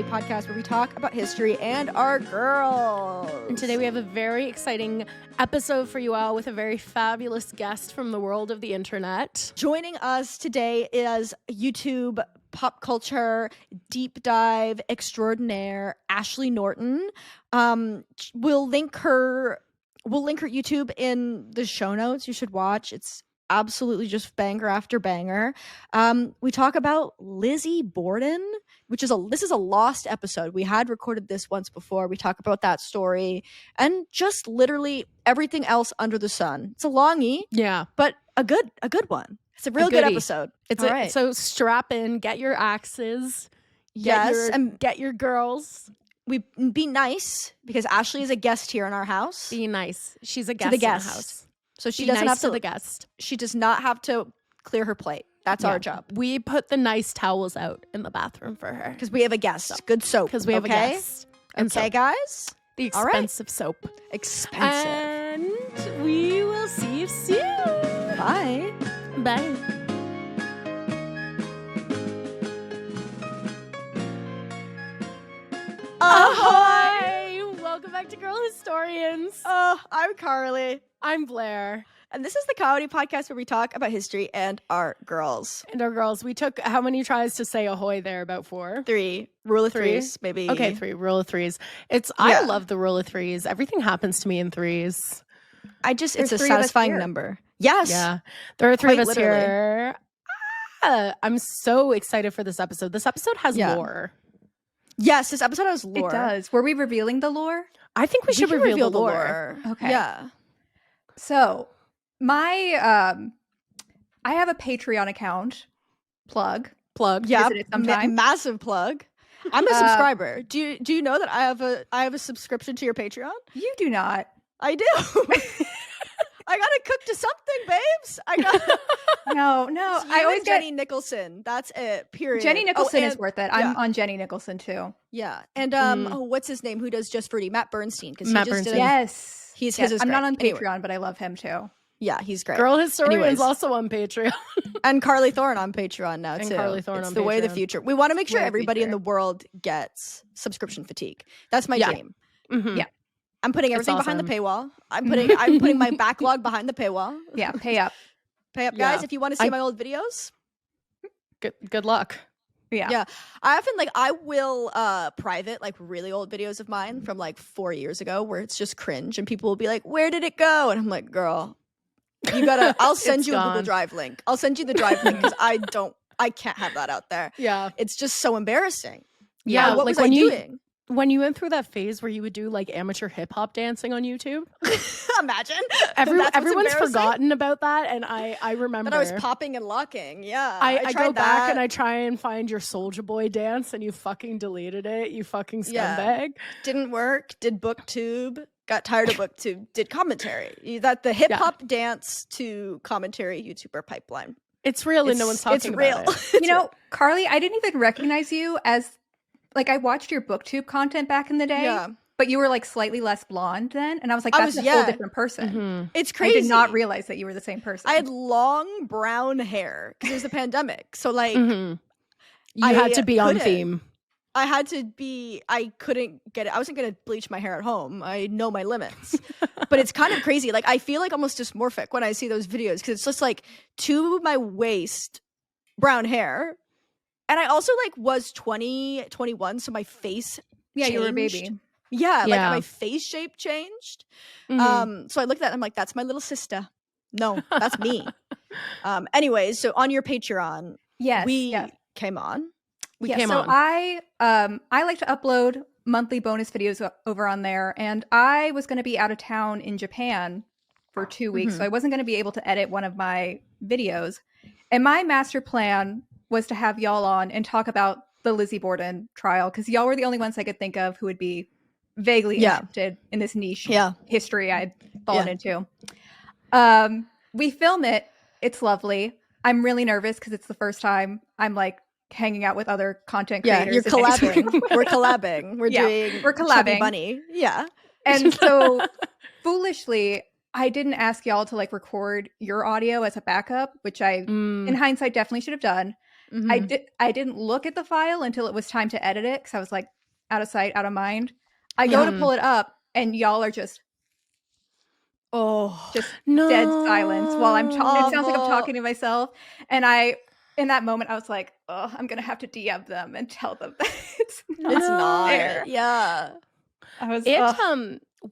comedy podcast where we talk about history and our girls. And today we have a very exciting episode for you all with a very fabulous guest from the world of the internet. Joining us today is YouTube pop culture deep dive extraordinaire Ashley Norton. We'll link her YouTube in the show notes. You should watch. It's absolutely just banger after banger. We talk about Lizzie Borden, this is a lost episode. We had recorded this once before. We talk about that story and just literally everything else under the sun. It's a longie, Yeah, but a good one. It's a real good episode. So strap in, get your axes, and get your girls. we be nice because Ashley is a guest here in our house. Be nice. She's a To guest the in the guest. house. So she Be doesn't nice have to to the guest. She does not have to clear her plate. That's our job. We put the nice towels out in the bathroom for her Because we have a guest. Good soap. because we have a guest. And Okay, so guys? the All right. expensive soap. Expensive. And we will see you soon. Bye. Bye. Ahoy! Welcome back to Girl Historians. Oh, I'm Carley. I'm Blair. And this is the comedy podcast where we talk about history and our girls. And our girls, we took how many tries to say ahoy there? About 4? 3. Rule of Three? threes, maybe. Okay, 3. Rule of threes. Yeah. I love the rule of threes. Everything happens to me in threes. It's There's a 3 of us satisfying here. number. Yes. Yeah. There are 3 of Quite us literally. here. I'm so excited for this episode. This episode has Yeah. lore. Yes, this episode has lore. It does. Were we revealing the lore? I think we should can reveal the lore. Okay. Yeah. So my I have a Patreon account. Plug. Yeah. Visit it sometime. Massive plug. I'm a subscriber. Do you know that I have a subscription to your Patreon? You do not. I do. I gotta cook to something, babes. I got No. I always get Jenny Nicholson. That's it. Period. Jenny Nicholson is and- worth it. yeah. I'm on Jenny Nicholson too. Yeah, and what's his name? Who does Just Fruity? Matt Bernstein. Because Matt he just Bernstein. did. Yes. His Yes. is I'm not great. on Anyway. Patreon, but I love him too. Yeah, he's great. Girl Historians Anyways. also on Patreon. And Carley Thorne on Patreon now And too. Carley Thorne it's on the way of the Patreon. future. We want to make sure Way of everybody in future. the world gets subscription fatigue. That's my Yeah. dream. Mhm. Yeah. I'm putting It's everything behind the awesome. paywall. I'm putting my backlog behind the paywall. Yeah, pay up. Pay up, Yeah. guys, if you want to see my old videos. Good luck. Yeah. Yeah. I often I will private really old videos of mine from 4 years ago where it's just cringe and people will be like, "Where did it go?" And I'm like, "Girl, you gotta I'll send It's you a Google gone. Drive link. I'll send you the Drive link because I can't have that out there. Yeah. It's just so embarrassing. Yeah. What like was I when you doing? when you went through that phase where you would do amateur hip hop dancing on YouTube. Imagine. That's what's Everyone's embarrassing? forgotten about that, and I remember That I was popping and locking. Yeah. I tried go back that. and I try and find your Soulja Boy dance, and you fucking deleted it. You fucking Yeah. scumbag. Didn't work. Did booktube. Got tired of booktube. Did commentary. That the hip hop dance to commentary YouTuber pipeline. It's real, and no one's talking It's real. about it. You know, Carley, I didn't even recognize you as I watched your booktube content back in the day. Yeah. But you were slightly less blonde then, and I was like, I that's was- a whole yeah. different person. Mhm. It's I crazy. did not realize that you were the same person. I had long brown hair because it was the pandemic. So Mhm. You I had to be on couldn't. theme. I couldn't get it. I wasn't going to bleach my hair at home. I know my limits. But it's kind of crazy. I feel almost dysmorphic when I see those videos because it's just to my waist brown hair. And I also was 20, 21. So my face yeah, you were a changed. baby. Yeah, Yeah. my face shape changed. Mhm. So I looked at it and I'm like, that's my little sister. No, that's me. Anyways, so on your Patreon, Yes. we yes. came on. We Yeah, came so on. I like to upload monthly bonus videos over on there, and I was going to be out of town in Japan for 2 weeks, so I wasn't going to be able to edit one of my videos. And my master plan was to have y'all on and talk about the Lizzie Borden trial because y'all were the only ones I could think of who would be vaguely interested in this niche history I'd fallen into. We film it. It's lovely. I'm really nervous because it's the first time I'm hanging out with other content creators. Yeah, you're and interviewing collabing. We're collabing. we're collabing. Chubby Bunny. Yeah. And so foolishly, I didn't ask y'all to record your audio as a backup, which I, in hindsight, definitely should have done. Mhm. I didn't look at the file until it was time to edit it because I was like, out of sight, out of mind. I go to Yeah. pull it up, and y'all are just Oh. dead silence while it sounds like I'm Awful. talking to myself. And in that moment, I was like, oh, I'm gonna have to DM them and tell them that it's not It's not. there. Yeah. I was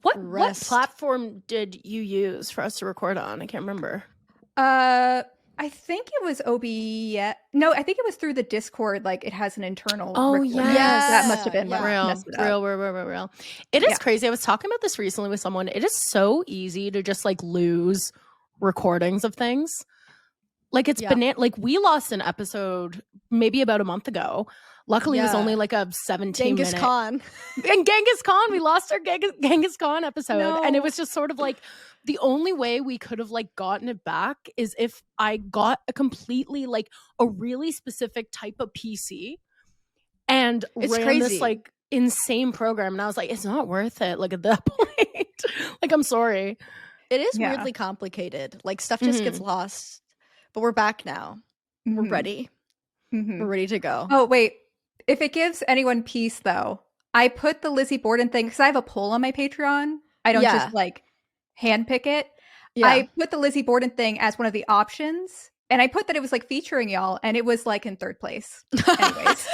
What Rest. platform did you use for us to record on? I can't remember. I think it was OBS. No, I think it was through the Discord. Like it has an internal. Oh, recording. yes. That must have been what Yeah. messed it up. Real. It is crazy. I was talking about this recently with someone. It is so easy to just like lose recordings of things. Like it's like we lost an episode maybe about a month ago. Luckily, it was only like a 17-minute. Genghis Khan. And Genghis Khan, we lost our Genghis Khan episode. No. And it was just sort of like the only way we could have like gotten it back is if I got a completely like a really specific type of PC and It's ran crazy. this like insane program. And I was like, it's not worth it. Like at that point, like, I'm sorry. It is Yeah. weirdly complicated. Like stuff just gets lost. But we're back now. We're Mhm. ready. Mhm. We're ready to go. Oh wait, if it gives anyone peace, though, I put the Lizzie Borden thing because I have a poll on my Patreon. I don't just like handpick it. Yeah. I put the Lizzie Borden thing as one of the options, and I put that it was like featuring y'all, and it was like in third place. Anyways,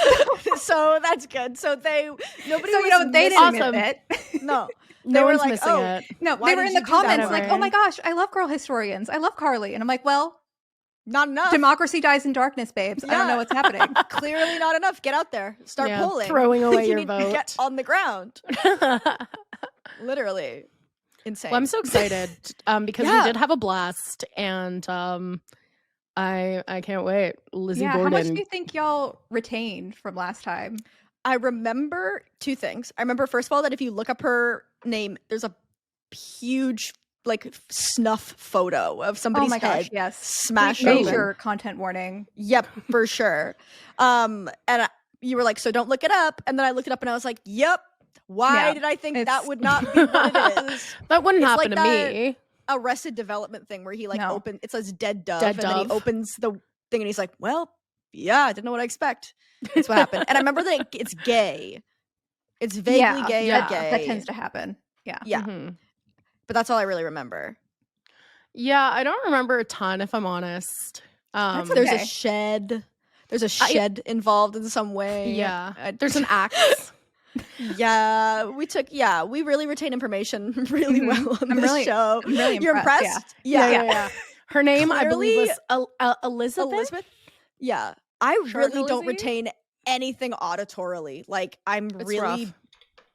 So that's good. So nobody so was they didn't Awesome. miss it. No. No were one's like, missing oh, it. No, Why they were did in the you do that, comments like, "Oh Erin? my gosh, I love girl historians. I love Carley," and I'm like, "Well, Not enough. democracy dies in darkness, babes. I don't know what's happening." Clearly not enough. Get out there. Start Yeah, polling. throwing away You your need to vote. Get on the ground. Literally. Insane. Well, I'm so excited because we did have a blast, and I can't wait. Lizzie How Borden. much do you think y'all retained from last time? I remember two things. I remember, first of all, that if you look up her name, there's a huge like snuff photo of somebody's Oh my head gosh, yes. smashed Major open. content warning. Yep, for sure. You were like, so don't look it up. And then I looked it up and I was like, yep. Why Yeah, did I think that it's- would not be what it is? That wouldn't It's happen like to that- me. Arrested Development thing where he like No. it says dead dove, Dead and then he dove. opens the thing and he's like, well, yeah, I didn't know what I expect. That's what happened. And I remember that it's gay. It's vaguely gay yeah, or gay. That tends to happen. Yeah. Yeah. Mhm. But that's all I really remember. Yeah, I don't remember a ton, if I'm honest. That's There's okay. a shed. There's a shed involved in some way. Yeah, there's an axe. We really retain information really Mhm. well on I'm this really- show. I'm really You're impressed, impressed? Yeah. Her name, I believe, Clearly- was Elizabeth. Elizabeth? Yeah. I Short really don't Lizzie? retain anything auditorily. Like, I'm It's really rough.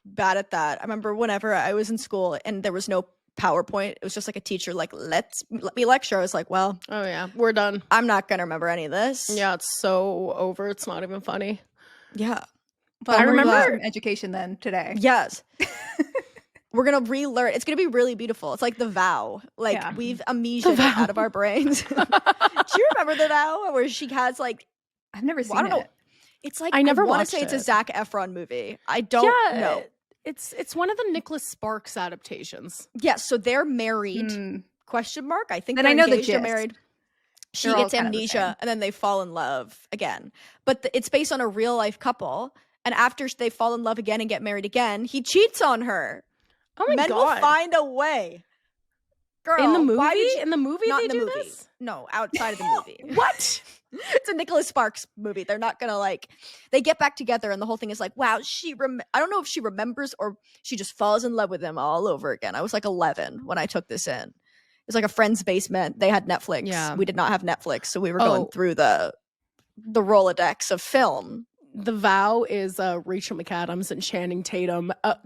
bad at that. I remember whenever I was in school and there was no PowerPoint, it was just like a teacher like, let me lecture. I was like, well, Oh yeah, we're done. I'm not gonna remember any of this. Yeah, it's so over. It's not even funny. Yeah. But I we're gonna do remember- some education then today. Yes. We're gonna relearn. It's gonna be really beautiful. It's like The Vow. Like, Yeah. we've amnesia Vow. out of our brains. Do you remember The Vow? Where she has like, I've never seen I don't know. it. It's like, I never want to watched say it's a it. Zac Efron movie. I don't know. It's one of the Nicholas Sparks adaptations. Yes, so they're married. Hmm. Question mark. I think Then they're I know the engaged or gist. married. She They're all gets kind of the amnesia same. and then they fall in love again. But it's based on a real life couple. And after they fall in love again and get married again, he cheats on her. Oh my Men god! will find a way. Girl, in the movie, why did you- in the movie, not they in the do movie. this? No, outside of the movie. What? It's a Nicholas Sparks movie. They're not gonna like. They get back together, and the whole thing is like, wow, I don't know if she remembers or she just falls in love with him all over again. I was like 11 when I took this in. It was like a friend's basement. They had Netflix. Yeah. We did not have Netflix, so we were going Oh. through the Rolodex of film. The Vow is Rachel McAdams and Channing Tatum. Okay.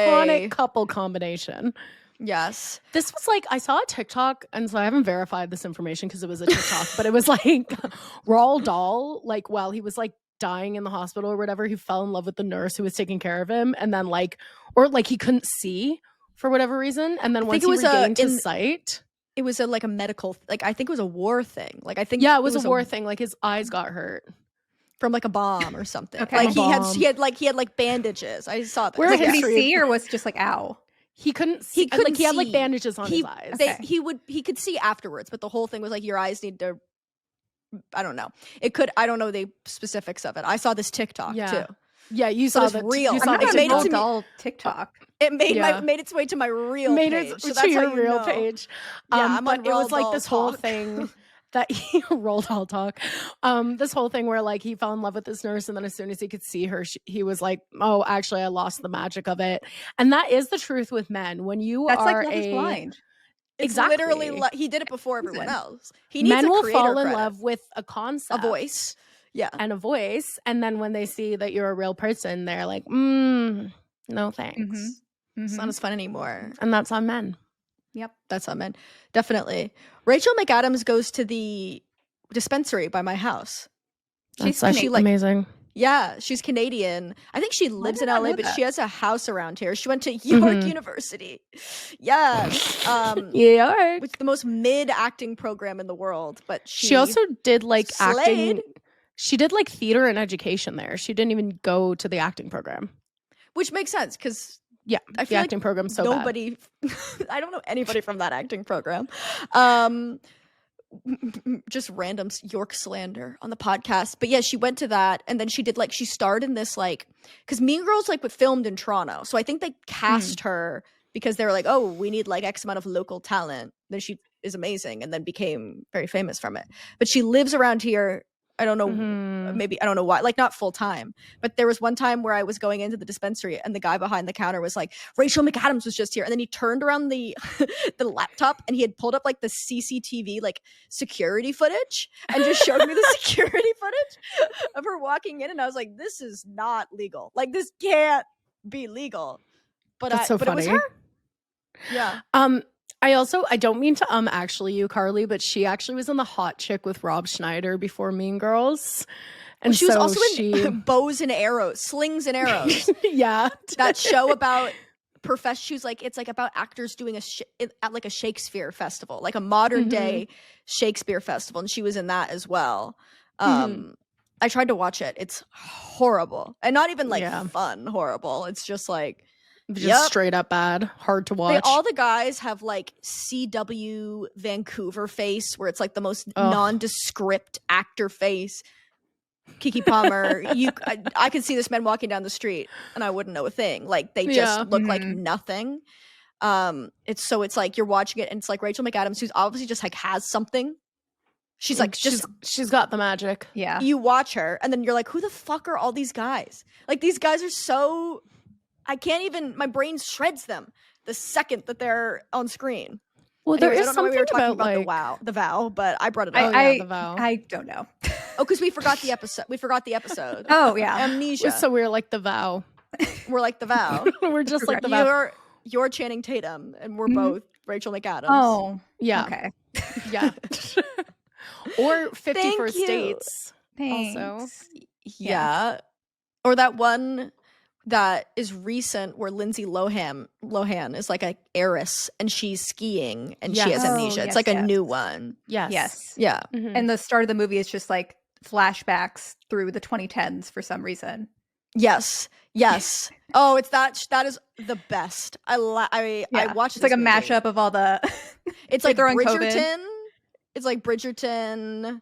Iconic couple combination. Yes. This was like, I saw a TikTok, and so I haven't verified this information because it was a TikTok, but it was like Roald Dahl, like while he was like dying in the hospital or whatever, he fell in love with the nurse who was taking care of him, and then like, or like he couldn't see for whatever reason, and then once think it he was, regained his in- sight. It was like a medical, like I think it was a war thing. Like I think Yeah, it was a war thing. Like his eyes got hurt. from like a bomb or something. Okay. Like A he had like bandages. I saw that. Where Like, his could he history- see or was it just like ow? He couldn't see. couldn't like he had like see. bandages on his eyes. Okay. He could see afterwards, but the whole thing was like your eyes need to I don't know. It could. I don't know the specifics of it. I saw this TikTok too. Yeah, you So saw it's the real. You I'm saw not the on made it Roald to me- Dahl TikTok. It made Yeah. made its way to my real made page. it So to that's your how you real know. page. Yeah, I'm but on it was Roald like Dahl this whole talk. thing that he Roald Dahl talk. This whole thing where like he fell in love with this nurse, and then as soon as he could see her, he was like, "Oh, actually, I lost the magic of it." And that is the truth with men. When you That's are like Love is a Blind. It's Exactly. literally he did it before everyone Listen. else. He needs men a will creator fall in credit. love with a A concept, voice. Yeah. and a voice, and then when they see that you're a real person, they're like, no thanks. Mm-hmm. It's not as fun anymore. And that's on men. Yep. That's on men. Definitely. Rachel McAdams goes to the dispensary by my house. That's She like amazing. yeah, she's Canadian. I think she lives did in I LA, know but that? she has a house around here. She went to York Mhm. University. Yes. Yeah. Which is the most mid acting program in the world. But She also did like acting. slayed. She did like theater and education there. She didn't even go to the acting program. Which makes sense because Yeah, I the feel like acting program's so bad. nobody I don't know anybody from that acting program. Just random York slander on the podcast. But yeah, she went to that, and then she did like she starred in this like because Mean Girls like filmed in Toronto. So I think they cast her because they were like, oh, we need like X amount of local talent. Then she is amazing and then became very famous from it. But she lives around here. I don't know, maybe I don't know why, like not full time. But there was one time where I was going into the dispensary and the guy behind the counter was like, Rachel McAdams was just here. And then he turned around the the laptop and he had pulled up like the CCTV like security footage and just showed me the security footage of her walking in. And I was like, this is not legal. Like this can't be legal. But That's so but it was funny. her. Yeah. I don't mean to actually you, Carly, but she actually was in The Hot Chick with Rob Schneider before Mean Girls. And She was so also in Bows and Arrows, Slings and Arrows. yeah. That show about she was like, it's like about actors doing at like a Shakespeare festival, like a modern day Shakespeare festival. And she was in that as well. I tried to watch it. It's horrible. And not even like fun horrible. It's just like Just straight up bad, hard to watch. all the guys have like CW Vancouver face, where it's like the most nondescript actor face. Kiki Palmer, I could see this man walking down the street and I wouldn't know a thing. Like they just look like nothing. It's like you're watching it and it's like Rachel McAdams, who's obviously just like has something. She's like she's got the magic. Yeah. You watch her and then you're like, who the fuck are all these guys? Like these guys are so I can't even, my brain shreds them the second that they're on screen. Well, Anyways, there is I don't know why something we were talking about about the vow, but I brought it up. The vow. I don't know. Oh, because we forgot the episode. We forgot the episode. Oh yeah. Amnesia. So we're like the vow. We're like the vow. We're just like the vow. You're Channing Tatum, and we're both Rachel McAdams. Oh yeah. Okay. Yeah. Or 50 Thank First you. Dates. Thanks. Also. Yeah. Or that one that is recent where Lindsay Lohan is like a heiress and she's skiing and she has Oh, amnesia. It's yes, like a yes. new one. Yes. Yes. Yeah. Mhm. And the start of the movie is just like flashbacks through the 2010s for some reason. Yes. Yes. Oh, it's that is the best. I watched It's like a this movie. mashup of all the It's They like throw in Bridgerton. COVID. It's like Bridgerton.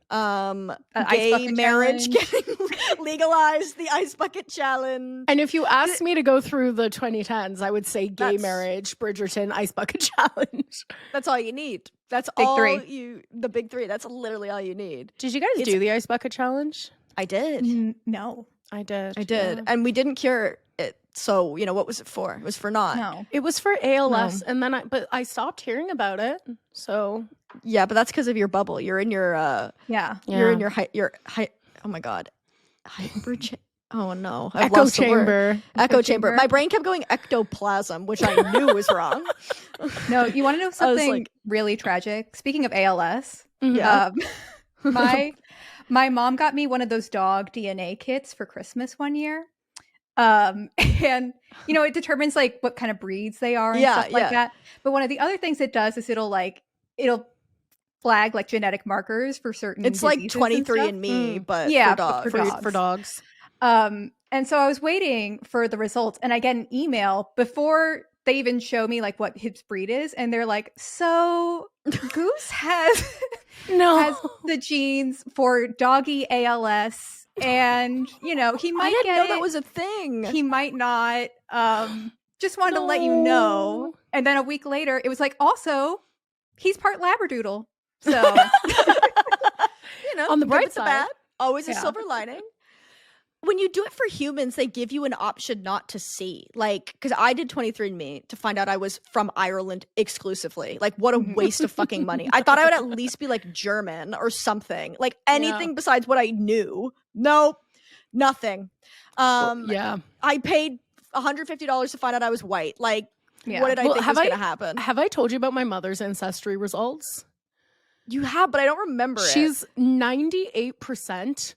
ice Gay bucket marriage challenge. getting legalized, the ice bucket challenge. And if you asked me to go through the 2010s, I would say gay That's- marriage, Bridgerton, ice bucket challenge. That's all you need. That's Big all three. the big three. That's literally all you need. Did you guys It's- do the ice bucket challenge? I did. No. I did. I did. yeah. And we didn't cure it. So, what was it for? It was for not. No. It was for ALS, and then I stopped hearing about it. So Yeah, but that's because of your bubble. You're in your Yeah. you're in your oh my god. Oh no. I've echo lost the word. chamber. Echo chamber. My brain kept going ectoplasm, which I knew was wrong. No, you want to know I was something like- really tragic? Speaking of ALS, Yeah. my mom got me one of those dog DNA kits for Christmas one year. And it determines like what kind of breeds they are and Yeah, stuff like yeah. that. But one of the other things it does is it'll flag like genetic markers for certain It's like diseases and 23 stuff. and me, but Yeah, for dogs. but For dogs. And so I was waiting for the results, and I get an email before they even show me like what his breed is, and they're like, "So Goose has No. has the genes for doggy ALS, and he might I didn't know get that it, was a thing. he might not. Just wanted to let you know. And then a week later, it was like, also, he's part Labradoodle. So, On the good bright with the side. bad, always a Yeah. silver lining. When you do it for humans, they give you an option not to see. Like, because I did 23andMe to find out I was from Ireland exclusively. Like, what a waste of fucking money. I thought I would at least be like German or something. Like anything besides what I knew. Nope, nothing. Yeah. I paid $150 to find out I was white. Like, Yeah. what did I Well, think have was I- going to happen? Have I told you about my mother's ancestry results? You have, but I don't remember it. She's 98%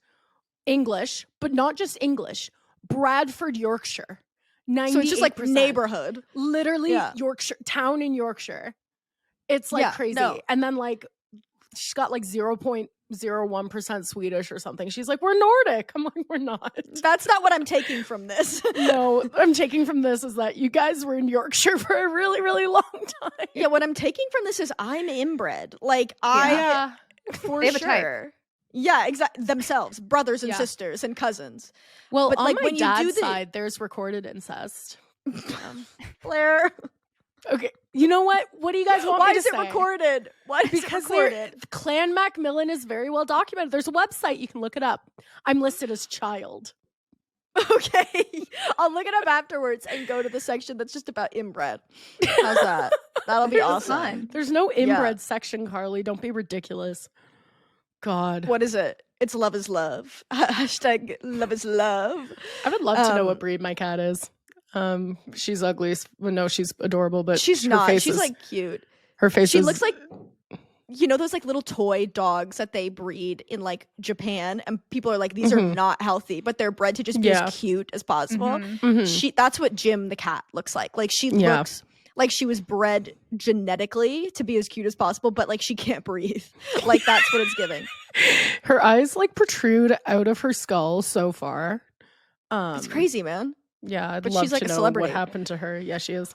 English, but not just English. Bradford, Yorkshire. 98%. So it's just like neighborhood. Literally Yeah. Yorkshire, town in Yorkshire. It's like Yeah, crazy. no. And then like she's got like 0.01% Swedish or something. She's like, we're Nordic. I'm like, we're not. That's not what I'm taking from this. No, I'm taking from this is that you guys were in Yorkshire for a really, really long time. Yeah, what I'm taking from this is I'm inbred. Like Yeah. for They have a type. sure. Yeah, exactly. Themselves, brothers and Yeah. sisters and cousins. Well, But, on like, my when you do dad's the- side, there's recorded incest. Blair, Okay, you know what? What do you guys want why me to is it say? recorded? Why is Because it recorded? Clan MacMillan is very well documented. There's a website, you can look it up. I'm listed as child. Okay, I'll look it up afterwards and go to the section that's just about inbred. How's that? That'll be That's awesome. fun. There's no inbred section, Carly. Don't be ridiculous. God. What is it? It's love is love. Hashtag love is love. I would love to know Um, what breed my cat is. She's ugly. Well, no, she's adorable, but She's her not. face She's is- like cute. her face She is- looks like those like little toy dogs that they breed in like Japan, and people are like, these are Mhm. not healthy, but they're bred to just be Yeah. as cute as possible. Mhm. Mhm. That's what Jim the cat looks like. Like she Yeah. looks like she was bred genetically to be as cute as possible, but like she can't breathe. Like that's what it's giving. Her eyes like protrude out of her skull so far. It's crazy, man. Yeah, I'd But love she's like to a know celebrity. what happened to her. Yeah, she is.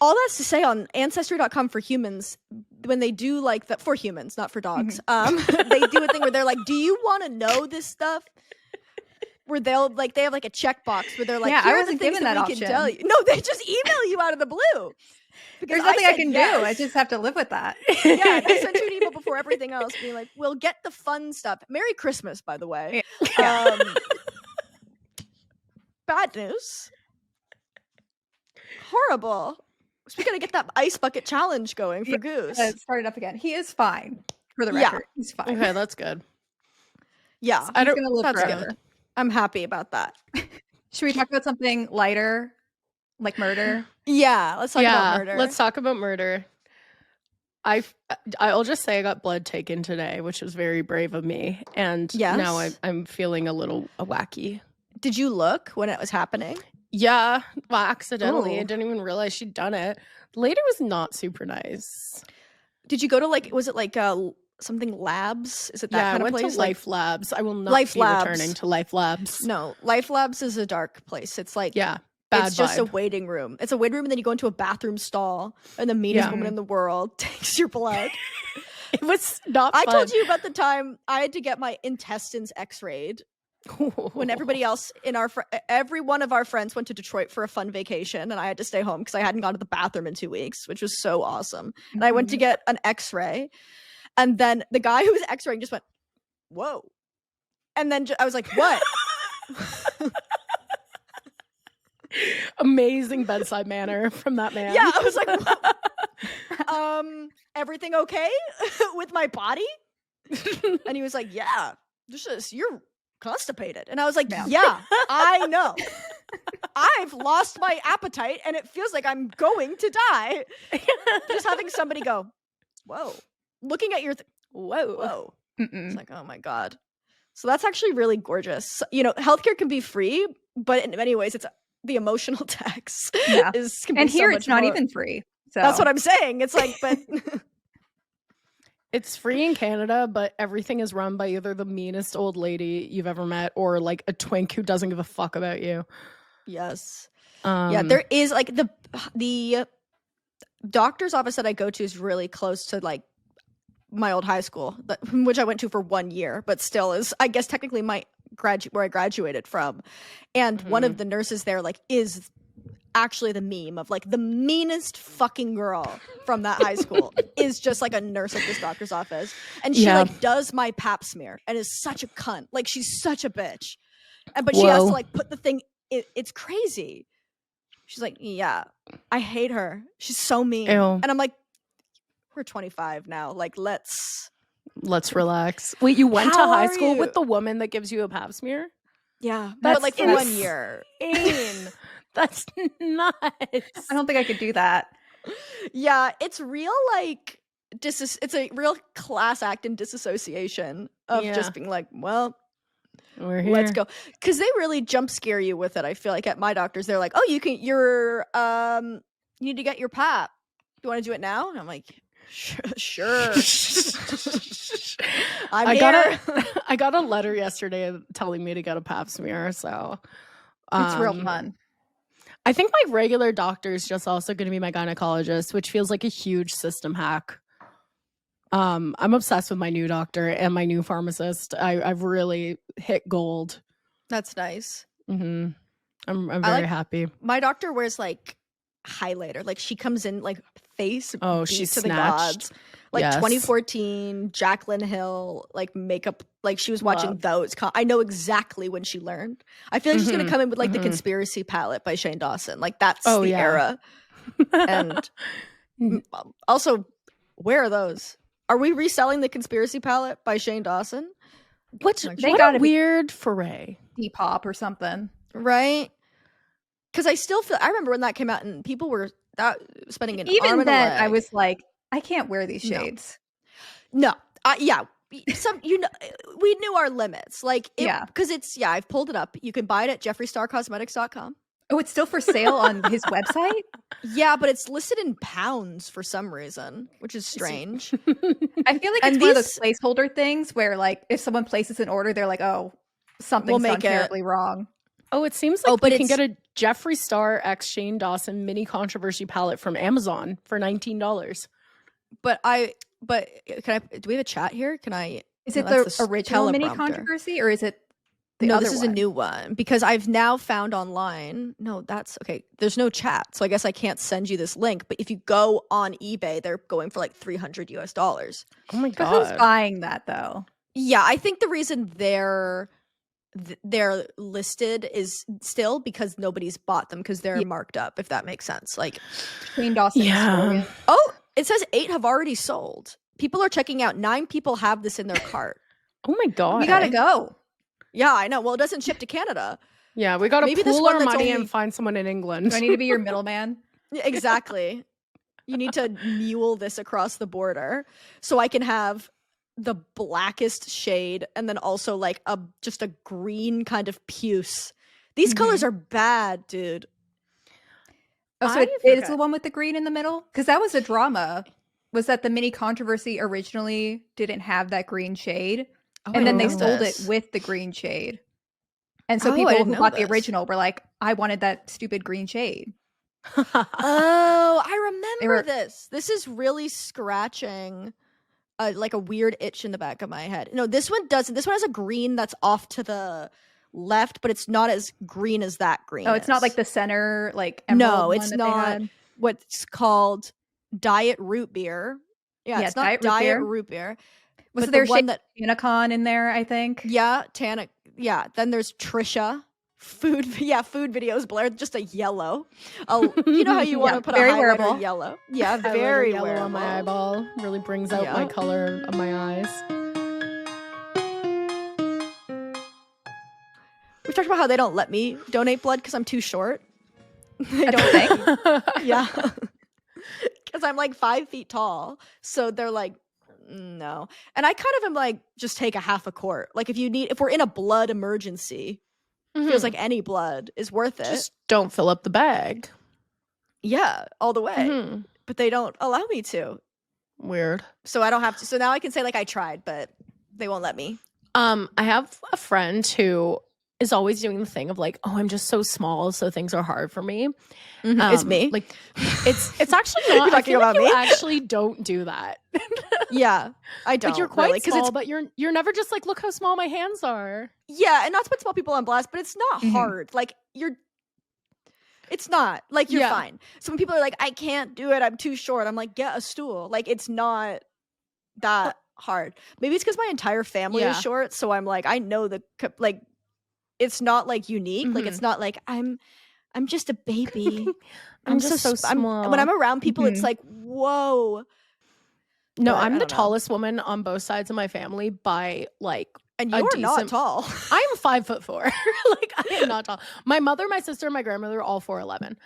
All that's to say on ancestry.com for humans, when they do like that for humans, not for dogs, they do a thing where they're like, do you want to know this stuff? Where they'll like, they have like a checkbox where they're like, Yeah, I here are the wasn't things given that that we can option. tell you. No, they just email you out of the blue. Because There's nothing I said can yes. do. I just have to live with that. Yeah, they sent you an email before everything else, being like, we'll get the fun stuff. Merry Christmas, by the way. Yeah. Bad news. Horrible. So we gotta get that ice bucket challenge going for Goose. Start it up again. He is fine. For the Yeah. record, he's fine. Okay, that's good. Yeah, I He's don't. gonna live that's forever. good. I'm happy about that. Should we talk about something lighter, like murder? Yeah, let's talk about murder. Let's talk about murder. I'll just say I got blood taken today, which was very brave of me, and now Yes. I'm feeling a little wacky. Did you look when it was happening? Yeah, well, accidentally. I Oh. didn't even realize she'd done it. The lady was not super nice. Did you go to like, was it like something labs? Is it that Yeah, I kind of went place? to Like- Life Labs. I will not Life be Labs. returning to Life Labs. No, Life Labs is a dark place. It's like, Yeah, bad it's just a vibe. waiting room. It's a waiting room, and then you go into a bathroom stall, and the meanest Yeah. woman in the world takes your blood. It was not I fun. told you about the time I had to get my intestines x-rayed when everybody else in every one of our friends went to Detroit for a fun vacation, and I had to stay home because I hadn't gone to the bathroom in 2 weeks, which was so awesome. And I went to get an x-ray, and then the guy who was x-raying just went, whoa. And then I was like, what? Amazing bedside manner from that man. Yeah, I was like, everything okay with my body? And he was like, yeah, you're constipated. And I was like, yeah, I know. I've lost my appetite and it feels like I'm going to die. Just having somebody go, whoa, looking at your, whoa. It's like, oh my God. So that's actually really gorgeous. You know, healthcare can be free, but in many ways, it's the emotional tax. Yeah. Can be And so here much it's not more. even free. So That's what I'm saying. It's like, but It's free in Canada, but everything is run by either the meanest old lady you've ever met or like a twink who doesn't give a fuck about you. yes. Yeah, there is like the doctor's office that I go to is really close to like my old high school, which I went to for 1 year, but still is, I guess, technically my where I graduated from. And one of the nurses there like is actually the meme of like the meanest fucking girl from that high school is just like a nurse at this doctor's office, and she like does my pap smear and is such a cunt. Like she's such a bitch, but she has to like put the thing. It's crazy. She's like, yeah, I hate her. She's so mean. Ew. And I'm like, we're 25 now. Like, let's relax. Wait, you went to How high are school you? with the woman that gives you a pap smear? yeah, That's but like for 1 year. insane. That's nuts. I don't think I could do that. Yeah, it's real like it's a real class act in disassociation of just being like, well, We're here. let's go, because they really jump scare you with it. I feel like at my doctor's they're like, oh, you need to get your pap. You want to do it now? And I'm like, sure. I got a letter yesterday telling me to get a pap smear, so It's real fun. I think my regular doctor is just also going to be my gynecologist, which feels like a huge system hack. I'm obsessed with my new doctor and my new pharmacist. I've really hit gold. That's nice. Mm-hmm. I'm very happy. My doctor wears like highlighter. Like she comes in like face she's to snatched. the gods. Like Yes. 2014 Jaclyn Hill like makeup. Like she was watching those. I know exactly when she learned. I feel like she's gonna come in with like the Conspiracy Palette by Shane Dawson. Like that's the era. And also, where are those? Are we reselling the Conspiracy Palette by Shane Dawson? What gotta a weird foray. Depop or something. Right? Because I still feel. I remember when that came out and people were spending an arm Even and a then, leg. I was like, I can't wear these No. shades. No, yeah, we knew our limits. Like, because I've pulled it up. You can buy it at jeffreestarcosmetics.com. Oh, it's still for sale on his website? Yeah, but it's listed in pounds for some reason, which is strange. I feel like it's one of those placeholder things where, like, if someone places an order, they're like, oh, something's gone terribly wrong. Oh, it seems like you can get a Jeffree Star x Shane Dawson mini controversy palette from Amazon for $19. But can I? Do we have a chat here? Can I? Is it the original mini controversy, or is it the other this is one? a new one because I've now found online. No, that's okay. There's no chat, so I guess I can't send you this link. But if you go on eBay, they're going for like $300 US. Oh my god! But who's buying that though? Yeah, I think the reason they're listed is still because nobody's bought them because they're marked up. If that makes sense, like Shane Dawson. Yeah. Oh, it says 8 have already sold. People are checking out. 9 people have this in their cart. Oh my god! We gotta go. Yeah, I know. Well, it doesn't ship to Canada. Yeah, we gotta Maybe pool our money and find someone in England. Do I need to be your middleman? Yeah, exactly. You need to mule this across the border so I can have the blackest shade and then also like just a green kind of puce. These colors are bad, dude. Oh, so it is the one with the green in the middle? Because that was a drama. Was that the mini controversy originally didn't have that green shade? And then they sold it with the green shade. And so people who bought the original were like, I wanted that stupid green shade. Oh, I remember this. This is really scratching like a weird itch in the back of my head. No, this one doesn't. This one has a green that's off to the left, but it's not as green as that green. Oh, it's not like the center, like emerald. No, it's not what's called diet root beer. Yeah, it's not diet root beer. Was there one that Tanacon in there, I think? Yeah, Yeah, then there's Trisha. Food videos, Blair, just a yellow. You know how you want to put a highlighter yellow. Yeah, very yellow wearable. on my eyeball. Really brings out my color of my eyes. We've talked about how they don't let me donate blood because I'm too short. They don't think. Yeah. Because I'm like 5 feet tall. So they're like, no. And I kind of am like, just take a half a quart. Like if we're in a blood emergency, feels like any blood is worth it. Just don't fill up the bag. Yeah, all the way. But they don't allow me to. Weird. So I don't have to. So now I can say like I tried, but they won't let me. I have a friend who is always doing the thing of like, oh, I'm just so small, so things are hard for me. It's me. Like, it's actually not. You're I talking feel about like you me? actually don't do that. Yeah, I don't. Like, you're quite really, small, but you're never just like, look how small my hands are. Yeah, and not to put small people on blast, but it's not hard. Like it's not like you're fine. So when people are like, I can't do it, I'm too short, I'm like, get a stool. Like, it's not that hard. Maybe it's because my entire family is short, so I'm like, I know like it's not like unique. Like, it's not like I'm just a baby. I'm just so small. When I'm around people, it's like, whoa. No, But I'm I the don't know. tallest woman on both sides of my family by like And a you're not decent- tall. I'm 5'4". Like, I am not tall. My mother, my sister, and my grandmother are all 4'11".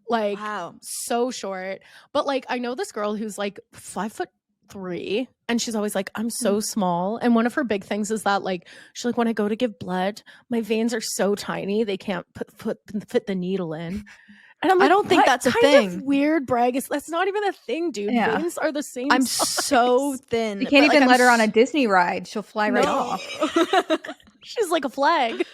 Like, Wow. so short. But like, I know this girl who's like 5'3", and she's always like, I'm so small. And one of her big things is that like, she's like, when I go to give blood, my veins are so tiny they can't fit the needle in. And I'm like, I don't think what that's a kind thing. of weird brag is that's not even a thing, dude. Yeah. Veins are the same. I'm size. so thin. You can't but, like, even I'm let her on a Disney ride. She'll fly right No. off. She's like a flag.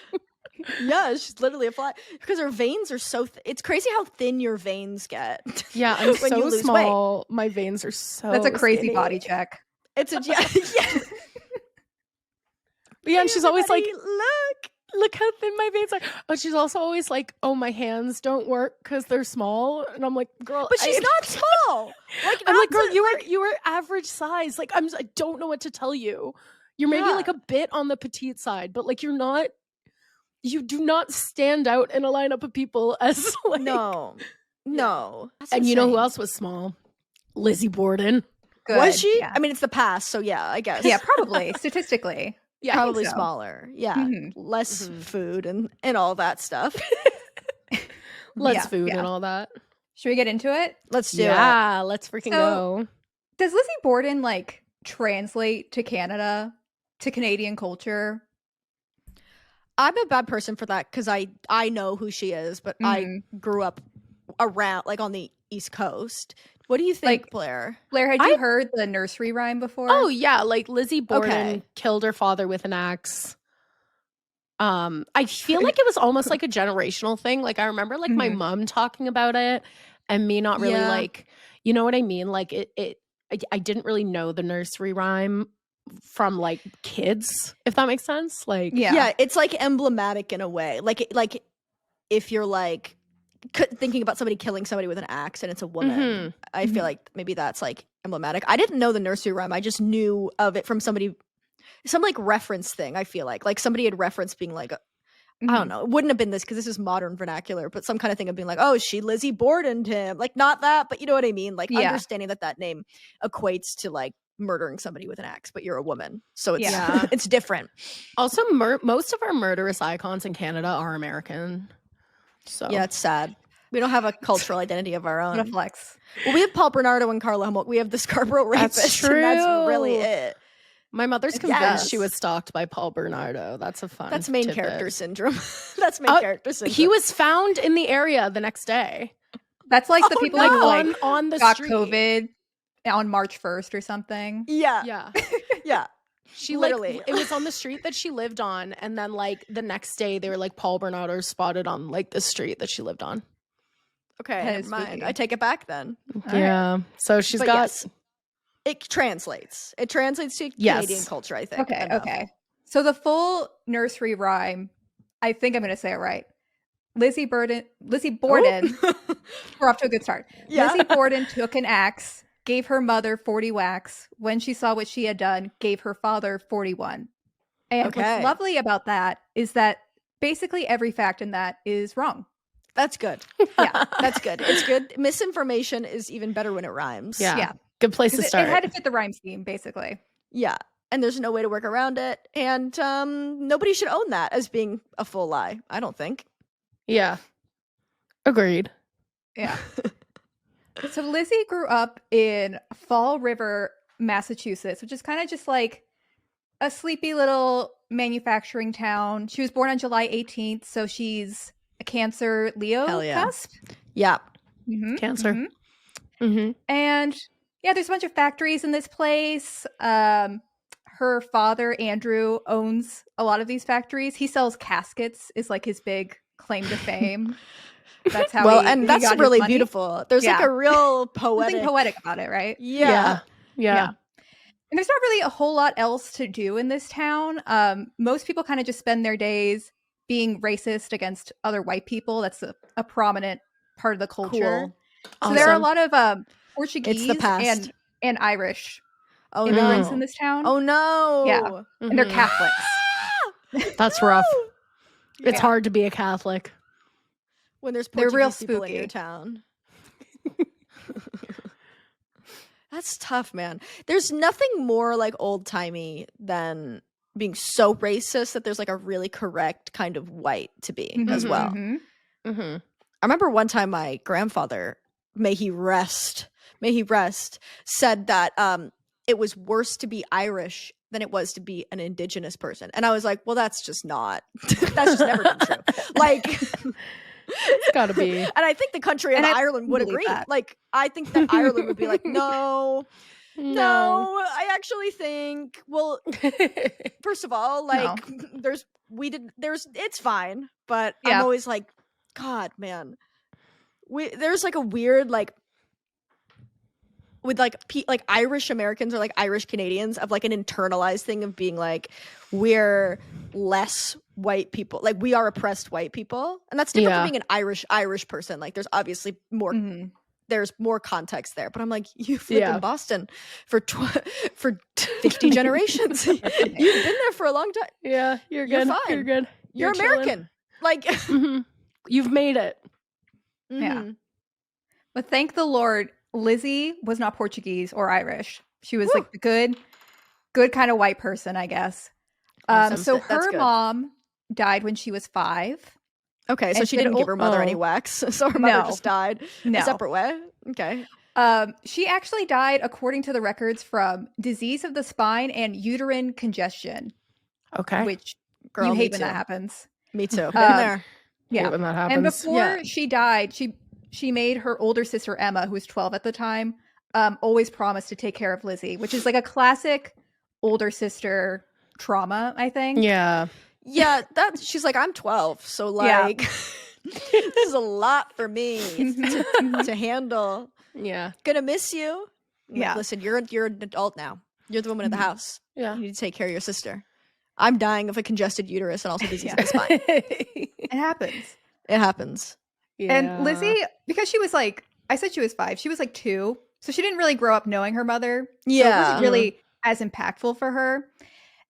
Yeah, she's literally a fly because her veins are so it's crazy how thin your veins get. Yeah, I'm when you so lose small. My veins are so That's a crazy skinny. body check. It's a yeah. But yeah, and she's always like, Everybody, look how thin my veins are. But she's also always like, oh, my hands don't work because they're small. And I'm like, girl, but she's not small. Like, I'm not like, girl, to- you were average size. Like, I don't know what to tell you. You're maybe Yeah. like a bit on the petite side, but like you do not stand out in a lineup of people as like no. That's And you know who insane. else was small? Lizzie Borden. Good. Was she? Yeah, I mean, it's the past, so yeah, I guess. yeah probably. Statistically. Yeah, Probably so. smaller. Yeah. Mhm. Less Mhm. food and all that stuff. Less Yeah, food yeah. and all that. Should we get into it? Let's do it. Yeah, let's freaking So- go. Does Lizzie Borden like translate to Canada, to Canadian culture? I'm a bad person for that because I know who she is, but I grew up around like on the East Coast. What do you think, Like- Blair? Blair, had you heard the nursery rhyme before? Oh yeah, like Lizzie Borden Okay. killed her father with an axe. I feel like it was almost like a generational thing. Like I remember like my Mhm. mom talking about it and me not really Yeah. like, you know what I mean? Like I didn't really know the nursery rhyme from like kids, if that makes sense. Like Yeah. It's like emblematic in a way. Like if you're like thinking about somebody killing somebody with an axe and it's a woman, Mhm. I feel like maybe that's like emblematic. I didn't know the nursery rhyme. I just knew of it from some like reference thing. I feel like somebody had referenced being like, I don't know. It wouldn't have been this because this is modern vernacular, but some kind of thing of being like, oh, she Lizzie Bordened him. Like not that, but you know what I mean? Like Yeah. understanding that name equates to like murdering somebody with an axe, but you're a woman. So it's Yeah. it's different. also most of our murderous icons in Canada are American. So Yeah, it's sad. We don't have a cultural identity of our What a own. flex. Well, we have Paul Bernardo and Carla Humboldt. We have the Scarborough That's rapist. And that's really true. it. my mother's Yes. convinced she was stalked by Paul Bernardo. That's a fun. That's main tidbit. character syndrome. That's main Oh, character syndrome. He was found in the area the next day, That's like the Oh, people no. who like on the got street. COVID on March 1st or something. Yeah. Yeah, Yeah. she Literally. like it was on the street that she lived on, and then like the next day they were like Paul Bernardo spotted on like the street that she lived on. Okay, That never is mind. spooky. I take it back then. All Yeah, so she's But got yes, it translates. It translates to Yes. Canadian culture, I think. Okay, enough. okay. So the full nursery rhyme, I think I'm going to say it right. Lizzie Borden. Oh. We're off to a good start. Yeah. Lizzie Borden took an axe, gave her mother 40 whacks. When she saw what she had done, gave her father 41. And Okay. what's lovely about that is that basically every fact in that is wrong. That's good. Yeah. That's good. It's good. Misinformation is even better when it rhymes. yeah, Yeah. good place 'Cause to it start. had to fit the rhyme scheme, basically. Yeah. And there's no way to work around it. And nobody should own that as being a full lie, I don't think. Yeah, agreed. Yeah. So Lizzie grew up in Fall River, Massachusetts, which is kind of just like a sleepy little manufacturing town. She was born on July 18th, so she's a Cancer Leo Hell yeah. cusp. Yeah. Mhm, Cancer. mhm. Mm-hmm. And yeah, there's a bunch of factories in this place. her father, Andrew, owns a lot of these factories. He sells caskets, is like his big claim to fame. That's how and he that's got his really money. beautiful. There's like Yeah. a real Something poetic. poetic about it, right? Yeah. Yeah. And there's not really a whole lot else to do in this town. Most people kind of just spend their days being racist against other white people. That's a prominent part of the culture. Cool. So there are a Awesome. lot of Portuguese past. and Irish Oh immigrants no. in this town. Oh no. Yeah. And they're Mhm. Catholics. That's rough. It's Yeah. hard to be a Catholic. When there's They're real Portuguese people in your spooky. town. That's tough, man. There's nothing more like old-timey than being so racist that there's like a really correct kind of white to be as Mhm, well. mhm. Mm-hmm. I remember one time my grandfather, may he rest, said that it was worse to be Irish than it was to be an indigenous person. And I was like, well, that's just not, that's just never been true. Like, It's gotta be. and I think the country of And I Ireland would believe agree. that. Like, I think that Ireland would be like, no, I actually think, well, first of all, like, it's fine. But I'm Yeah. always like, God, man. There's like a weird, like, with like like Irish Americans or like Irish Canadians of like an internalized thing of being like, we're less white people, like we are oppressed white people, and that's different from being an Irish person. Like there's obviously more Mhm. there's more context there, but I'm like, you've lived in Boston for 50 generations. You've been there for a long time. Yeah, you're You're good. fine. You're good. You're American. Like, Mhm. You've made it. Yeah. mhm. But thank the Lord, Lizzie was not Portuguese or Irish. She was like the good kind of white person, I guess. Awesome. So That's her good. mom died when she was 5. Okay, so and she she had didn't give her mother any oh. wax. So her mother No. just died No. a separate way. Okay. She actually died, according to the records, from disease of the spine and uterine congestion, Okay. which Girl, you me hate when that too. happens. Me too. Been Um, there. Yeah. When that And happens. before she died, she made her older sister Emma, who was 12 at the time, always promise to take care of Lizzie, which is like a classic older sister trauma, I think. Yeah. Yeah, she's like, I'm 12, so like this is a lot for me to handle. Yeah. Gonna miss you. I'm like, Yeah. listen, you're an adult now. You're the woman of the house. Yeah. You need to take care of your sister. I'm dying of a congested uterus and also disease Yeah. of the spine. It happens. It happens. And Lizzie, because she was like, I said she was 5, she was like 2. So she didn't really grow up knowing her mother. So it Yeah. wasn't really as impactful for her.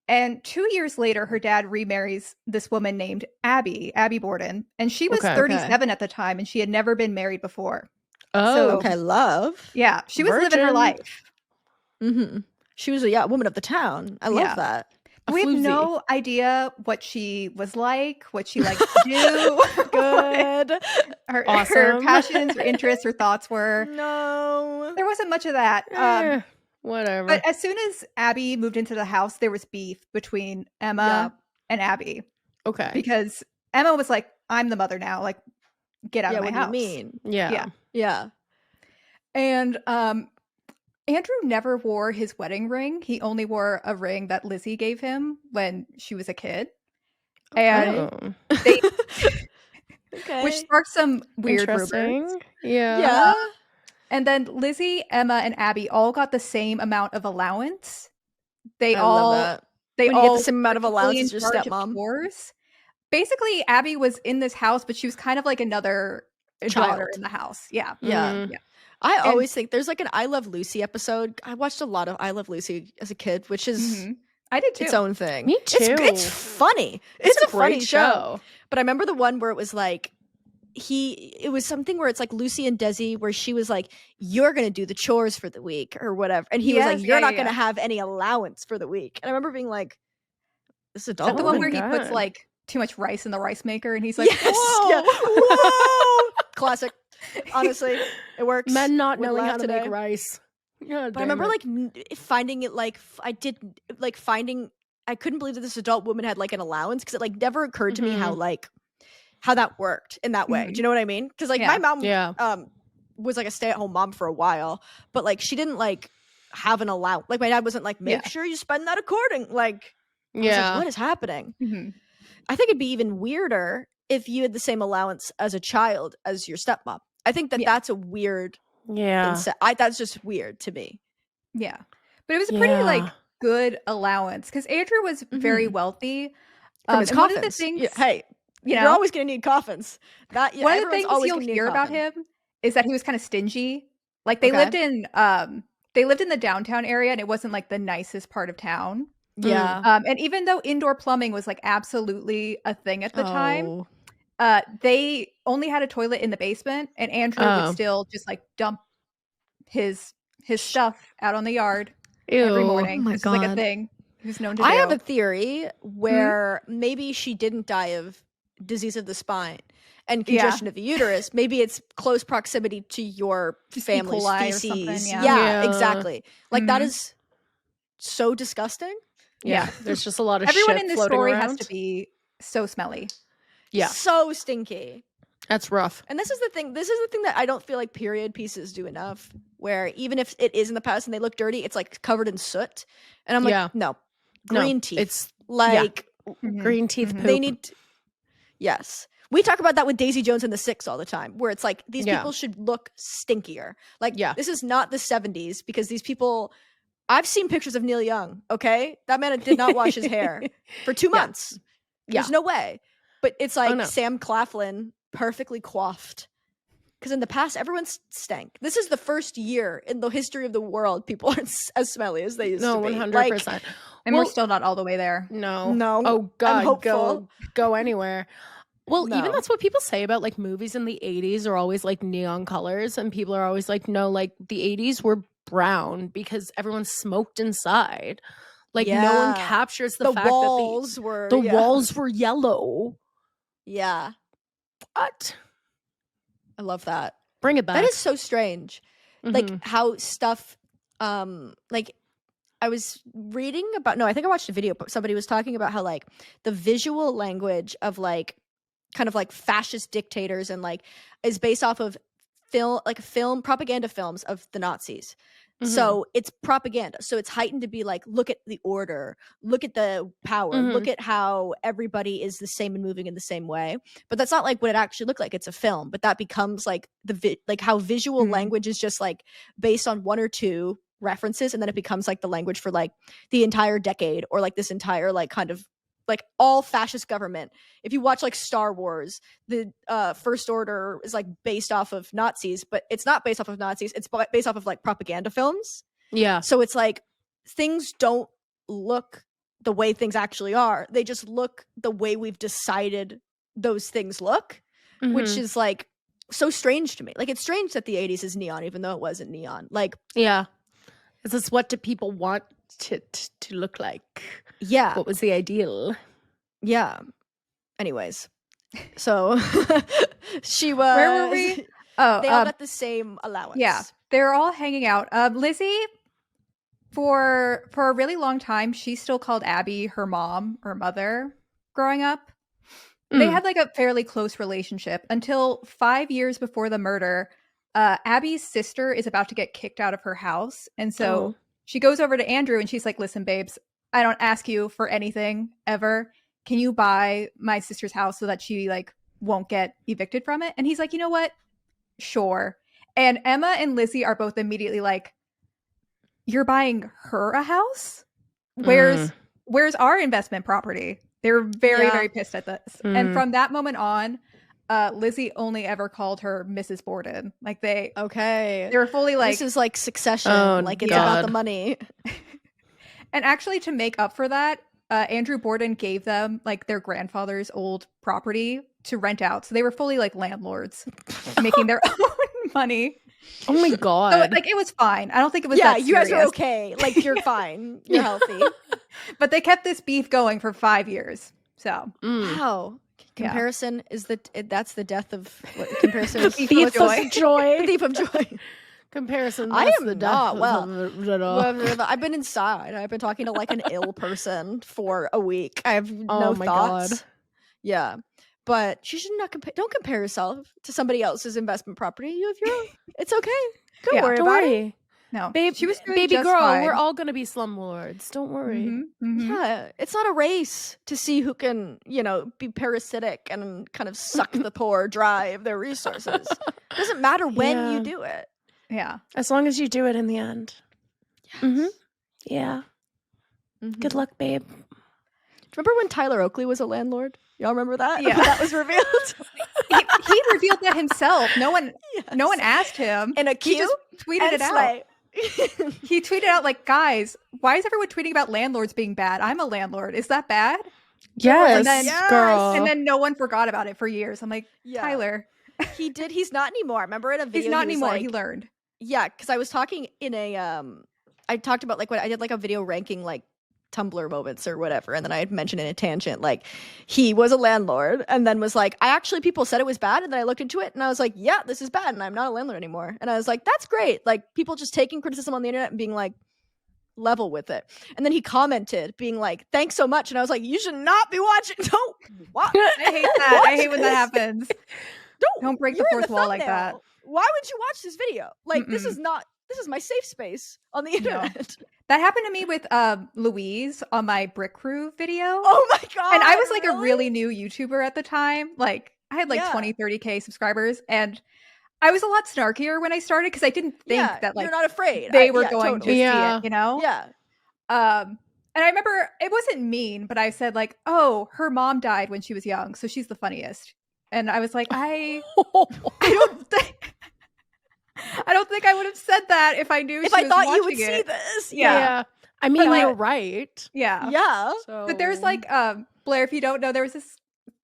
And 2 years later, her dad remarries this woman named Abby Borden. And she was Okay. 37 at the time, and she had never been married before. Oh. So- Okay, love. Yeah, she was living her Virgin. life. Mm-hmm. She was a woman of the town. I love Yeah. that. We have floozy. no idea what she was like, what she liked to do, Good. her Awesome. passions, her interests, her thoughts were. No. There wasn't much of that. Whatever. But as soon as Abby moved into the house, there was beef between Emma and Abby, okay. because Emma was like, "I'm the mother now. Like, get out of my what house." do you mean? Yeah. Yeah. And Andrew never wore his wedding ring. He only wore a ring that Lizzie gave him when she was a kid. And Oh. they, Okay. which sparked some weird rumors. Interesting. Yeah. Yeah. And then Lizzie, Emma, and Abby all got the same amount of allowance. They I all love that. they When you all get the same amount of were equally allowance in as your charge of stepmom. chores. Basically, Abby was in this house, but she was kind of like another daughter in the house. Yeah. Yeah. Mhm. I always think there's like an I Love Lucy episode. I watched a lot of I Love Lucy as a kid, which is Mhm. I did too. its own thing. Me It's too. funny. It's a funny great show. But I remember the one where it was like it was something where it's like Lucy and Desi, where she was like, "You're gonna do the chores for the week" or whatever, and he was like, Yes, "You're yeah, not yeah, gonna yeah. have any allowance for the week." And I remember being like, "This Is adult that the Oh one my where he puts God. like too much rice in the rice maker and he's like, Yes, "Whoa!" yeah. Whoa, classic. Honestly, it works. Men not Would knowing laugh how to today. make rice. But I remember like finding it like I couldn't believe that this adult woman had like an allowance, because it like never occurred to me how that worked in that way. Do you know what I mean? Because like my mom Yeah. was like a stay-at-home mom for a while, but like she didn't like have an allowance. Like my dad wasn't like, make sure you spend that according. Like, I was like, what is happening? Mm-hmm. I think it'd be even weirder if you had the same allowance as a child as your stepmom. I think that that's a weird. That's just weird to me. Yeah, but it was a pretty like good allowance because Andrew was very wealthy. From his coffins. One of the things, hey, you know, you're always going to need coffins. That one of the things you'll hear about him is that he was kind of stingy. Like they lived in the downtown area, and it wasn't like the nicest part of town. Yeah. And even though indoor plumbing was like absolutely a thing at the time, they only had a toilet in the basement, and Andrew would still just like dump his stuff out on the yard every morning. Oh my God. Like a thing. Who's known to do. I have a theory where maybe she didn't die of disease of the spine and congestion of the uterus. Maybe it's close proximity to your family's feces. Yeah, exactly. Like that is so disgusting. Yeah, there's just a lot of everyone shit in this floating story around. has to be so smelly. Yeah, so stinky. That's rough. And this is the thing that I don't feel like period pieces do enough, where even if it is in the past and they look dirty, it's like covered in soot, and I'm like, no, green teeth. It's like green teeth poop. They need yes, we talk about that with Daisy Jones and the Six all the time, where it's like these people should look stinkier. Like this is not the 70s, because these people, I've seen pictures of Neil Young. Okay, that man did not wash his hair for 2 months. There's no way. But it's like Sam Claflin, perfectly coiffed. Because in the past, everyone stank. This is the first year in the history of the world people aren't as smelly as they used to be. 100%. Like, and we're still not all the way there. No. Oh God, go anywhere. Well, even that's what people say about like movies in the 80s are always like neon colors, and people are always like, no, like the 80s were brown because everyone smoked inside. Like no one captures the fact walls that the walls were yellow. Yeah. What? I love that. Bring it back. That is so strange. Like how stuff like I was reading about I think I watched a video, but somebody was talking about how like the visual language of like kind of like fascist dictators and like is based off of film propaganda films of the Nazis. So it's propaganda. So it's heightened to be like, look at the order, look at the power, look at how everybody is the same and moving in the same way. But that's not like what it actually looked like. It's a film, but that becomes like like how visual language is just like based on one or two references, and then it becomes like the language for like the entire decade, or like this entire like kind of like all fascist government. If you watch like Star Wars, the First Order is like based off of Nazis, but it's not based off of Nazis. It's based off of like propaganda films. Yeah. So it's like things don't look the way things actually are. They just look the way we've decided those things look, which is like so strange to me. Like it's strange that the 80s is neon, even though it wasn't neon. Like, yeah. This is what do people want to look like? Yeah. What was the ideal? Yeah. Anyways, so she was. Where were we? Oh, they all got the same allowance. Yeah, they're all hanging out. Lizzie, for a really long time, she still called Abby her mom or mother growing up. They had like a fairly close relationship until 5 years before the murder. Abby's sister is about to get kicked out of her house, and so she goes over to Andrew and she's like, "Listen, babes, I don't ask you for anything ever. Can you buy my sister's house so that she like won't get evicted from it?" And he's like, "You know what? Sure." And Emma and Lizzie are both immediately like, "You're buying her a house? Where's our investment property?" They were very, very pissed at this. And from that moment on, Lizzie only ever called her Mrs. Borden. Like they were fully like, this is like Succession. Like it's about the money. And actually, to make up for that, Andrew Borden gave them like their grandfather's old property to rent out. So they were fully like landlords, making their own money. Oh my God. So like it was fine. I don't think it was that you guys are serious. okay. Like you're fine. You're healthy. But they kept this beef going for 5 years. So wow. Comparison is that's the death of what comparison is. Thief of joy. The thief of joy. Comparison. I am the not death well. I've been inside. I've been talking to like an ill person for a week. I have no thoughts. God. Yeah, but you should not don't compare yourself to somebody else's investment property. You have your own. It's okay. Don't worry about it. No, Babe, she was doing baby just girl, fine. we're all gonna be slumlords. Don't worry. Mhm, mhm. Yeah, it's not a race to see who can, be parasitic and kind of suck the poor dry of their resources. Doesn't matter when you Yeah. do it. Yeah. As long as you do it in the end. Mhm. Yeah. Mhm. Good luck, babe. Do you remember when Tyler Oakley was a landlord? Y'all remember that? Yeah. When that was revealed? He revealed that himself. No one Yes. asked him. In a He queue just tweeted and it out. slay. He tweeted out like, guys, why is everyone tweeting about landlords being bad? I'm a landlord. Is that bad? Yes, then- girl. And then no one forgot about it for years. I'm like, Yeah. Tyler, He did. He's not anymore. I remember in a video. he's not he was anymore. like- He learned. Yeah, because I was talking in a I talked about like when I did like a video ranking like Tumblr moments or whatever, and then I had mentioned in a tangent like he was a landlord, and then was like, people said it was bad, and then I looked into it and I was like, yeah, this is bad, and I'm not a landlord anymore. And I was like, that's great. Like people just taking criticism on the internet and being like level with it. And then he commented being like, thanks so much, and I was like, you should not be watching. Don't watch. I hate that. I Watch hate when that this. happens. Don't break the You're in fourth wall like thumbnail. that. Why would you watch this video? Like this is my safe space on the internet. That happened to me with Louise on my Brick Crew video. Oh my god. And I was like a really new YouTuber at the time. Like I had like 20, 30K subscribers. And I was a lot snarkier when I started because I didn't think that like you're not afraid. they were going totally. to Yeah. see it, you know? Yeah. And I remember it wasn't mean, but I said like, oh, her mom died when she was young, so she's the funniest. And I was like, I don't think I would have said that if I knew If she I was thought you would watching see it. this. Yeah. I mean, But, you're right. Yeah. Yeah. So. But there's like Blair, if you don't know, there was this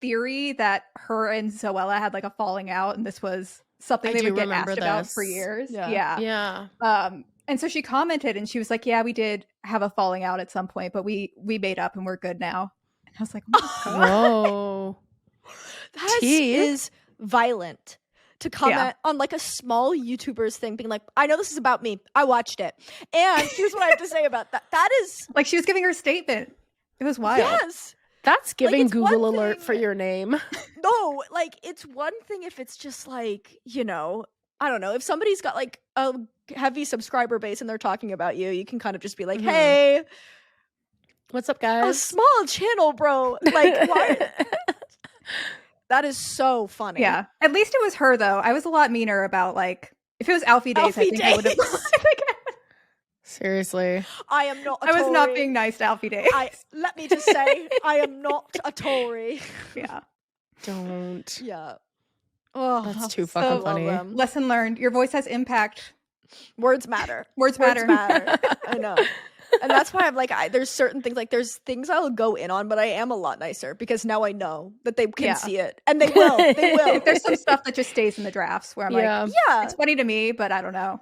theory that her and Zoella had like a falling out, and this was something I they do would get remember asked about for this. years. Yeah. Yeah. And so she commented and she was like, yeah, we did have a falling out at some point, but we made up and we're good now. And I was like, oh my God. Whoa. That Tea. is violent to comment on like a small YouTuber's thing, being like, I know this is about me. I watched it. And here's what I have to say about that. That is Like she was giving her statement. It was wild. yes. That's giving it's one Google alert thing- for your name. No, like it's one thing if it's just like, I don't know, if somebody's got like a heavy subscriber base and they're talking about you, you can kind of just be like, Mhm. hey, What's up, a guys? small channel, bro. Like, why? That is so funny. Yeah. At least it was her though. I was a lot meaner about like if it was Alfie Days, I Alfie think I would have Days. Seriously. I am not a I was not Tory. being nice to Alfie Days. Let me just say, I am not a Tory. Yeah. Don't. Yeah. Oh, That's too so fucking love funny. them. Lesson learned. Your voice has impact. Words matter. Words matter. I know. And that's why I'm like, there's certain things, like there's things I'll go in on, but I am a lot nicer because now I know that they can Yeah. see it. And they will. They will. There's some stuff that just stays in the drafts where I'm Yeah. like, Yeah. it's funny to me, but I don't know.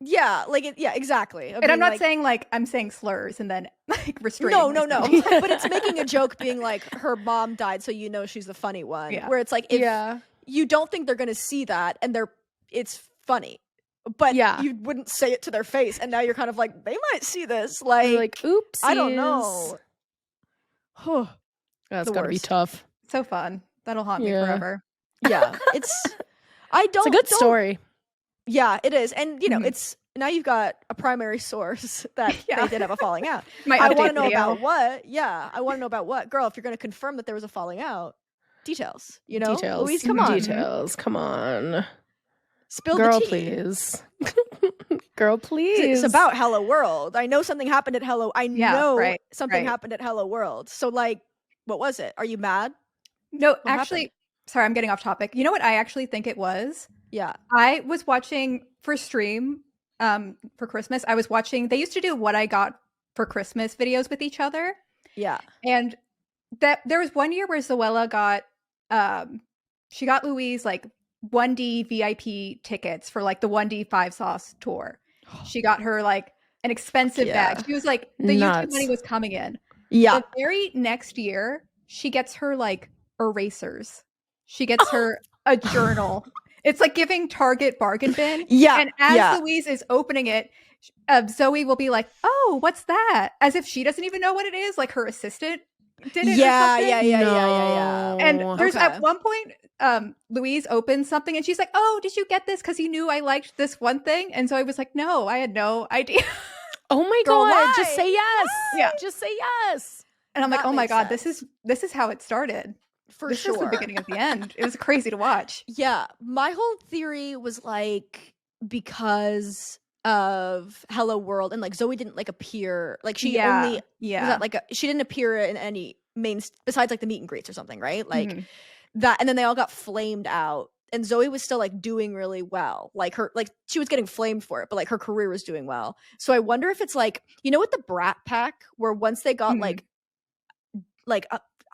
Yeah. Like, yeah, exactly. And I'm not saying like I'm saying slurs and then like restraining. No. myself. But it's making a joke being like, her mom died, so you know she's the funny one. Yeah. Where it's like, if Yeah. you don't think they're going to see that and it's funny. But Yeah. you wouldn't say it to their face. And now you're kind of like, they might see this. Like, You're like, oops. I don't know. That's The gotta be worst. tough. So fun. That'll haunt me Yeah. forever. Yeah. It's It's a good story. Yeah, it is. And you know, Mhm. it's now you've got a primary source that Yeah. they did have a falling out. My I update want to know video. about what. Yeah, I want to know about what. Girl, if you're going to confirm that there was a falling out, details. You know, Details. Louise, come on, Details. Come on. spill Girl, the tea. please. Girl, please. It's about Hello World. I know something happened at Hello. I Yeah, know right, something right. happened at Hello World. So, like, what was it? Are you mad? No, happened? actually, sorry, I'm getting off topic. You know what I actually think it was? Yeah. I was watching for stream for Christmas. I was watching, they used to do what I got for Christmas videos with each other. Yeah. And that there was one year where Zoella got she got Louise like 1D VIP tickets for like the 1D 5 sauce tour. She got her like an expensive Yeah. bag. She was like the YouTube Nuts. money was coming in. Yeah. The very next year, she gets her like erasers. She gets her a journal. It's like giving Target bargain bin. Yeah. And as yeah. Louise is opening it, Zoe will be like, "Oh, what's that?" As if she doesn't even know what it is, like her assistant. did it or Yeah, something. yeah. And there's Okay. at one point, Louise opens something and she's like, "Oh, did you get this? Because you knew I liked this one thing." And so I was like, "No, I had no idea." Oh my Girl, god! why? Just say yes. Yeah. Just say yes. And I'm like, That "Oh my makes god, sense. this is how it started. For This sure. is the beginning of the end. It was crazy to watch." Yeah, my whole theory was like because of Hello World and like Zoe didn't like appear, like she only was yeah. at like she didn't appear in any main besides like the meet and greets or something, right? Like Mhm. that, and then they all got flamed out. And Zoe was still like doing really well. Like like she was getting flamed for it, but like her career was doing well. So I wonder if it's like, you know, with the Brat Pack, where once they got Mhm. like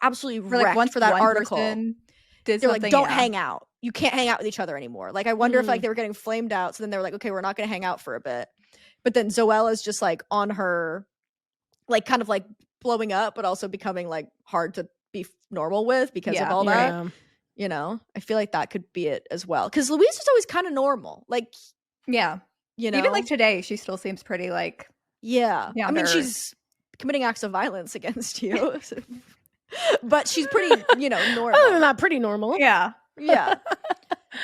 absolutely For like wrecked once for that one article, person did they're something, like, don't yeah. hang out. You can't hang out with each other anymore. Like I wonder if like they were getting flamed out, so then they were like, okay, we're not going to hang out for a bit. But then Zoella's just like on her, like kind of like blowing up, but also becoming like hard to be normal with because of Yeah, all that. Yeah. You know, I feel like that could be it as well. Because Louise was always kind of normal, like, Yeah. you know, Even like today, she still seems pretty like yeah. down I mean, to earth. she's committing acts of violence against you, but she's pretty, you know, normal. Other than that, pretty normal. Yeah. Yeah.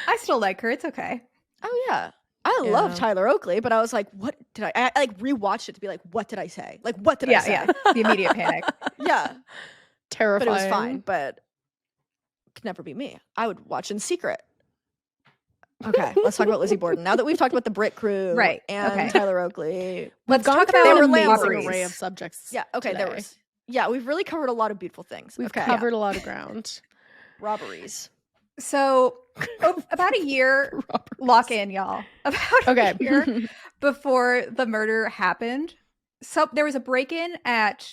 I still like her. It's okay. Oh yeah. I love Yeah. Tyler Oakley, but I was like, what did I like rewatched it to be like, what did I say? Like, what did I say? Yeah. The immediate panic. Yeah. Terrifying. But it was fine, but it could never be me. I would watch in secret. Okay, let's talk about Lizzie Borden. Now that we've talked about the Brit crew Right, and okay. Tyler Oakley. Let's gone talk through about an They were amazing robberies. array of subjects. Yeah, okay, there today. was. Yeah, we've really covered a lot of beautiful things. We've okay. covered a lot of ground. Robberies. So about a year, lock in, y'all. About Okay. a year before the murder happened, so there was a break-in at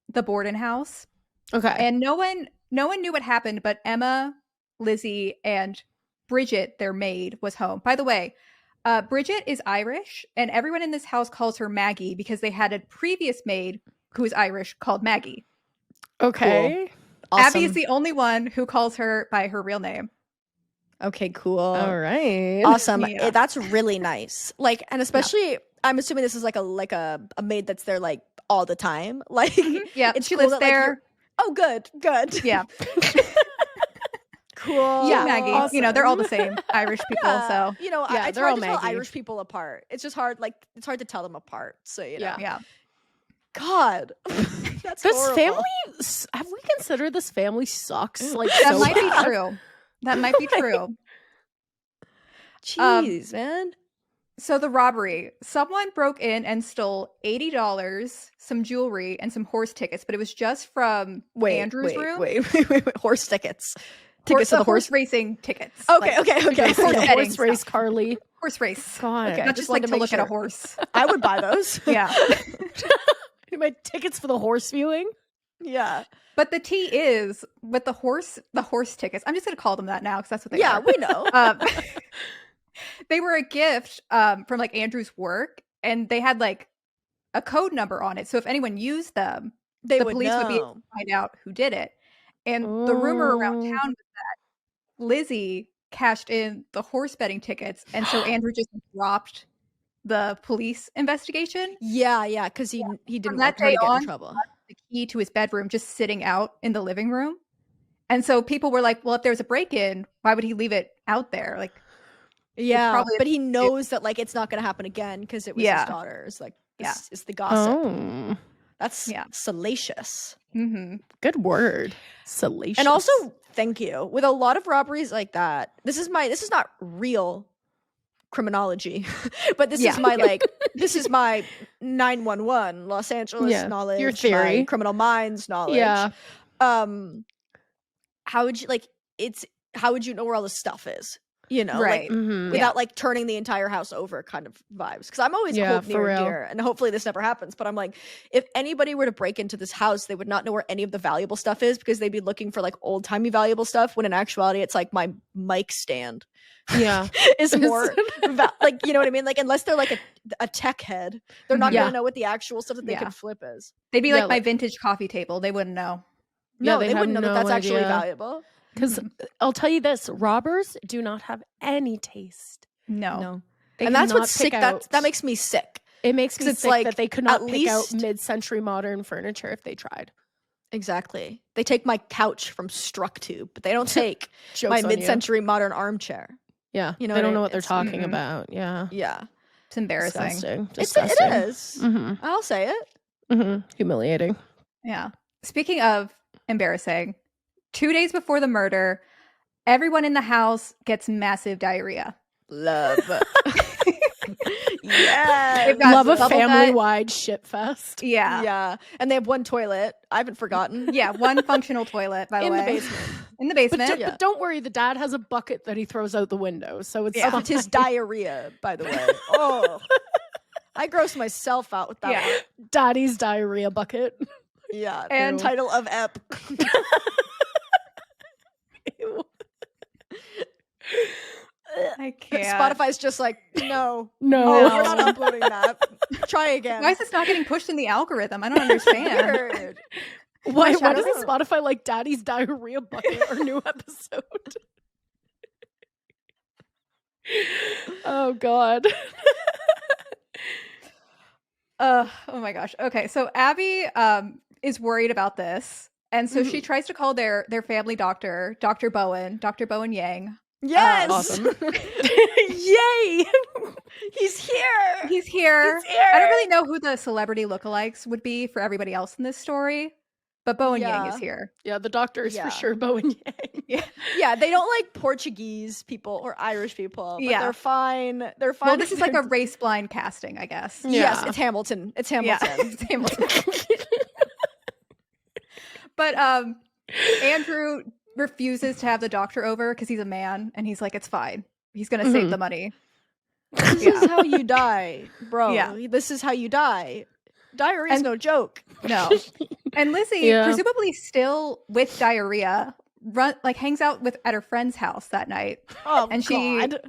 the Borden house, Okay. and no one knew what happened, but Emma, Lizzie, and Bridget, their maid, was home. By the way, Bridget is Irish, and everyone in this house calls her Maggie because they had a previous maid who is Irish called Maggie. Okay. Awesome. Abby is the only one who calls her by her real name. Okay, cool. All right. Awesome. Yeah. That's really nice. Like, and especially, I'm assuming this is like a maid that's there like all the time. Like, Yeah, it's she cool lives that, like, there. you're- oh, good. Yeah, Cool. yeah, Maggie. awesome. You know, they're all the same Irish people. Yeah. So you know, Yeah, it's they're hard all to tell Maggie. Irish people apart. It's just hard. Like, it's hard to tell them apart. So you know, yeah, God, that's This horrible. family, have we considered this family sucks? Like, that so might be bad? true. That might be true. Jeez, man. So the robbery, someone broke in and stole $80, some jewelry, and some horse tickets, but it was just from Andrew's room. Wait. Horse tickets. Horse, Tickets to the horse. racing tickets. Okay, Like, okay. horse The betting horse stuff. race, Carley. Horse race. God. Okay. Not just just like wanted to to make look at a sure. horse. I would buy those. Yeah. My tickets for the horse viewing. Yeah. But the tea is with the horse tickets. I'm just going to call them that now because that's what they Yeah, are. we know. They were a gift from like Andrew's work, and they had like a code number on it. So if anyone used them, They the would police would be able know. to find out who did it. And the rumor around Oh. town was that Lizzie cashed in the horse betting tickets, and so Andrew just dropped the police investigation. Yeah, because he didn't that want her to day get on, in trouble. The key to his bedroom just sitting out in the living room. And so people were like, well, if there's a break-in, why would he leave it out there? Like, Yeah, probably but he knows that like it's not going to happen again because it was Yeah. his daughter's. Like, Yeah. this is the gossip. Oh. That's Yeah. salacious. mhm. Good word. Salacious. And also, thank you. With a lot of robberies like that, this is not real criminology, but this Yeah. is my like this is my 911 Los Angeles Yeah, knowledge, your theory. my Criminal Minds knowledge. Yeah. How would you how would you know where all this stuff is? You know, Right. like Mhm. without like turning the entire house over kind of vibes. Because I'm always Yeah, hope for near and real. dear, and hopefully this never happens. But I'm like, if anybody were to break into this house, they would not know where any of the valuable stuff is because they'd be looking for like old timey valuable stuff. When in actuality, it's like my mic stand Yeah. is more like, you know what I mean? Like unless they're like a tech head, they're not Yeah. gonna know what the actual stuff that they Yeah. can flip is. They'd be Yeah, like my like- vintage coffee table. They wouldn't know. Yeah, No, they'd they have wouldn't know that no that's actually idea. valuable. Because I'll tell you this, robbers do not have any taste. No. They And that's cannot what's sick. pick That out- makes me sick. It makes 'cause me it's sick like, that they could not at pick out least- mid-century modern furniture if they tried. Exactly. They take my couch from StrucTube, but they don't take Joke's my on you. mid-century modern armchair. Yeah, You know they what don't I- know what they're it's- talking about. Yeah, Yeah. It's embarrassing. disgusting. It Disgusting. is. Mm-hmm. I'll say it. Mm-hmm. Humiliating. Yeah. Speaking of embarrassing, 2 days before the murder, everyone in the house gets massive diarrhea. Love. Yeah. They've got Love a bubble gut. family-wide shit fest. Yeah. Yeah. And they have one toilet. I haven't forgotten. Yeah, one functional toilet, by the In way. the basement. In the But, basement. Yeah. but don't worry, the dad has a bucket that he throws out the window, so it's Yeah. Of his diarrhea, by the way. Oh. I grossed myself out with that Yeah. one. daddy's diarrhea bucket. Yeah. And- And title of ep. Ew. I can't. Spotify's just like, no. No. No, we're not uploading that. Try again. Why is this not getting pushed in the algorithm? I don't understand. Weird. Why Shadow doesn't Zone. Spotify like Daddy's diarrhea bucket our new episode? Oh God. Oh my gosh. Okay, so Abby is worried about this, and so she tries to call their family doctor, Dr. Bowen Yang. Yes. Awesome. Yay. He's here. He's here. He's here. I don't really know who the celebrity lookalikes would be for everybody else in this story, but Bowen Yang Yeah. is here. Yeah, the doctor is Yeah. for sure Bowen Yang. Yeah, they don't like Portuguese people or Irish people. But Yeah. they're fine. They're fine. Well, this if is like they're- a race blind casting, I guess. Yes, Yeah. it's Hamilton. It's Yeah, Hamilton. it's Hamilton. But Andrew refuses to have the doctor over because he's a man, and he's like, it's fine. He's gonna save Mhm. the money. This Yeah. is how you die, bro. Yeah. This is how you die. Diarrhea is And- no joke. No. And Lizzie, Yeah. presumably still with diarrhea, hangs out at her friend's house that night. Oh, And she- God.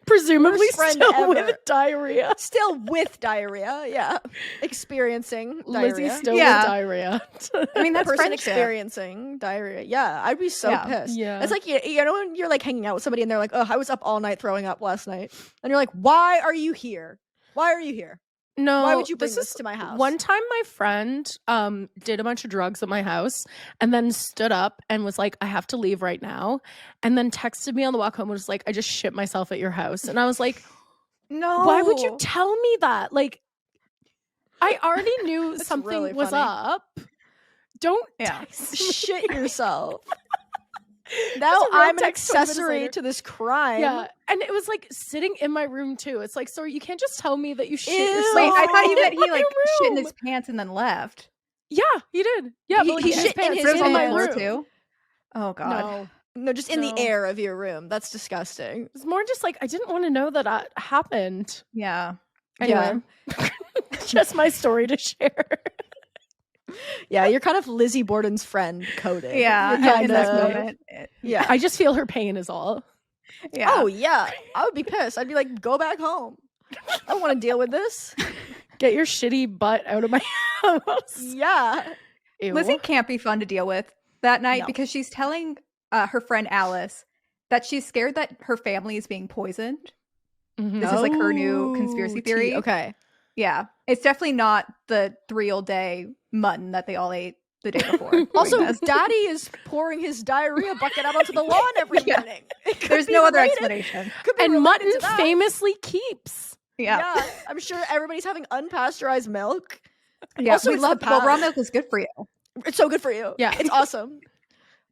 Presumably Worst friend still ever. with diarrhea. Still with diarrhea. Yeah. Experiencing diarrhea. Lizzie still Yeah. with diarrhea. I mean, that's person friendship. experiencing diarrhea. Yeah, I'd be so Yeah. pissed. Yeah. It's like you know when you're like hanging out with somebody and they're like, "Oh, I was up all night throwing up last night," and you're like, "Why are you here? Why are you here? No, Why would you bring this this is to my house?" One time my friend did a bunch of drugs at my house and then stood up and was like, I have to leave right now. And then texted me on the walk home and was like, I just shit myself at your house. And I was like, No. why would you tell me that? Like, I already knew That's something really was funny. up. Don't Yeah. text me. shit yourself? Just Now a real I'm an text 20 minutes accessory later. to this crime. Yeah. And it was like sitting in my room too. It's like, sorry, you can't just tell me that you shit Ew. yourself. Wait, I thought you meant in he my like shit in room. his pants and then left. Yeah, he did. Yeah, He- but like, he in shit in pants. his It was on my pants. floor room. too. Oh god. No. No, just in the No. air of your room. That's disgusting. It's more just like I didn't want to know that that happened. Yeah. Anyway, just my story to share. Yeah, you're kind of Lizzie Borden's friend coded. Yeah. You're In this kinda- moment. Yeah. I just feel her pain is all. Yeah. Oh yeah, I would be pissed. I'd be like, go back home. I don't want to deal with this. Get your shitty butt out of my house. Yeah. Ew. Lizzie can't be fun to deal with that night No. because she's telling her friend Alice that she's scared that her family is being poisoned. Mhm. This is like her new conspiracy theory. Okay. Yeah. It's definitely not the 3-day mutton that they all ate the day before. Also, doing this. Daddy is pouring his diarrhea bucket out onto the lawn every Yeah. morning. It could There's be no other related. explanation. Could be And related mutton to that. famously keeps. Yeah. Yeah, I'm sure everybody's having unpasteurized milk. Yeah. Also, we it's the love raw past. milk is good for you. It's so good for you. Yeah. It's awesome.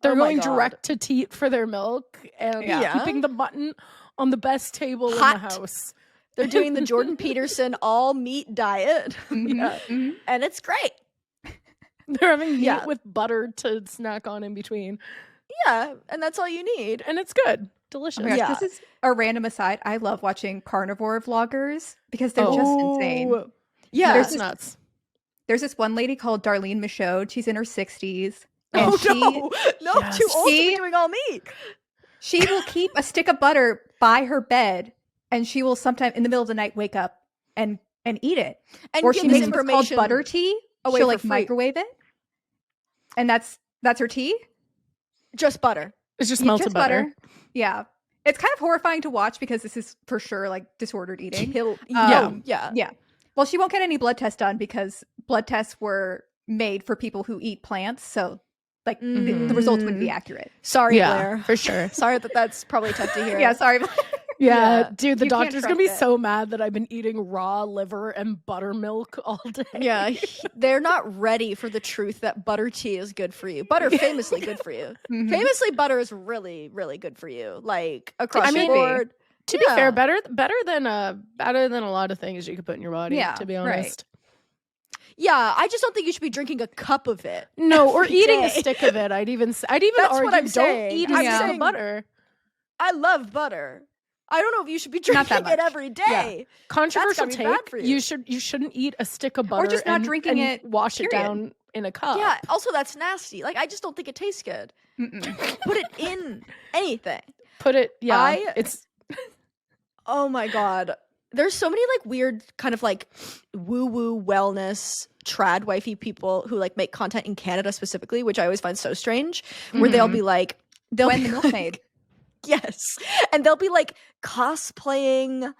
They're Oh my going God. direct to teat for their milk and Yeah. keeping the mutton on the best table in the Hot. house. They're doing the Jordan Peterson all meat diet, Mhm, Yeah. mhm. and it's great. They're having meat Yeah. with butter to snack on in between. Yeah, and that's all you need. And it's good. Delicious. Oh my gosh, Yeah. this is a random aside. I love watching carnivore vloggers because they're just insane. Oh, Yeah. There's That's this- nuts. There's this one lady called Darlene Michaud. She's in her 60s. And Oh she, no, Yes. too old to She- be doing all meat. she will keep a stick of butter by her bed, and she will sometime in the middle of the night wake up and eat it. And Or give she this makes what's called information butter tea. away She'll for like free. microwave it, and that's her tea. Just butter. It's just Yeah, melted just butter. Yeah, it's kind of horrifying to watch because this is for sure like disordered eating. Kill. Yeah. Yeah. Yeah. Well, she won't get any blood tests done because blood tests were made for people who eat plants, so like the results wouldn't be accurate. Sorry, Yeah, Blair. for sure. Sorry that's probably tough to hear. Yeah, sorry. Yeah, dude, the You can't doctor's gonna be trust it. so mad that I've been eating raw liver and buttermilk all day. Yeah, they're not ready for the truth that butter tea is good for you. Butter famously good for you. Mhm. Famously, butter is really, really good for you. Like across I the mean, board. To be fair, better than a lot of things you could put in your body. Yeah, to be right. honest. Yeah, I just don't think you should be drinking a cup of it. No, or every eating day. a stick of it. I'd even That's argue what I'm don't saying. eat a I'm stick saying- of butter. I love butter. I don't know if you should be Not that drinking it much. every day. Controversial That's gotta be bad take. for you. You shouldn't eat a stick of butter just not and, drinking and it, wash it period. down in a cup. Yeah, also that's nasty. Like I just don't think it tastes good. Mm-mm. Put it in anything. Put it. Yeah, it's Oh my god. There's so many like weird kind of like woo-woo wellness trad wifey people who like make content in Canada specifically, which I always find so strange, where they'll be like When the milkmaid. yes. And they'll be like cosplaying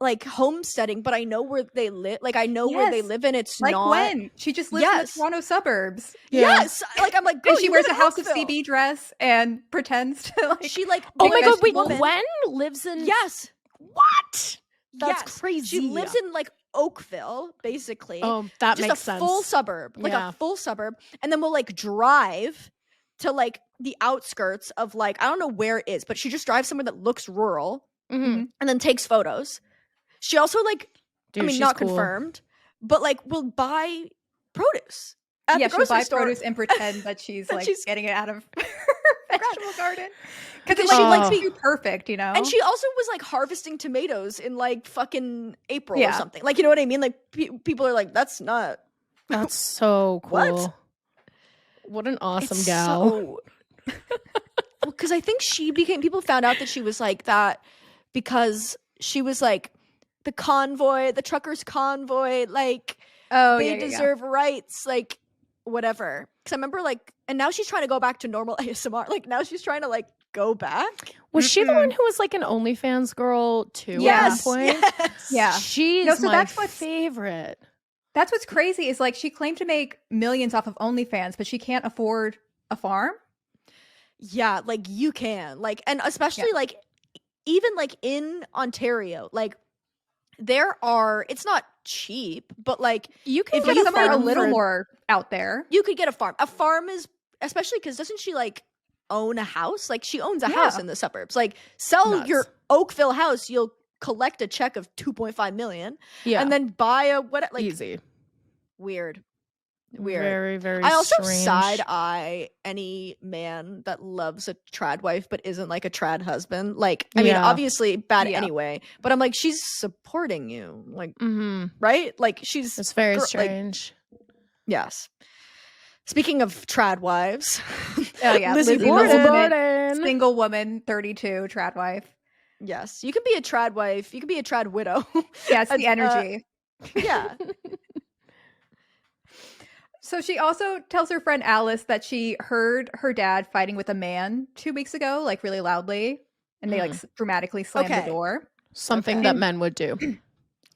like homesteading, but I know where they live. Like I know where they Yes. live and it's Like not when she just lives Yes. in the Toronto suburbs. Yes. Like I'm like, girl, And she you wears live a in House of Oakville. CB dress and pretends to like She like oh big my god, ass wait, woman. Gwen lives in Yes. what? That's Yes. crazy. She lives in like Oakville, basically. Oh, that just makes a sense. full suburb, like Yeah. a full suburb, and then we'll like drive to like the outskirts of like I don't know where it is, but she just drives somewhere that looks rural Mhm. and then takes photos. She also like Dude, I mean she's not cool. confirmed, but like will buy produce at yeah, the she'll grocery buy store. produce and pretend that she's That like she's- getting it out of her vegetable garden. Because Because it she like likes looks too perfect, you know? And she also was like harvesting tomatoes in like fucking April or Yeah. something. Like you know what I mean? Like people are like that's not That's so cool. What? What an awesome It's gal. Because I think people found out that she was like that because she was like the truckers' convoy, like they deserve rights, like whatever. Because I remember like, and now she's trying to go back to normal ASMR. Like now she's trying to like go back. Was she the one who was like an OnlyFans girl too? Yes, At one point? yes. Yeah. She's No, so my that's what's- favorite. That's what's crazy is like she claimed to make millions off of OnlyFans, but she can't afford a farm. Yeah, like you can. Like, and especially like even like in Ontario, like it's not cheap, but like You can If But you some are a farm little for- more out there. you could get a farm. A farm is especially because doesn't she like own a house? Like she owns a house Yeah. in the suburbs. Like sell Nuts. your Oakville house, you'll collect a check of 2.5 million Yeah. and then buy a what like easy. weird. Very, very I also strange. side eye any man that loves a trad wife but isn't like a trad husband. Like, I mean, Yeah. obviously bad Yeah. anyway, but I'm like, she's supporting you, like, Mhm. right? Like, she's It's very like, strange. yes. Speaking of trad wives, Oh yeah, Lizzie Lizzie Borden. Borden, single woman, 32, trad wife. yes, you can be a trad wife, you can be a trad widow. Yeah, it's the energy. Yeah, So she also tells her friend Alice that she heard her dad fighting with a man 2 weeks ago, like really loudly, and they like dramatically slammed Okay. the door. Something Okay. that men would do.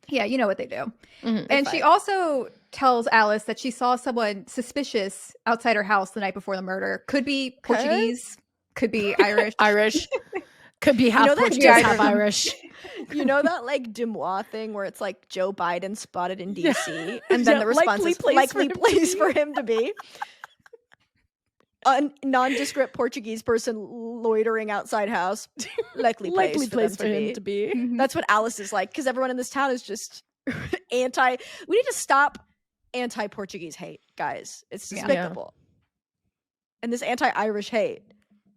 Yeah, you know what they do. Mhm. And she fight. also tells Alice that she saw someone suspicious outside her house the night before the murder. Could be Portuguese, could be Irish. Irish. Could be half know that- Portuguese, Yeah, half Irish. you know that like Demois thing where it's like Joe Biden spotted in DC, and then Yeah, the response likely is place likely for him to place be. for him to be. A nondescript Portuguese person loitering outside house, likely Likely place for for them him to be. Mhm. That's what Alice is like because everyone in this town is just anti. We need to stop anti-Portuguese hate, guys. It's Yeah. despicable. And this anti-Irish hate.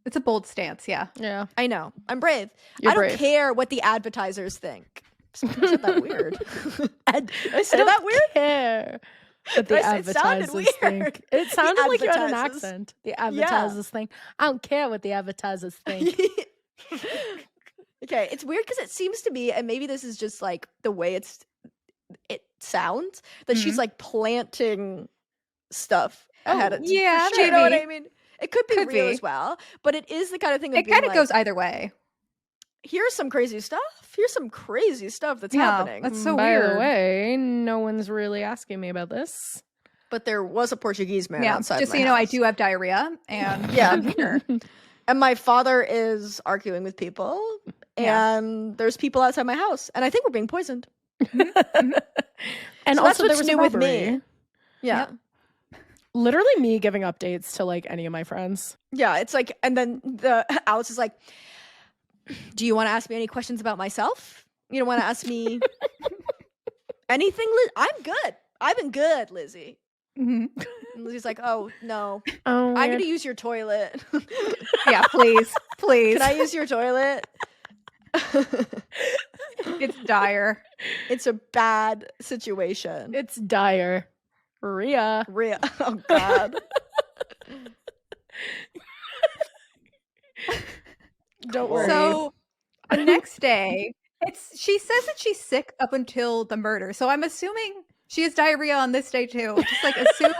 It's a bold stance, yeah. Yeah. I know. I'm brave. You're I don't brave. care what the advertisers think. I said that weird. I said I that don't weird. care what the It sounded advertisers weird. think. It sounded like you had an advertisers. accent. The advertisers think. I don't care what the advertisers think. Okay, it's weird because it seems to be, and maybe this is just like the way it sounds that she's like planting stuff ahead of yeah, you know what maybe. I mean? It could be Could real be. as well, but it is the kind of thing of It being kind of like, goes either way. here's some crazy stuff. Here's some crazy stuff that's Yeah, happening. that's so By weird. the way, no one's really asking me about this. but there was a Portuguese man Yeah, outside just so my you know, I house. do have diarrhea, and Yeah. I'm here. And my father is arguing with people, Yeah. and there's people outside my house, and I think we're being poisoned. And So that's also there what's was new a with me. robbery. Yeah. Yep. Literally me giving updates to like any of my friends. Yeah, it's like, and then Alice is like, do you want to ask me any questions about myself? You don't want to ask me anything? I'm good. I've been good, Lizzie. Mhm. And Lizzie's like, oh, no. Oh, I'm going to use your toilet. Yeah, please. Can I use your toilet? It's dire. It's a bad situation. It's dire. Rhea. Real. Oh, God. Don't worry. So the next day, she says that she's sick up until the murder. So I'm assuming she has diarrhea on this day too. Just like assume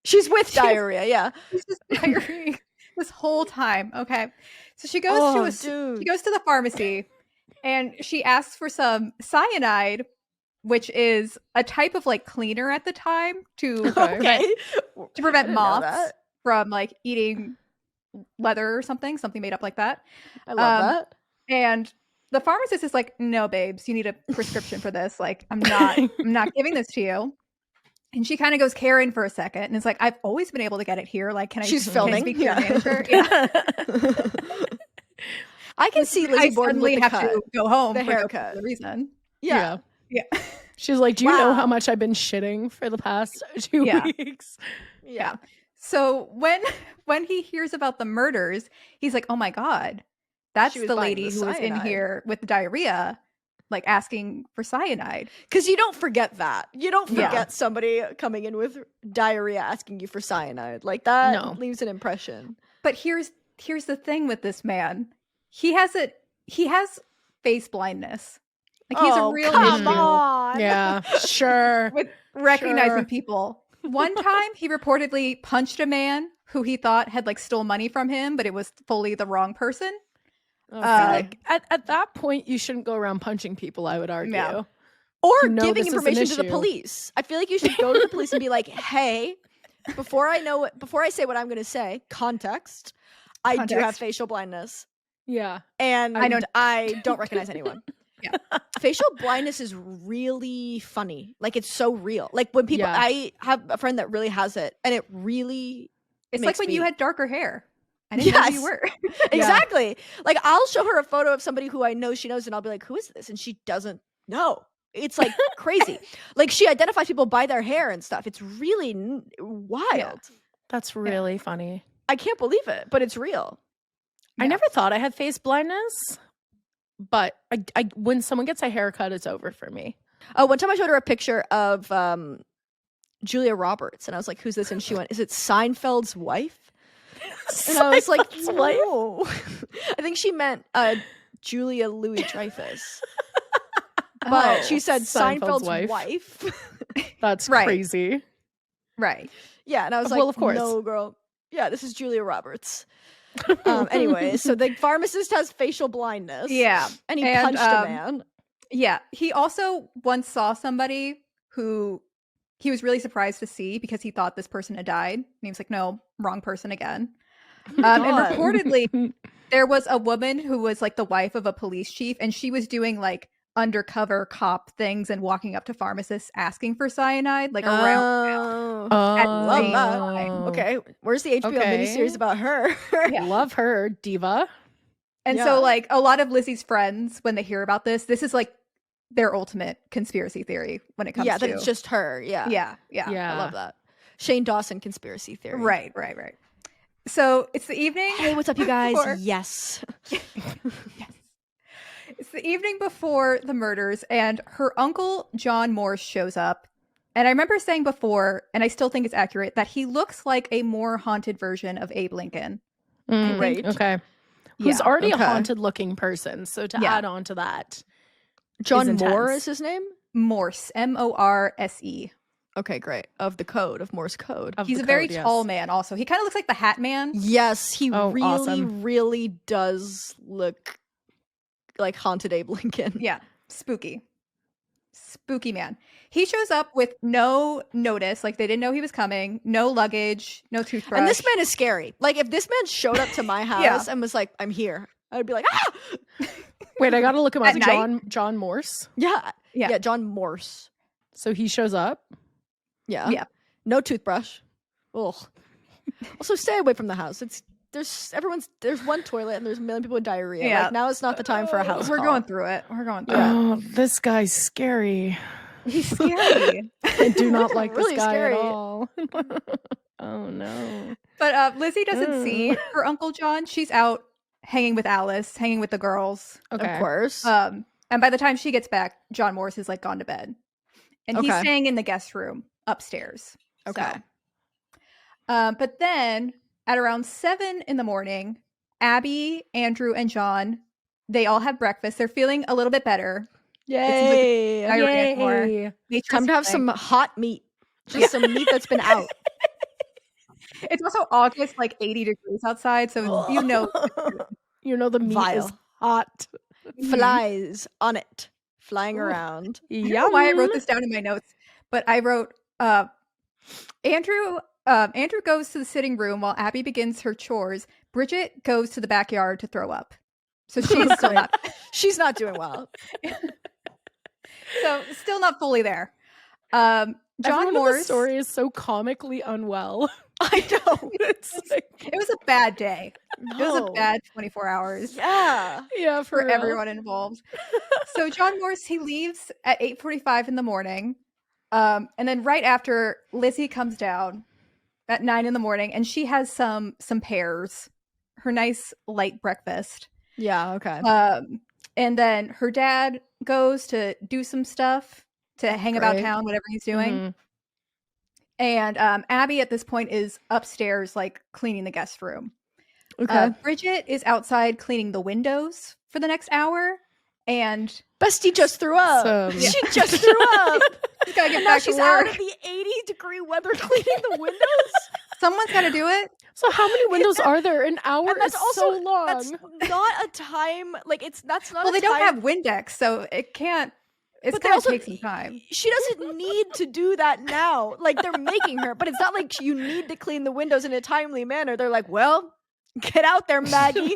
She's with diarrhea, yeah. she's just diarrhea this whole time. Okay. So she goes she goes to the pharmacy and she asks for some cyanide, which is a type of like cleaner at the time to Okay. prevent didn't know moths that. from like eating leather or something made up like that. I love that. And the pharmacist is like, "No, babes, you need a prescription for this. Like, I'm not giving this to you." And she kind of goes Karen for a second, and it's like, "I've always been able to get it here. Like, can I? She's can I filming. speak to your Yeah. manager?" Yeah. I can see I Lizzie Borden suddenly with the have cut. to go home The for no haircut. particular reason. Yeah. Yeah. She's like, do you know how Wow. much I've been shitting for the past 2 Yeah. weeks? Yeah. So when he hears about the murders, he's like, "Oh my god, that's She was the buying lady the who was in cyanide." here with diarrhea, like asking for cyanide." Because you don't forget that. You don't Yeah. forget somebody coming in with diarrhea asking you for cyanide. Like that No. leaves an impression. But here's the thing with this man. He has face blindness. Like he's a real come issue on. Yeah, sure. with recognizing Sure. people. One time he reportedly punched a man who he thought had like stole money from him, but it was fully the wrong person. I feel like at that point, you shouldn't go around punching people, I would argue. Yeah. Or You know giving this is an information to the issue. police. I feel like you should go to the police and be like, "Hey, before I say what I'm going to say, context. I do have Context. facial blindness, Yeah. and I I know- don't recognize anyone." Yeah. Facial blindness is really funny. Like it's so real. Like when people, Yeah. I have a friend that really has it, and it really It's makes like when you me- had darker hair. I didn't know who you Yes. were. Exactly. Like I'll show her a photo of somebody who I know she knows, and I'll be like, "Who is this?" And she doesn't know. It's like crazy. Like she identifies people by their hair and stuff. It's really wild. That's really funny. I can't believe it, but it's real. I Yeah. never thought I had face blindness, but I when someone gets a haircut, it's over for me. Oh, one time I showed her a picture of Julia Roberts, and I was like, "Who's this?" And she went, "Is it Seinfeld's wife?" And I was like, Seinfeld's wife? "No." I think she meant Julia Louis Dreyfus, but she said Seinfeld's Seinfeld's wife. wife. That's Right. crazy. Right. Yeah, and I was like, Well, of course. "No, girl. Yeah, this is Julia Roberts." Anyway, so the pharmacist has facial blindness. Yeah. and he And, punched a man. Yeah. He also once saw somebody who he was really surprised to see because he thought this person had died. And he was like, "No, wrong person again." And God. reportedly, there was a woman who was like the wife of a police chief, and she was doing like undercover cop things and walking up to pharmacists asking for cyanide, like around. Oh, at the love same that. time. Okay, where's the HBO Okay. miniseries about her? Yeah. Love her, diva. And Yeah. so, like, a lot of Lizzie's friends, when they hear about this is like their ultimate conspiracy theory when it comes Yeah, to. that it's just her. Yeah, yeah. Yeah. I love that. Shane Dawson conspiracy theory. Right. So it's the evening. Hey, what's up, you guys? before- Yes. It's the evening before the murders, and her uncle, John Morse, shows up. And I remember saying before, and I still think it's accurate, that he looks like a more haunted version of Abe Lincoln. Great. Okay. Who's Yeah. already Okay. a haunted looking person. So to Yeah. add on to that. John Is Moore intense. is his name? Morse, Morse. Okay, great. Of the code, of Morse code. Of He's the a very code, yes. tall man, also. He kind of looks like the Hat Man. Yes, he Oh, really, awesome. really does look like haunted Abe Lincoln. Yeah. Spooky. spooky man. He shows up with no notice, like they didn't know he was coming, no luggage, no toothbrush. And this man is scary. Like if this man showed up to my house and was like, "I'm here," I'd be like, "Ah!" Wait, I gotta look him up. At night? John Morse. Yeah, John Morse. So he shows up. Yeah. No toothbrush. Ugh. Also, stay away from the house. There's one toilet and there's a million people with diarrhea. Yeah. Like now is not the time for a house. We're call. going through it. Oh, this guy's scary. He's scary. I do not like Really this guy scary. at all. Oh no. But Lizzie doesn't see her Uncle John. She's out hanging with Alice, hanging with the girls. Okay. Of course. And by the time she gets back, John Morse is like gone to bed. And he's Okay. staying in the guest room upstairs. Okay. So. But then at around 7 a.m, Abby, Andrew, and John, they all have breakfast. They're feeling a little bit better. Yay! diarrhea more. Nature's Time to have healing. some hot meat. Just some meat that's been out. It's also August, like 80 degrees outside, so you know. You know the meat is Vile. hot. Flies on it, flying Ooh. around. I don't know why I wrote this down in my notes, but I wrote Andrew goes to the sitting room while Abby begins her chores. Bridget goes to the backyard to throw up. So she's still not She's not doing well. still not fully there. John Everyone in the Morse. story is so comically unwell. I know. It's like, It was a bad day. It was a No. bad 24 hours Yeah. yeah, for real. everyone involved. So John Morse, he leaves at 8:45 in the morning. And then right after, Lizzie comes down at 9 in the morning, and she has some pears, her nice light breakfast. Yeah. Okay. And then her dad goes to do some stuff to hang about Great. town, whatever he's doing. Mhm. And Abby at this point is upstairs, like cleaning the guest room. Okay. Bridget is outside cleaning the windows for the next hour. And Bestie just threw up. Awesome. She just threw up. she's got to get And now back to she's out work. of the 80-degree weather cleaning the windows. Someone's got to do it. So how many windows are there? An hour And that's is also so long. That's not a time. Like that's not. Well, a they don't time- have Windex, so it can't. It's But they going to also- take some time. She doesn't need to do that now. Like they're making her, but it's not like you need to clean the windows in a timely manner. They're like, well, get out there, Maggie.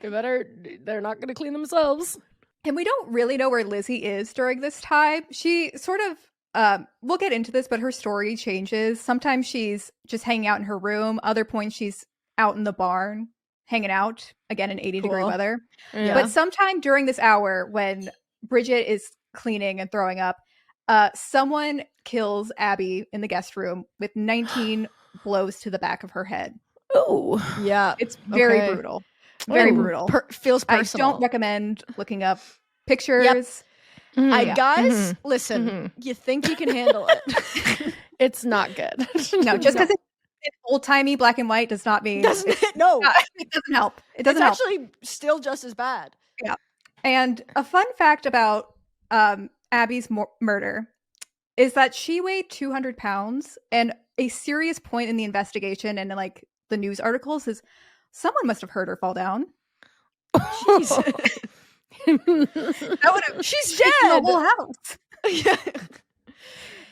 They're not going to clean themselves. And we don't really know where Lizzie is during this time. She sort of, we'll get into this, but her story changes. Sometimes she's just hanging out in her room. Other points she's out in the barn, hanging out, again in 80-degree Cool. weather. Yeah. But sometime during this hour when Bridget is cleaning and throwing up, someone kills Abby in the guest room with 19 blows to the back of her head. Oh, Yeah. It's very Okay. brutal. Very Ooh. brutal. Feels I personal. don't recommend looking up pictures. I guys, Mhm. listen. Mhm. You think you can handle it? It's not good. No, just because it's old timey black and white does not mean Doesn't it? No. it doesn't help. It It's doesn't help. actually still just as bad. And a fun fact about Abby's murder is that she weighed 200 pounds, and a serious point in the investigation and in, like the news articles is someone must have heard her fall down. Jeez. That would have She's shaken the dead. whole house. Yeah.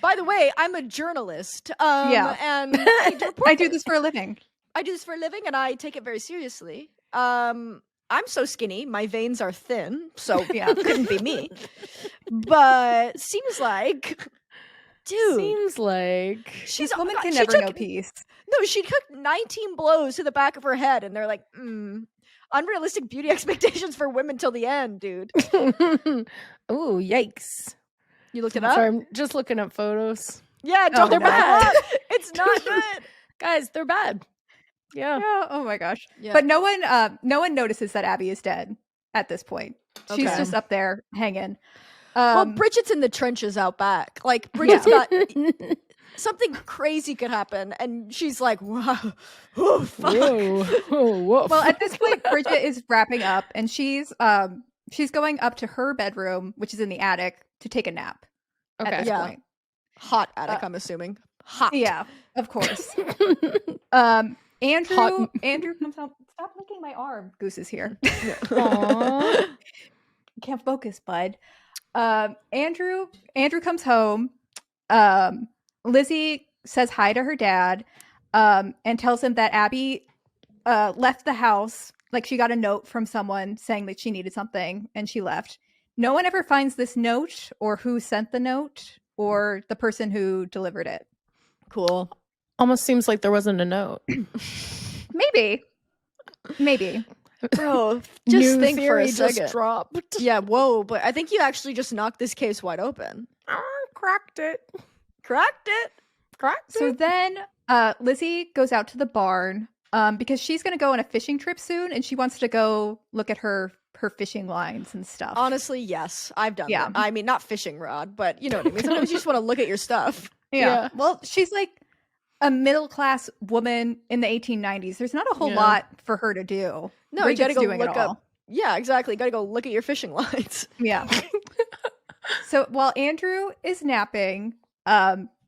By the way, I'm a journalist. Yeah. And I do report I do this for a living. I do this for a living, and I take it very seriously. I'm so skinny, my veins are thin, so Yeah. couldn't be me. But seems like, dude, Seems like she's This woman oh my can God, never she know took, peace. No, she took 19 blows to the back of her head, and they're like, unrealistic beauty expectations for women till the end, dude. Oh, yikes. You looked it up? Sorry, I'm just looking at photos. Yeah, Oh, don't they're look it bad. up. It's not good. Guys, they're bad. Yeah. Yeah. Oh my gosh. Yeah. But no one notices that Abby is dead at this point. She's Okay. just up there hanging. Well, Bridget's in the trenches out back. Like, Bridget's got something crazy could happen, and she's like, wow, oh, fuck. Whoa. Oh, woof. Well, at this point, Bridget is wrapping up, and she's going up to her bedroom, which is in the attic, to take a nap. okay. At this Yeah. point. Hot attic, I'm assuming. Hot. Yeah, of course. Andrew comes out. Stop licking my arm. Goose is here. Aww. Can't focus, bud. Andrew comes home. Lizzie says hi to her dad, and tells him that Abby left the house. Like, she got a note from someone saying that she needed something, and she left. No one ever finds this note, or who sent the note, or the person who delivered it. Cool. Almost seems like there wasn't a note. Maybe. Bro, just New think for theory a second. just dropped. Yeah, whoa, but I think you actually just knocked this case wide open. Cracked it. Cracked it. So then Lizzie goes out to the barn because she's going to go on a fishing trip soon, and she wants to go look at her fishing lines and stuff. Honestly, yes, I've done Yeah. that. I mean, not fishing rod, but you know what I mean. Sometimes you just want to look at your stuff. Yeah. Well, she's like a middle-class woman in the 1890s. There's not a whole Yeah. lot for her to do. No, you gotta Bridget's go doing it look all. up. Yeah, exactly. You gotta go look at your fishing lines. Yeah. So while Andrew is napping,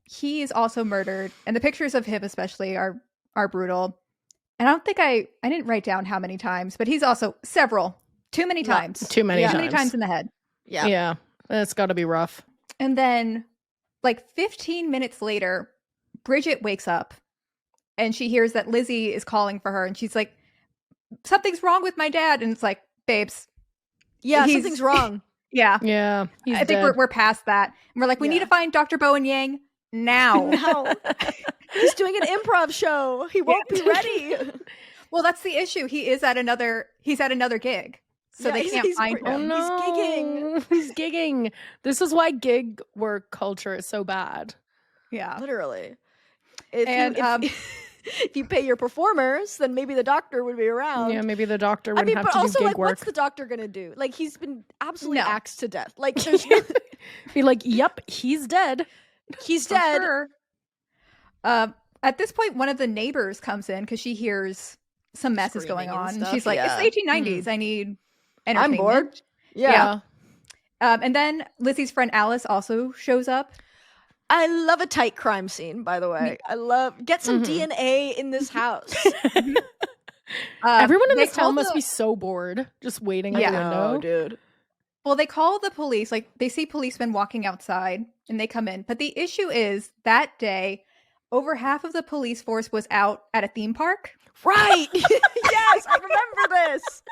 he is also murdered, and the pictures of him especially are brutal. And I don't think I didn't write down how many times, but he's also too many times. Too many Yeah. Too many times in the head. Yeah. Yeah. That's got to be rough. And then, like 15 minutes later, Bridget wakes up and she hears that Lizzie is calling for her, and she's like, something's wrong with my dad. And it's like, babes, Yeah, He's- something's wrong. yeah. Yeah. He's I think dead. we're past that. And we're like, we need Yeah. to find Dr. Bowen Yang now. No. He's doing an improv show. He won't be ready. Well, that's the issue. He's at another gig. So Yeah, they he's- can't he's find br- him. He's gigging. He's gigging. This is why gig work culture is so bad. Yeah. Literally. If And, if you pay your performers, then maybe the doctor would be around. Yeah, maybe the doctor I wouldn't mean, have but to do also, gig like, work. what's the doctor gonna do? Like, he's been absolutely No. axed to death. Like, there's no, Be like, yep, he's dead. he's For dead. sure. At this point, one of the neighbors comes in because she hears some mess is going Screaming and on. And stuff, she's like, yeah. it's the 1890s. I need I'm entertainment. bored. Yeah. And then Lizzie's friend Alice also shows up. I love a tight crime scene, by the way. I love get some Mhm. DNA in this house. Everyone in they this town call must the- be so bored, just waiting at Yeah. the window. dude. Well, they call the police. Like, they see policemen walking outside and they come in. But the issue is that day, over half of the police force was out at a theme park. Right. Yes, I remember this.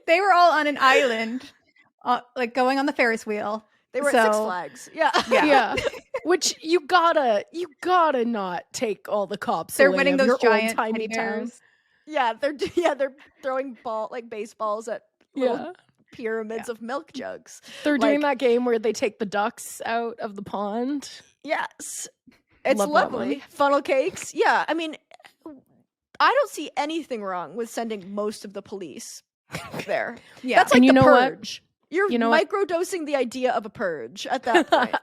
They were all on an island, like going on the Ferris wheel. They were at Six So- Flags. Yeah. Yeah. Yeah. Which you gotta not take all the cops They're away winning of those your old giant tiny teddy town. bears. They're throwing baseballs at little Yeah. pyramids of milk jugs. They're doing Like- that game where they take the ducks out of the pond. Yes. It's Love that lovely. one. Funnel cakes. Yeah. I mean, I don't see anything wrong with sending most of the police there. Yeah. That's like And you the know what? purge. You're You know what? microdosing the idea of a purge at that point.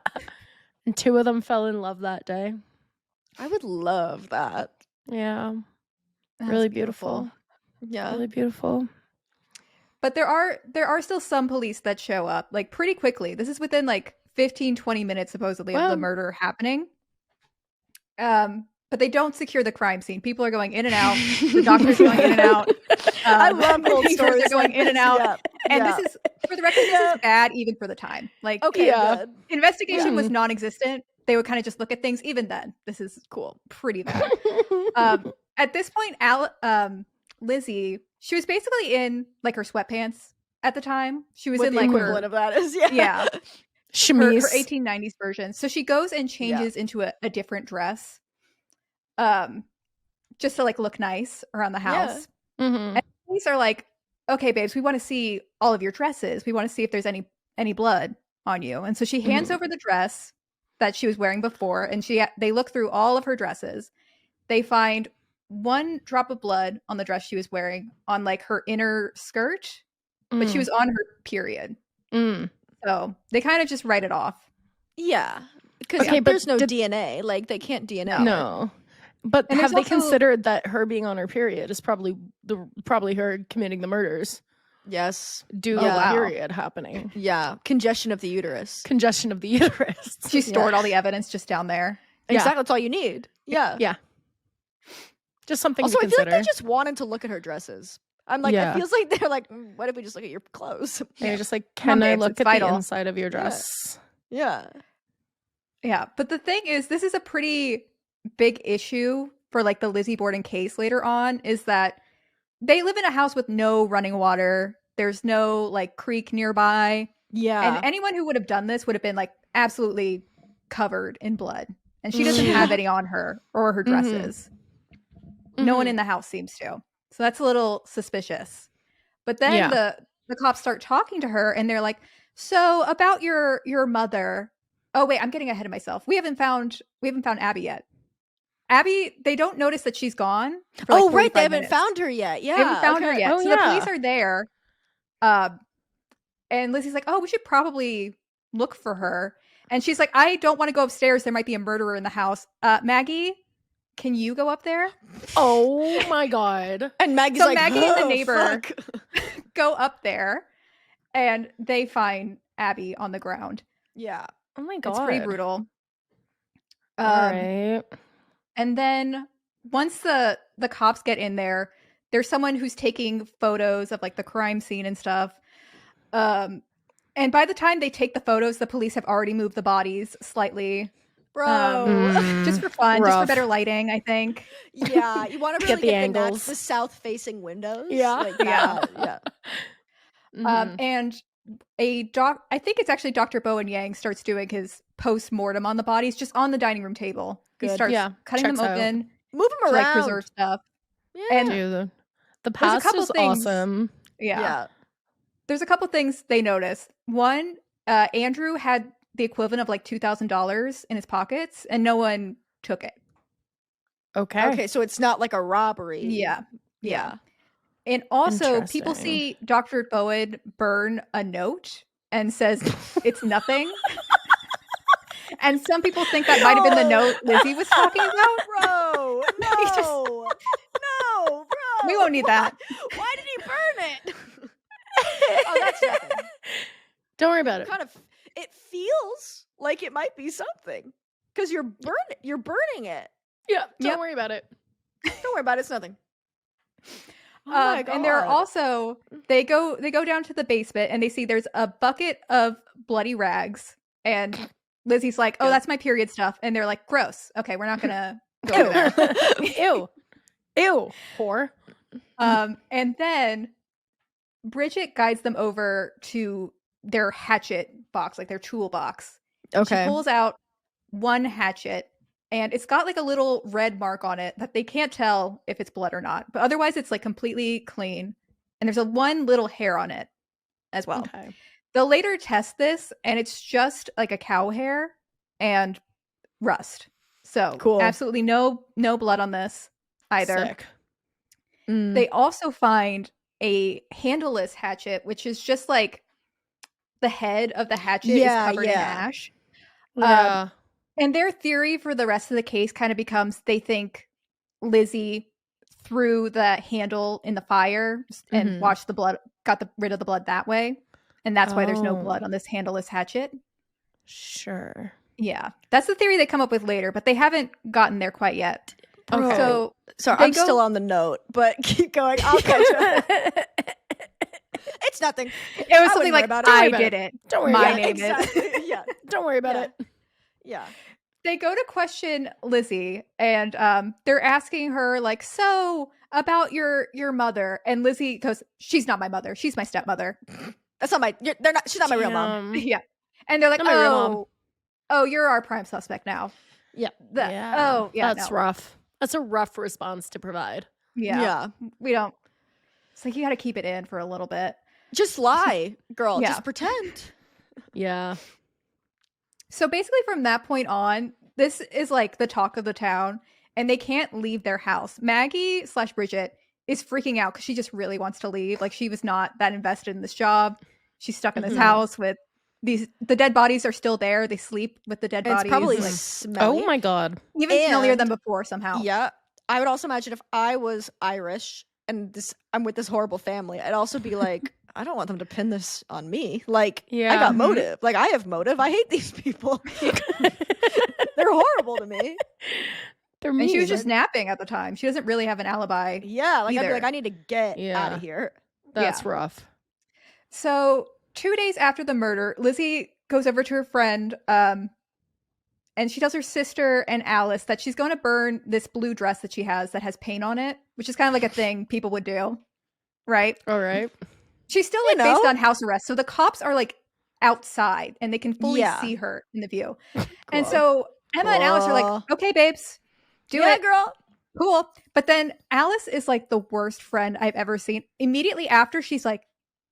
And 2 of them fell in love that day. I would love that. Yeah. That's Really beautiful. Yeah. Really beautiful. But there are still some police that show up like pretty quickly. This is within like 15-20 minutes supposedly of Wow. the murder happening. But they don't secure the crime scene. People are going in and out. The doctor's going in and out. I love the old neighbors are stories going like in and this. out. Yeah. And Yeah. this is, for the record, this is bad even for the time. Like, Okay, Yeah. good. investigation Yeah. was non-existent. They would kind of just look at things. Even then, this is Cool. pretty bad. At this point, Lizzie, she was basically in like her sweatpants at the time. She was What in the like equivalent her, of that is, yeah. yeah, her Chemise. 1890s version. So she goes and changes into a different dress, just to like look nice around the house. Mhm. Police are like, okay, babes, we want to see all of your dresses. We want to see if there's any blood on you. And so she hands over the dress that she was wearing before, and they look through all of her dresses. They find one drop of blood on the dress she was wearing on like her inner skirt, but she was on her period. Mm. So they kind of just write it off. Yeah. Because Okay, but there's no did- DNA. Like, they can't DNA. No. But And have there's they also- considered that her being on her period is probably her committing the murders Yes. due Oh, to the wow. period happening? Yeah. Congestion of the uterus. Congestion of the uterus. She stored all the evidence just down there. Yeah. Exactly. That's all you need. Yeah. Yeah. Just something Also, to I feel like consider. they just wanted to look at her dresses. I'm like, Yeah. it feels like they're like, what if we just look at your clothes? And you're just like, Come can on, I babes, look it's at vital. the inside of your dress? Yeah. Yeah, but the thing is, this is a pretty big issue for like the Lizzie Borden case later on, is that they live in a house with no running water. There's no like creek nearby. Yeah. And anyone who would have done this would have been like absolutely covered in blood. And she doesn't have any on her or her dresses. No one in the house seems to. So that's a little suspicious. But then the cops start talking to her and they're like, so about your mother. Oh wait, I'm getting ahead of myself. We haven't found Abby yet. Abby, they don't notice that she's gone. For like oh, right. They 45 haven't minutes. found her yet. Yeah. They haven't found her okay. yet. Oh, So the police are there. And Lizzie's like, oh, we should probably look for her. And she's like, I don't want to go upstairs. There might be a murderer in the house. Maggie, can you go up there? Oh my God. And Maggie's So like, Maggie and the "Oh, neighbor fuck." go up there and they find Abby on the ground. Yeah. Oh my God. It's pretty brutal. All right. And then once the cops get in there, there's someone who's taking photos of like the crime scene and stuff. And by the time they take the photos, the police have already moved the bodies slightly. Bro. Just for fun, just for rough. better lighting, I think. Yeah. You want to Get really the get angles. the south-facing windows. Yeah. Like, Yeah. Yeah. And I think it's actually Dr. Bowen Yang starts doing his post-mortem on the bodies just on the dining room table. He Good. starts Yeah, cutting them checks out. open Move them to around. like preserve stuff. Yeah. And Dude, the past couple is things- awesome. Yeah. There's a couple things they noticed. One, Andrew had the equivalent of like $2,000 in his pockets and no one took it. Okay. Okay, so it's not like a robbery. Yeah. And also, people Interesting. see Dr. Bowen burn a note and says it's nothing. And some people think that might have been the note Lizzie was talking about. Bro, no. He just- No, bro. We won't need that. Why did he burn it? Oh, that's nothing. Don't worry about it. Kind of, it feels like it might be something because you're burning it. Yeah. Don't Yep. worry about it. Don't worry about it. It's nothing. Oh my God. And there are also they go down to the basement and they see there's a bucket of bloody rags and Lizzie's like, oh, Good. that's my period stuff, and they're like, gross. Okay, we're not gonna go over there. Ew. Whore. And then Bridget guides them over to their hatchet box, like their toolbox. Okay. She pulls out one hatchet and it's got like a little red mark on it that they can't tell if it's blood or not. But otherwise it's like completely clean. And there's one little hair on it as well. Okay. They'll later test this and it's just like a cow hair and rust. So Cool. absolutely no blood on this either. Sick. They also find a handleless hatchet, which is just like the head of the hatchet is covered in ash. Yeah. And their theory for the rest of the case kind of becomes they think Lizzie threw the handle in the fire and watched the blood, got rid of the blood that way. And that's why there's no blood on this handleless hatchet. Sure. Yeah. That's the theory they come up with later, but they haven't gotten there quite yet. Okay. So Sorry, they I'm go- still on the note, but keep going. I'll catch up. It's nothing. it was I something wouldn't worry like, about it. I Don't worry about did it. it. Don't worry My about it. name is. Exactly. Yeah. Don't worry about Yeah. it. Yeah. They go to question Lizzie and they're asking her like, so about your mother, and Lizzie goes, she's not my mother, she's my stepmother. That's not my. They're not. She's not my real mom. Yeah. And they're like, Not my real mom. oh, you're our prime suspect now. Yeah. Oh yeah, That's no. rough. That's a rough response to provide. Yeah. We don't. It's like you got to keep it in for a little bit. Just lie, girl. Yeah. Just pretend. Yeah. So basically from that point on, this is like the talk of the town and they can't leave their house. Maggie/Bridget is freaking out because she just really wants to leave. Like she was not that invested in this job. She's stuck in this house with the dead bodies are still there. They sleep with the dead It's bodies. probably like, smelly. Oh my God. even smellier and- than before somehow. Yeah. I would also imagine if I was Irish and I'm with this horrible family, I'd also be like, I don't want them to pin this on me. Like, I Yeah. got motive. Like, I have motive. I hate these people. They're horrible to me. They're And she was mean. just napping at the time. She doesn't really have an alibi. Yeah, like I'd be either. like, I need to get out Yeah. of here. That's rough. So 2 days after the murder, Lizzie goes over to her friend, and she tells her sister and Alice that she's going to burn this blue dress that she has that has paint on it, which is kind of like a thing people would do, right? All right. She's still like based on house arrest, so the cops are like outside and they can fully see her in the view. And so Emma and Alice are like, okay, babes, do it. Girl. Cool. But then Alice is like the worst friend I've ever seen. Immediately after, she's like,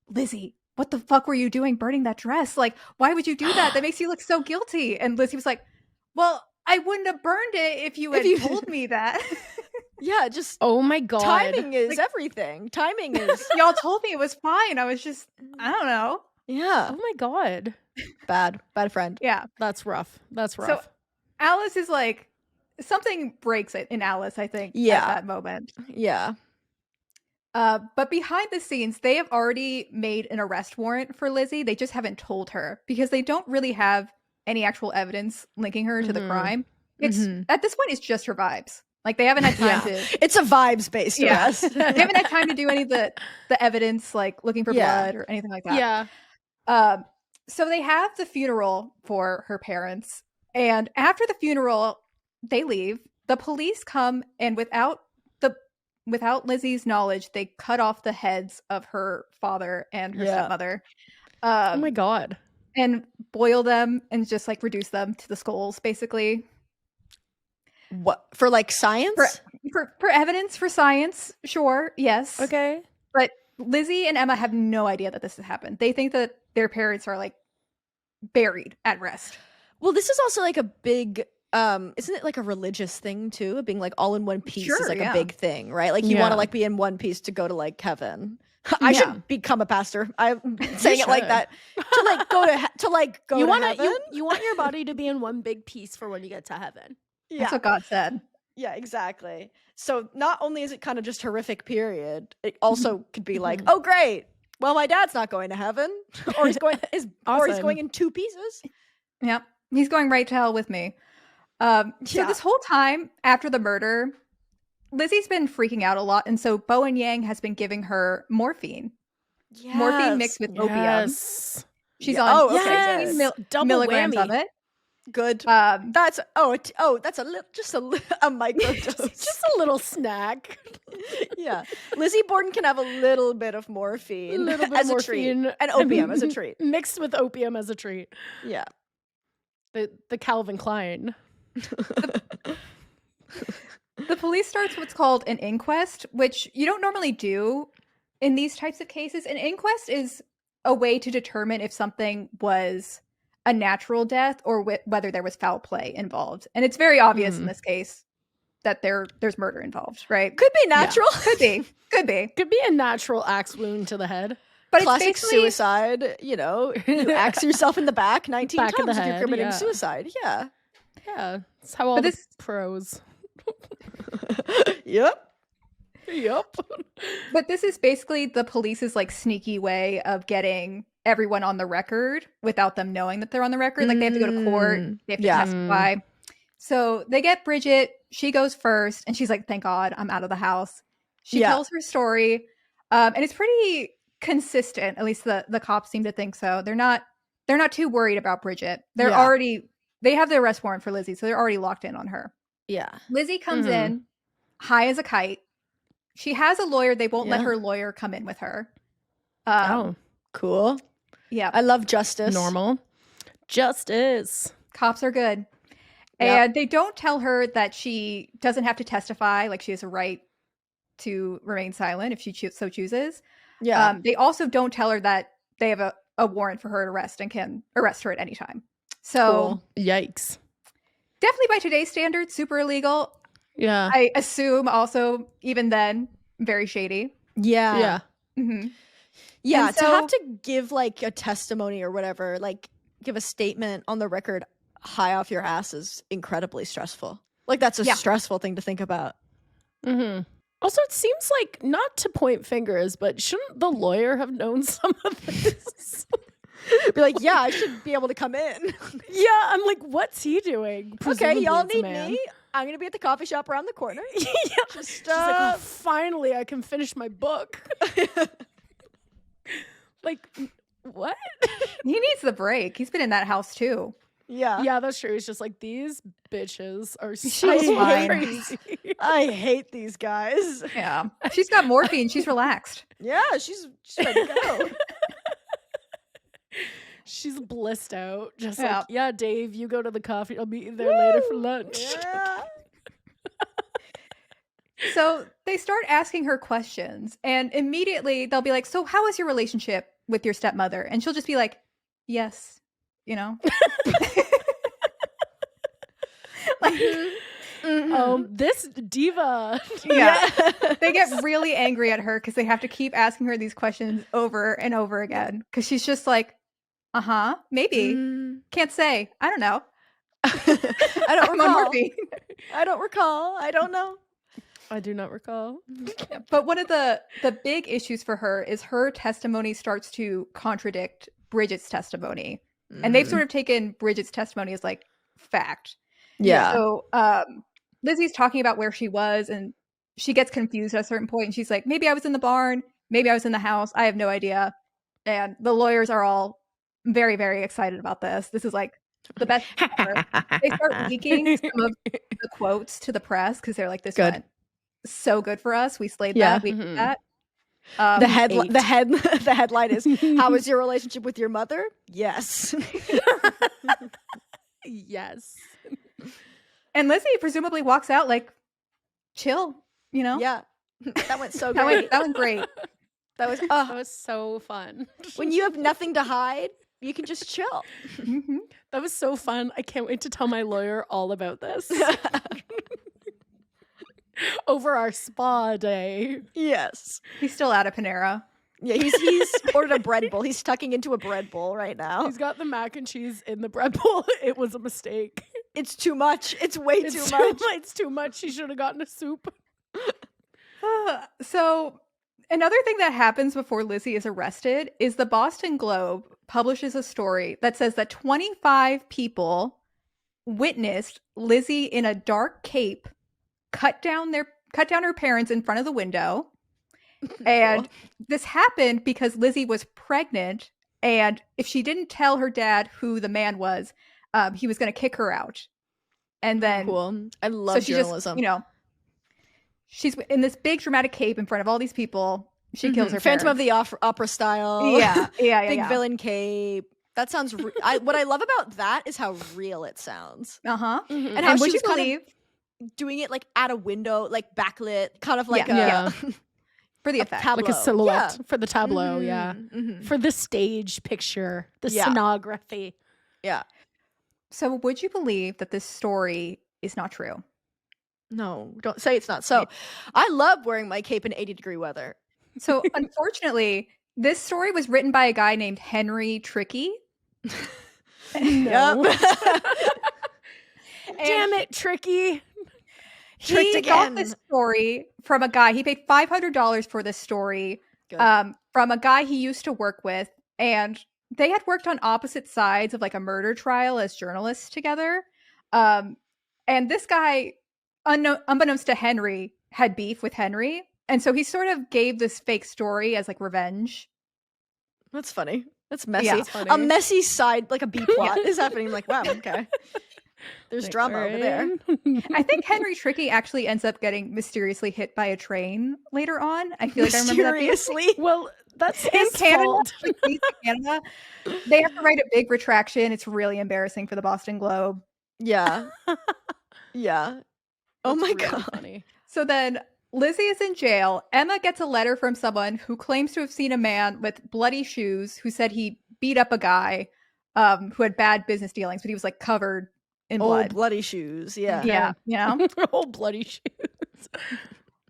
Lizzie, what the fuck were you doing burning that dress? Like, why would you do that? That makes you look so guilty. And Lizzie was like, well, I wouldn't have burned it if you had told me that. Yeah, just oh my God. timing is everything. Timing is y'all told me it was fine. I was just, I don't know. yeah. Oh my God. Bad friend. Yeah. That's rough. That's rough. So Alice is like, something breaks it in Alice, I think, at that moment. Yeah. But behind the scenes, they have already made an arrest warrant for Lizzie. They just haven't told her because they don't really have any actual evidence linking her to the crime. It's at this point, it's just her vibes. Like they haven't had time to. It's a vibes based arrest. They haven't had time to do any of the evidence, like looking for blood or anything like that. Yeah. So they have the funeral for her parents, and after the funeral, they leave. The police come, and without Lizzie's knowledge, they cut off the heads of her father and her stepmother. Oh my God. And boil them and just like reduce them to the skulls, basically. What for? Like science? For evidence, for science, sure, yes. Okay. But Lizzie and Emma have no idea that this has happened. They think that their parents are like buried at rest. Well, this is also like a big isn't it like a religious thing too? Being like all in one piece is like a big thing, right? Like you want to like be in one piece to go to like heaven. I should become a pastor. I'm saying it like that. To like go to You to heaven. You want your body to be in one big piece for when you get to heaven. Yeah. That's what God said. Yeah, exactly. So not only is it kind of just horrific period, it also could be like, oh great, well my dad's not going to heaven, or he's going or he's going in two pieces. Yep, he's going right to hell with me. So this whole time after the murder, Lizzie's been freaking out a lot, and so Bo and Yang has been giving her morphine. Yes. Morphine mixed with opium. She's on double milligrams whammy. of it. Good. That's a microdose. Just a little snack. Yeah. Lizzie Borden can have a little bit of morphine as a treat. And opium as a treat. Mixed with opium as a treat. Yeah. The Calvin Klein. The police starts what's called an inquest, which you don't normally do in these types of cases. An inquest is a way to determine if something was a natural death or whether there was foul play involved. And it's very obvious in this case that there's murder involved, right? Could be natural. Yeah. Could be. Could be a natural axe wound to the head. But classic it's suicide, you axe yourself in the back 19 back times of the if you're head, committing suicide. Yeah. Yeah. That's how all the pros. Yep. But this is basically the police's like sneaky way of getting everyone on the record without them knowing that they're on the record. Like they have to go to court, they have to testify. So they get Bridget, she goes first, and she's like, thank God I'm out of the house. She tells her story. And it's pretty consistent. At least the cops seem to think so. They're not too worried about Bridget. They have the arrest warrant for Lizzie, so they're already locked in on her. Yeah. Lizzie comes in high as a kite. She has a lawyer. They won't let her lawyer come in with her. Cool. Yeah. I love justice. Normal. Justice. Cops are good. And they don't tell her that she doesn't have to testify. Like she has a right to remain silent if she so chooses. Yeah. They also don't tell her that they have a warrant for her arrest and can arrest her at any time. So yikes. Definitely by today's standards, super illegal. Yeah. I assume also even then, very shady. Yeah. Yeah. Mm-hmm. Yeah. To have to give like a testimony or whatever, like give a statement on the record high off your ass is incredibly stressful. Like that's a stressful thing to think about. Mm-hmm. Also, it seems like, not to point fingers, but shouldn't the lawyer have known some of this? Be like, I should be able to come in. Yeah, I'm like, what's he doing? Okay, y'all need me. I'm gonna be at the coffee shop around the corner. Yeah. Just She's like, oh, finally, I can finish my book. Like, what? He needs the break. He's been in that house too. Yeah, that's true. He's just like, these bitches are so She's fine. crazy. I hate these guys. Yeah. She's got morphine. She's relaxed. Yeah, she's ready to go. She's blissed out. Just Yeah. like, yeah, Dave, you go to the coffee. I'll meet you there later for lunch. Yeah. So they start asking her questions, and immediately they'll be like, so how is your relationship with your stepmother? And she'll just be like, yes, you know? Like, This diva. yeah. They get really angry at her because they have to keep asking her these questions over and over again. Because she's just like, maybe. Can't say. I don't know. I don't I'm on recall. morphine. I don't recall. I don't know. I do not recall. But one of the big issues for her is her testimony starts to contradict Bridget's testimony. And they've sort of taken Bridget's testimony as like fact. Yeah. So Lizzie's talking about where she was, and she gets confused at a certain point, and she's like, maybe I was in the barn, maybe I was in the house, I have no idea. And the lawyers are all very, very excited about this. This is like the best thing ever. They start leaking some of the quotes to the press because they're like, this Good. went so good for us. We slayed Yeah. that. We did that. The headline is, how was is your relationship with your mother? Yes. Yes. And Lizzie presumably walks out like, chill, you know? Yeah. That went so That great. went great. That was That was so fun. when you have nothing to hide, you can just chill. Mhm. That was so fun. I can't wait to tell my lawyer all about this. Over our spa day. Yes. He's still out of Panera. Yeah, he's ordered a bread bowl. He's tucking into a bread bowl right now. He's got the mac and cheese in the bread bowl. It was a mistake. It's too much. It's way It's too much. It's too much. She should have gotten a soup. So another thing that happens before Lizzie is arrested is the Boston Globe publishes a story that says that 25 people witnessed Lizzie in a dark cape cut down her parents in front of the window. And this happened because Lizzie was pregnant, and if she didn't tell her dad who the man was, he was going to kick her out. And then Cool. I love so she journalism. just, she's in this big dramatic cape in front of all these people. She kills her Phantom of parents. the Opera style. Yeah. Big villain cape. That sounds. What I love about that is how real it sounds, Uh-huh. and And how would she you was kind believe of doing it like at a window, like backlit, kind of like Yeah. a for the effect? tableau. Like a silhouette Yeah. for the tableau, yeah. Mhm. For the stage picture, the Yeah. scenography. Yeah. So would you believe that this story is not true? No, don't say it's not. So, I love wearing my cape in 80-degree weather. So unfortunately, this story was written by a guy named Henry Tricky. No. Yep. Damn it, Tricky. Tricked He again. got this story from a guy. He paid $500 for this story Good. from a guy he used to work with, and they had worked on opposite sides of like a murder trial as journalists together. And this guy, unbeknownst to Henry, had beef with Henry, and so he sort of gave this fake story as like revenge. That's funny. That's messy. Yeah. That's funny. A messy side, like a B plot, is happening. Like, wow, okay. There's drama over there. I think Henry Tricky actually ends up getting mysteriously hit by a train later on. I feel like I remember that being Mysteriously. Well, that's in his Canada. fault. Like, he's in Canada. They have to write a big retraction. It's really embarrassing for the Boston Globe. Yeah. Yeah. Oh That's my really God. funny. So then Lizzie is in jail. Emma gets a letter from someone who claims to have seen a man with bloody shoes who said he beat up a guy who had bad business dealings, but he was like covered in Old blood. bloody shoes. Yeah. Yeah, you know? Oh, bloody shoes.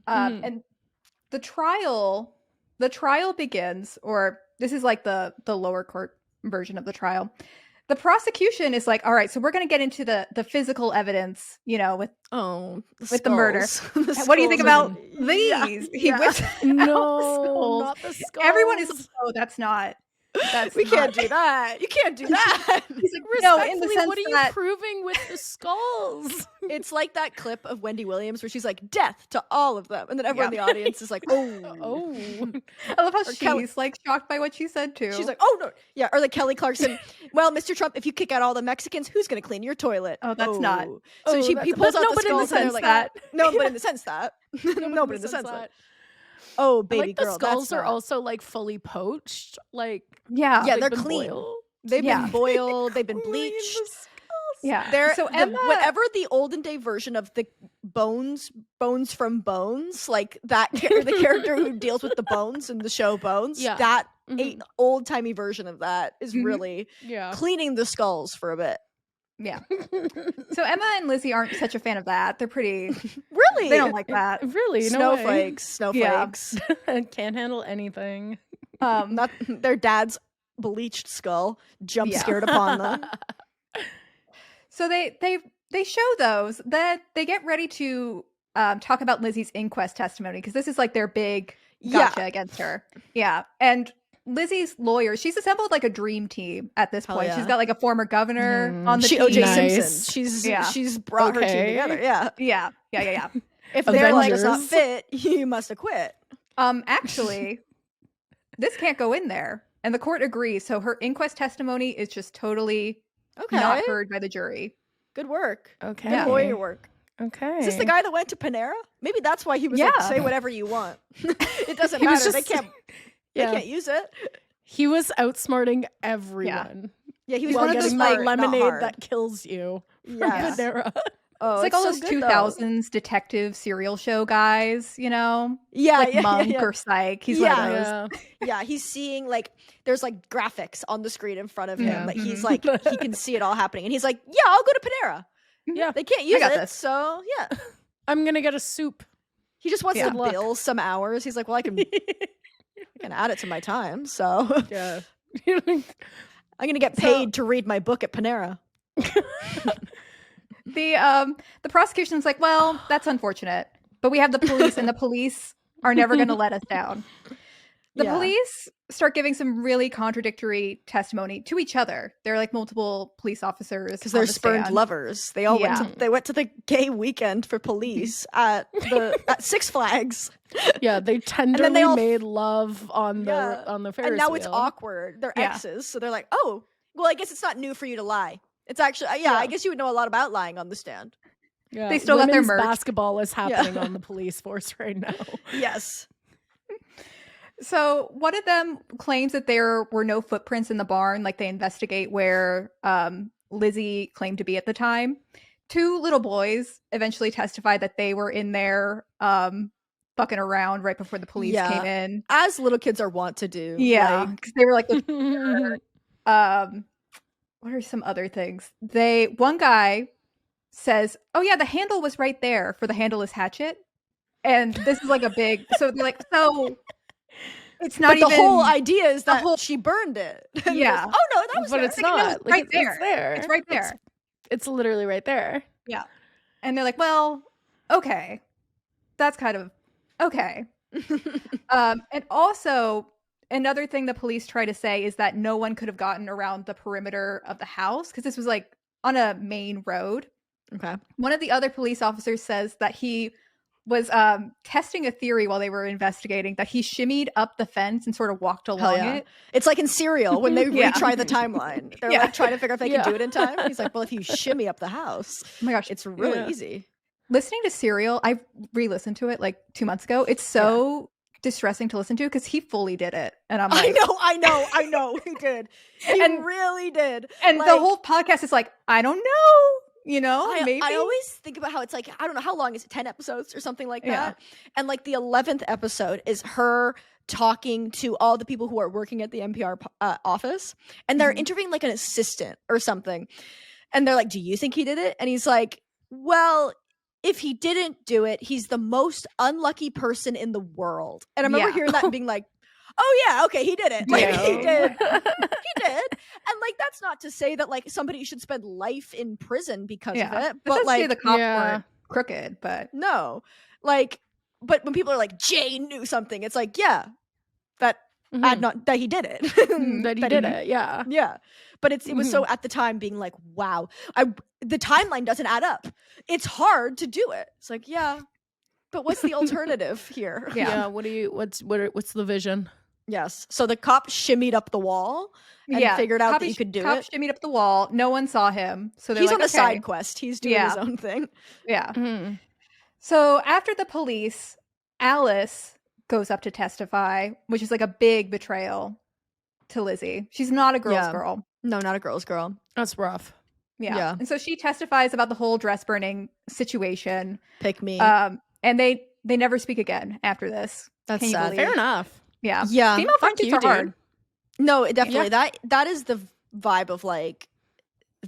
And the trial begins, or this is like the lower court version of the trial. The prosecution is like, all right, so we're going to get into the physical evidence, with Oh, with the murder. skulls. what do you think about Yeah. these? He Yeah. whips out No, skulls. not the skulls. Everyone is, oh, that's not We can't do that. You can't do that. He's like, no, in the Respectfully, sense what are you that proving with the skulls? It's like that clip of Wendy Williams where she's like, death to all of them. And then everyone in the audience is like, oh. I love how Or she's Kelly- like shocked by what she said too. She's like, oh no. Yeah. Or like Kelly Clarkson, well, Mr. Trump, if you kick out all the Mexicans, who's going to clean your toilet? Oh, that's not. So Oh, he that's- pulls but out no, the but in the skulls and they're sense like, that- no, but in the sense that. No, but in the sense that. Oh, And, baby like girl. the skulls that's are not- also like fully poached. Like yeah, Yeah, they've they're been clean. boiled. They've Yeah. been boiled. They've been Clean the bleached. skulls. yeah. They're So Emma, whatever the olden day version of the bones from Bones, like that the character who deals with the bones in the show Bones, Yeah. that Mhm. old timey version of that is Mhm. really Yeah. cleaning the skulls for a bit. yeah. So Emma and Lizzie aren't such a fan of that. They're pretty. Really, They don't like that. Really, no way. snowflakes. Can't handle anything. Not their dad's bleached skull jump Yeah. scared upon them. So they show those. That they get ready to talk about Lizzie's inquest testimony because this is like their big gotcha against her. Yeah, and Lizzie's lawyer, she's assembled like a dream team at this Hell point. yeah. She's got like a former governor on the She team. OJ Nice. Simpson. She's brought her team Okay. together. Yeah. Yeah. If their life does not Avengers. fit, you must acquit. Actually, this can't go in there, and the court agrees. So her inquest testimony is just totally Okay. not heard by the jury. Good work. Okay. Good lawyer work. Okay. Is this the guy that went to Panera? Maybe that's why he was like, Yeah. say whatever you want. It doesn't He was matter. They just- can't. Yeah. They can't use it. He was outsmarting everyone. Yeah, he was While one of getting those the smart, not lemonade hard. that kills you. From Yes. Panera. Oh, It's like all so those good, though. 2000s detective serial show guys, you know, Yeah, like yeah, Monk yeah. or Psych. He's one of those. Yeah. Yeah, he's seeing like there's like graphics on the screen in front of him Yeah. that he's Mhm. like he can see it all happening, and he's like, "Yeah, I'll go to Panera. Yeah. They can't use got it, this. so yeah." I'm gonna get a soup. He just wants Yeah. to Good luck. bill some hours. He's like, "Well, I can add it to my time, so Yeah. I'm gonna get paid to read my book at Panera." The prosecution's like, well, that's unfortunate, but we have the police, and the police are never going to let us down. The Yeah. police start giving some really contradictory testimony to each other. They're like multiple police officers Because on they're the spurned stand. lovers. They all Yeah. went to the gay weekend for police at Six Flags. Yeah, they tenderly they all- made love on the Yeah. on the Ferris And now it's wheel. awkward. They're Yeah. exes, so they're like, "Oh, well, I guess it's not new for you to lie." It's actually, yeah, I guess you would know a lot about lying on the stand. Yeah. They still got their Women's merch. basketball is happening on the police force right now. Yes. So one of them claims that there were no footprints in the barn, like they investigate where Lizzie claimed to be at the time. Two little boys eventually testified that they were in there fucking around right before the police Yeah. came in. As little kids are wont to do. Yeah, like- because they were like, what are some other things? One guy says, "Oh yeah, the handle was right there for the handleless hatchet," and this is like a big. So they're like, so it's not but even the whole idea is the that whole- she burned it. And he Yeah. goes, oh no, that was But there. it's Like, no, not. it's right there. It's there. It's right there. It's literally right there. And they're like, well, okay, that's kind of okay. And also, another thing the police try to say is that no one could have gotten around the perimeter of the house because this was like on a main road. Okay. One of the other police officers says that he was testing a theory while they were investigating, that he shimmied up the fence and sort of walked along yeah. it. It's like in Serial when they Yeah. retry the timeline. They're Yeah. like trying to figure out if they Yeah. can do it in time. He's like, well, if you shimmy up the house, Oh my gosh. it's really Yeah. easy. Listening to Serial, I re-listened to it like 2 months ago. It's so distressing to listen to because he fully did it. And I'm like, I know. He did. He And- really did. and the Like- whole podcast is like, I don't know, you know, maybe. I always think about how it's like, I don't know, how long is it? 10 episodes or something like Yeah. that? And like the 11th episode is her talking to all the people who are working at the NPR office. And they're Mhm. interviewing like an assistant or something. And they're like, do you think he did it? And he's like, well, if he didn't do it, he's the most unlucky person in the world. And I remember Yeah. hearing that and being like, oh yeah, okay, he did it. Like Yeah. he did. He did. And like that's not to say that like somebody should spend life in prison because of it. But But like the cops Yeah. weren't crooked, but no. Like but when people are like Jay knew something, it's like, yeah, that not that he did it. That he did it. Yeah. Yeah. But it was so at the time being like, wow, the timeline doesn't add up. It's hard to do it. It's like, yeah, but what's the alternative here? Yeah. What's the vision? Yes. So the cop shimmied up the wall and figured out that you could do it. Cop shimmied up the wall. No one saw him. So he's like, on a okay. side quest. He's doing his own thing. Yeah. So after the police, Alice goes up to testify, which is like a big betrayal to Lizzie. She's not a girl's girl. No, not a girl's girl. That's rough. Yeah. And so she testifies about the whole dress burning situation. Pick me. And they never speak again after this. That's sad. Fair enough. Yeah. Yeah. Female friendships are hard. No, definitely. That is the vibe of like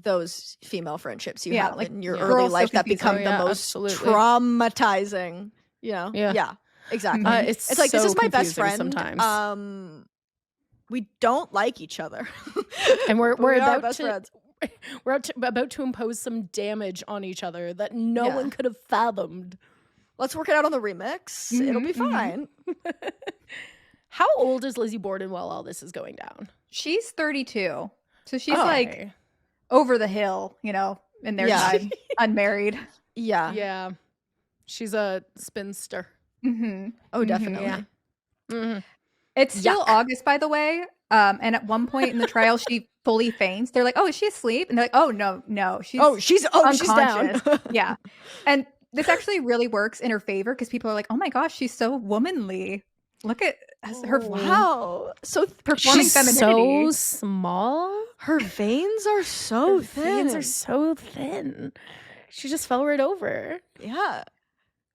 those female friendships you have like in your early life that become the most traumatizing. You know? Yeah. Exactly. It's like, so this is my best confusing friend. Sometimes. We don't like each other. And we're about about to impose some damage on each other that no one could have fathomed. Let's work it out on the remix. It'll be fine. How old is Lizzie Borden while all this is going down? She's 32. So she's like over the hill, you know, in their time, unmarried. Yeah. Yeah. She's a spinster. Oh, definitely. Yeah. It's still August, by the way. And at one point in the trial, she fully faints. They're like, "Oh, is she asleep?" And they're like, "Oh, no, she's down." Yeah, and this actually really works in her favor because people are like, "Oh my gosh, she's so womanly. Look at her! Wow, so performing she's femininity. So small. Her veins are so thin. Veins are so thin. She just fell right over. Yeah."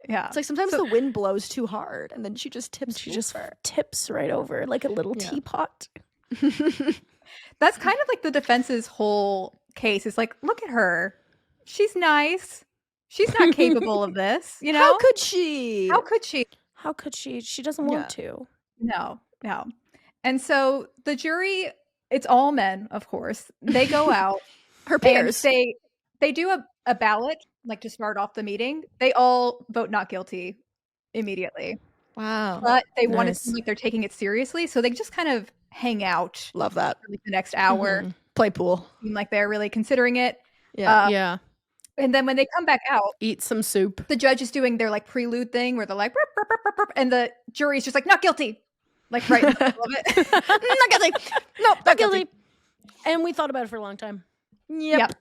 Yeah. It's like sometimes the wind blows too hard and then she just tips just tips right over like a little teapot. That's kind of like the defense's whole case. It's like, look at her. She's nice. She's not capable of this, you know? How could she? How could she? How could she? She doesn't want to. No. And so the jury, it's all men, of course. They go out. Her peers. And they do a ballot, like to start off the meeting. They all vote not guilty immediately. Wow. But they want to seem like they're taking it seriously. So they just kind of hang out. Love that. For like the next hour. Play pool. Seem like they're really considering it. Yeah. And then when they come back out, eat some soup. The judge is doing their like prelude thing where they're like, burp, burp, burp, burp, burp, and the jury's just like, not guilty. Like right in the middle of it. Not guilty. No, not guilty. And we thought about it for a long time. Yep.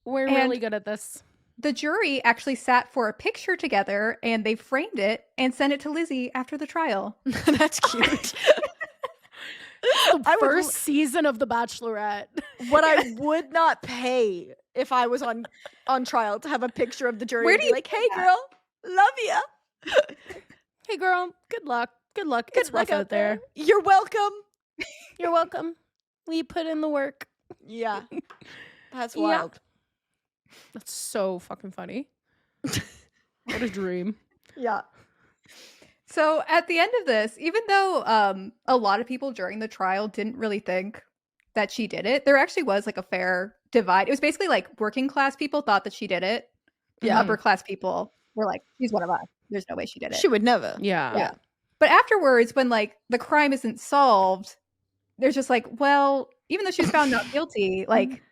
We're really good at this. The jury actually sat for a picture together and they framed it and sent it to Lizzie after the trial. That's cute. The first season of The Bachelorette. What I would not pay if I was on trial to have a picture of the jury. Where do you like, hey girl, love ya. Hey girl, good luck. Good luck. It's rough out there. You're welcome. You're welcome. We put in the work. Yeah. That's wild. That's so fucking funny. What a dream. Yeah. So at the end of this, even though a lot of people during the trial didn't really think that she did it, there actually was like a fair divide. It was basically like working class people thought that she did it. Yeah. Upper class people were like, she's one of us. There's no way she did it. She would never. Yeah. But afterwards, when like the crime isn't solved, there's just like, well, even though she was found not guilty, like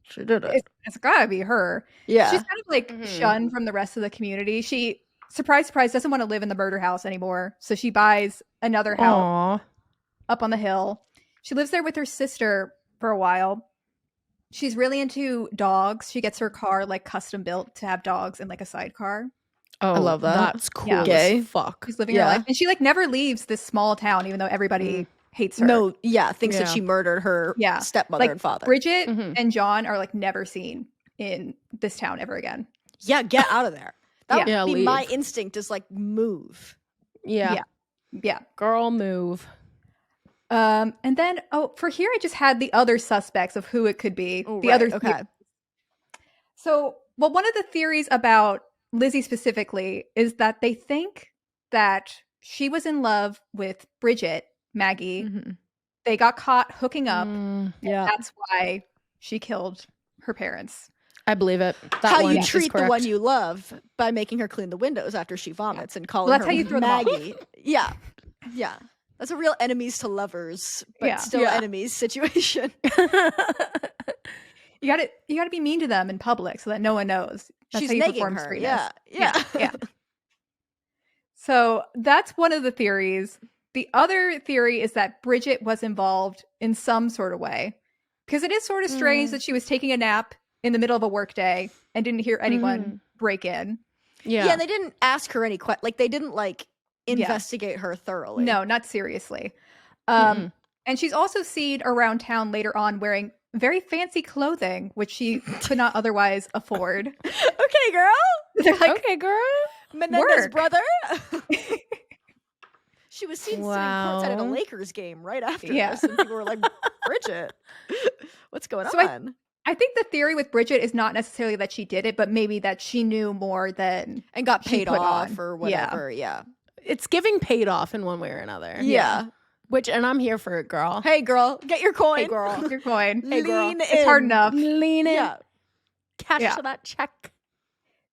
she did it. It's gotta be her. Yeah. She's kind of like shunned from the rest of the community. She, surprise, surprise, doesn't want to live in the murder house anymore. So she buys another house up on the hill. She lives there with her sister for a while. She's really into dogs. She gets her car like custom built to have dogs and like a sidecar. Oh, I love that. That's cool. Gay. Fuck. She's living her life. And she like never leaves this small town, even though everybody hates her. No, thinks that she murdered her stepmother like, and father. Bridget and John are like never seen in this town ever again. Yeah, get out of there. That would be my leave. instinct is like move. Yeah. Girl, move. And then for here I just had the other suspects of who it could be. Oh, the other okay. So, one of the theories about Lizzie specifically is that they think that she was in love with Bridget, Maggie. They got caught hooking up. That's why she killed her parents. I believe it. How you treat the one you love by making her clean the windows after she vomits and calling that's her how you throw Maggie. them off. Yeah. That's a real enemies to lovers, but Yeah. still enemies situation. You gotta be mean to them in public so that no one knows. That's She's how you nagging perform her. sweetness. Yeah. So that's one of the theories. The other theory is that Bridget was involved in some sort of way. Because it is sort of strange that she was taking a nap in the middle of a workday and didn't hear anyone break in. Yeah, and they didn't ask her any questions. Like, they didn't, like, investigate her thoroughly. No, not seriously. And she's also seen around town later on wearing very fancy clothing, which she could not otherwise afford. Okay, girl. They're like, okay, girl. Menendez work. brother. She was seen sitting courtside at a Lakers game right after this, and people were like, Bridget, what's going on? I think the theory with Bridget is not necessarily that she did it, but maybe that she knew more than and got paid off on. or whatever. Yeah. It's giving paid off in one way or another. Yeah. And I'm here for it, girl. Hey, girl, get your coin. Hey, girl, get your coin. Hey, girl. Lean it's hard enough. Lean in. Yeah. Cash to that check.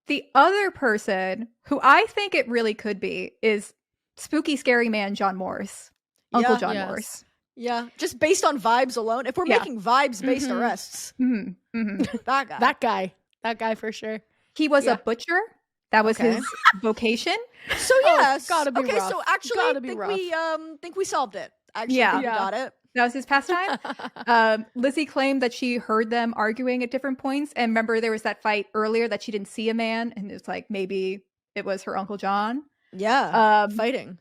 The other person who I think it really could be is spooky, scary man John Morse. Uncle John Morse. Yeah. Just based on vibes alone. If we're making vibes-based arrests. That guy. That guy for sure. He was a butcher. That was his vocation. So yes. Gotta be rough. So actually think we solved it. Actually, think we got it. That was his pastime. Lizzie claimed that she heard them arguing at different points. And remember, there was that fight earlier that she didn't see a man. And it's like, maybe it was her Uncle John. Yeah. Fighting.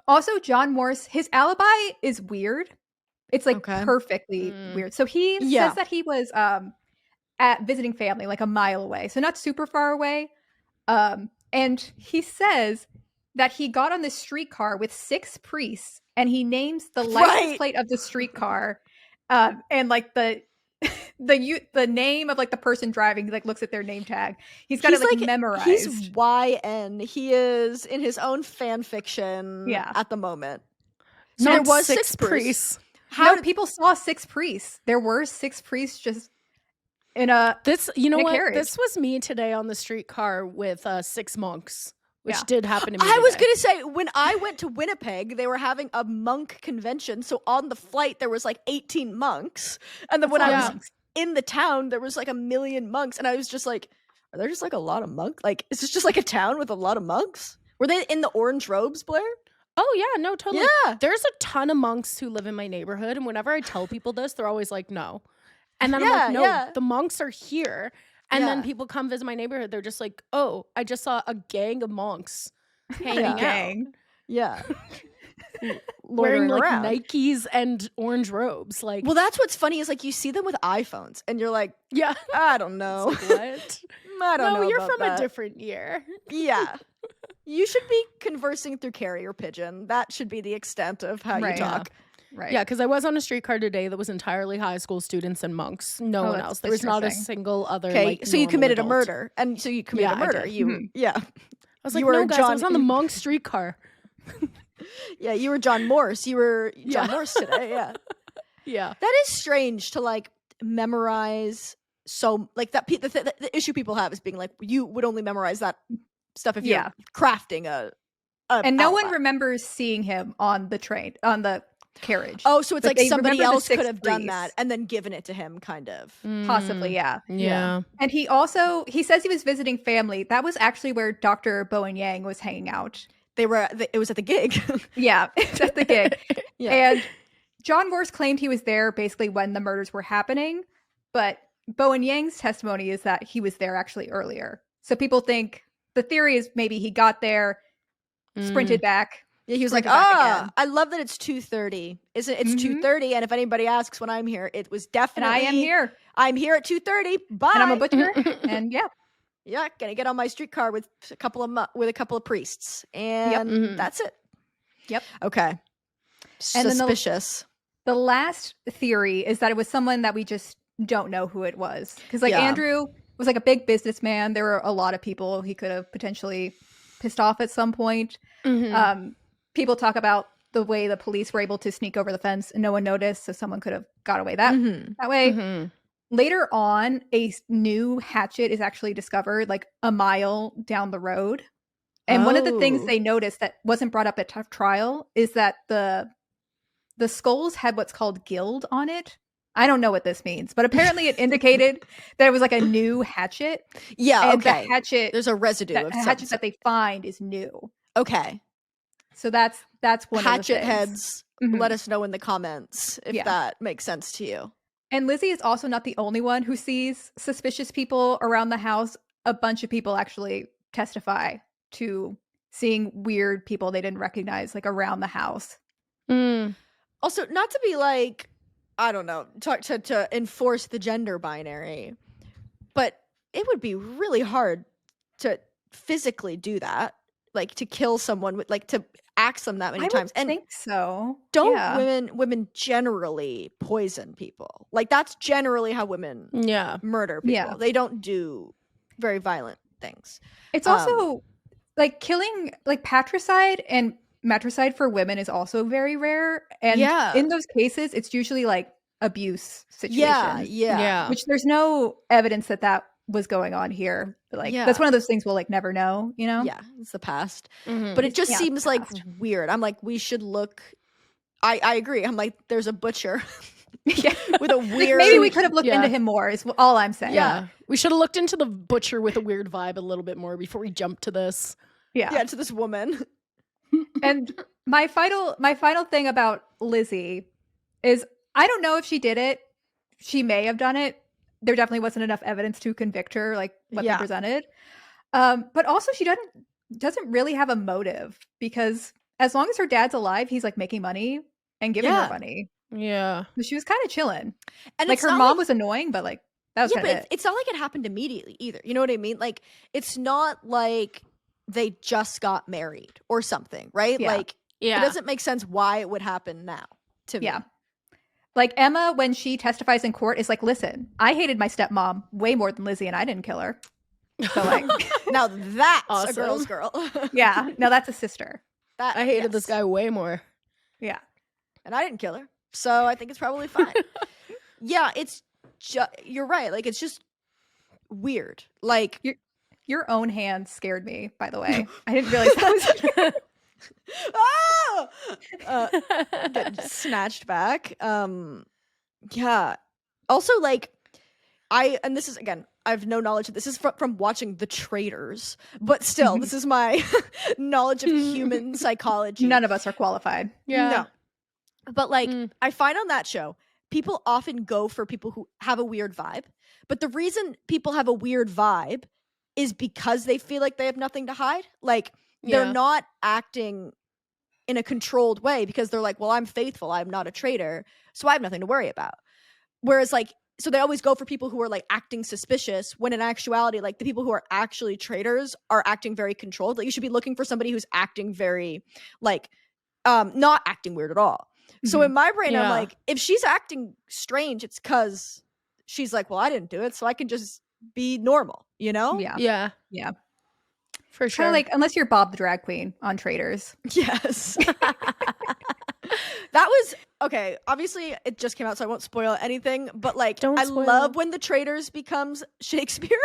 Also, John Morse, his alibi is weird. It's like perfectly weird. So he says that he was at visiting family like a mile away. So not super far away. And he says that he got on this streetcar with 6 priests and he names the license plate of the streetcar and like the name of like the person driving. He like looks at their name tag. He's got it like memorized. He's YN. He is in his own fan fiction at the moment. So Not there was 6 priests. People saw 6 priests. There were 6 priests just in a carriage. This was me today on the streetcar with 6 monks. Which did happen to me. I was going to say, when I went to Winnipeg, they were having a monk convention. So on the flight, there was like 18 monks. And then when I was in the town, there was like 1 million monks. And I was just like, are there just like a lot of monks? Like, is this just like a town with a lot of monks? Were they in the orange robes, Blair? Oh, yeah. No, totally. Yeah. There's a ton of monks who live in my neighborhood. And whenever I tell people this, they're always like, no. And then I'm like, no, the monks are here. And then people come visit my neighborhood. They're just like, oh, I just saw a gang of monks hanging out. Yeah. Wearing like around. Nikes and orange robes. Like, well, that's what's funny is like you see them with iPhones and you're like, I don't know. Like, what? I don't know. No, you're about from that. a different year. Yeah. You should be conversing through carrier pigeon. That should be the extent of how you talk. Right. Yeah, because I was on a streetcar today that was entirely high school students and monks. No one else. There was not a single other. Okay, so you normal committed adult. a murder, and so you committed a murder. I was like, no, guys, I was on the monk streetcar. Yeah, you were John Morse. You were John Morse today. Yeah, yeah. That is strange to like memorize. So like that. The issue people have is being like, you would only memorize that stuff if you're crafting a and no alibi. one remembers seeing him on the train on the carriage. Oh, so it's but like somebody else could have done priests. that and then given it to him, kind of. Possibly, yeah. And he says he was visiting family. That was actually where Dr. Bowen Yang was hanging out. It was at the gig. Yeah, it's at the gig. And John Morse claimed he was there basically when the murders were happening, but Bowen Yang's testimony is that he was there actually earlier. So people think the theory is maybe he got there, sprinted back. Yeah, he was like, I love that it's 2:30. It's 2:30, and if anybody asks when I'm here, it was definitely. And I am here. I'm here at 2:30. Bye. And I'm a butcher. And gonna get on my streetcar with a couple of priests, and that's it. Yep. Okay. And suspicious. Then the last theory is that it was someone that we just don't know who it was, because Andrew was like a big businessman. There were a lot of people he could have potentially pissed off at some point. People talk about the way the police were able to sneak over the fence and no one noticed, so someone could have got away that way. Later on, a new hatchet is actually discovered like a mile down the road. And one of the things they noticed that wasn't brought up at trial is that the the skulls had what's called gild on it. I don't know what this means, but apparently it indicated that it was like a new hatchet. Yeah, And okay. the hatchet, There's a residue the of hatchet some. that they find is new. Okay. So that's one Hatchet of the things. heads, Mhm. let us know in the comments if Yeah. that makes sense to you. And Lizzie is also not the only one who sees suspicious people around the house. A bunch of people actually testify to seeing weird people they didn't recognize like around the house. Also, not to be like, I don't know, to enforce the gender binary, but it would be really hard to physically do that, like to kill someone with, like to axe them that many I times. would And think so. don't Yeah. women generally poison people? Like that's generally how women Yeah. murder people. Yeah. They don't do very violent things. It's also like killing, like patricide and matricide for women is also very rare. And Yeah. in those cases, it's usually like abuse Yeah, situations. Yeah. Which there's no evidence that was going on here. But like that's Yeah. one of those things we'll like never know, you know? Yeah, it's the past. Mhm. But it just Yeah, seems the like past. weird. I'm like, we should look. I agree. I'm like, there's a butcher Yeah. with a Like, weird. maybe we could have looked Yeah. into him more is all I'm saying. Yeah. We should have looked into the butcher with a weird vibe a little bit more before we jumped to this. Yeah, to this woman. And my final thing about Lizzie is I don't know if she did it. She may have done it. There definitely wasn't enough evidence to convict her, like what they Yeah. presented. But also she doesn't really have a motive because as long as her dad's alive, he's like making money and giving Yeah. her money. Yeah. So she was kind of chilling. And Like it's her not mom like- was annoying, but like that was yeah, kind but of it. it's not like it happened immediately either. You know what I mean? Like it's not like they just got married or something, right? Yeah. Like Yeah. it doesn't make sense why it would happen now to me. Yeah. Like Emma, when she testifies in court, is like, listen, I hated my stepmom way more than Lizzie and I didn't kill her. So like, Now that's Awesome. a girl's girl. yeah, no, that's a sister. That I hated this yes. guy way more. Yeah. And I didn't kill her. So I think it's probably fine. Yeah, it's you're right. Like it's just weird. Like Your own hand scared me, by the way. I didn't realize that was get snatched back. Yeah. Also, like and this is again, I have no knowledge of this. This is from watching The Traitors, but still, this is my knowledge of human psychology. None of us are qualified. Yeah. No. But like, Mm. I find on that show, people often go for people who have a weird vibe. But the reason people have a weird vibe is because they feel like they have nothing to hide. Like they're Yeah. not acting in a controlled way because they're like, well, I'm faithful. I'm not a traitor. So I have nothing to worry about. Whereas like, so they always go for people who are like acting suspicious when in actuality, like the people who are actually traitors are acting very controlled. Like you should be looking for somebody who's acting very like, not acting weird at all. So in my brain, I'm Yeah. like, if she's acting strange, it's because she's like, well, I didn't do it, so I can just be normal, you know? Yeah. Yeah. Yeah. For sure. Kind of like, unless you're Bob the drag queen on Traitors. Yes. That was okay. Obviously, it just came out, so I won't spoil anything. But like, Don't I spoil. love when the Traitors becomes Shakespeare.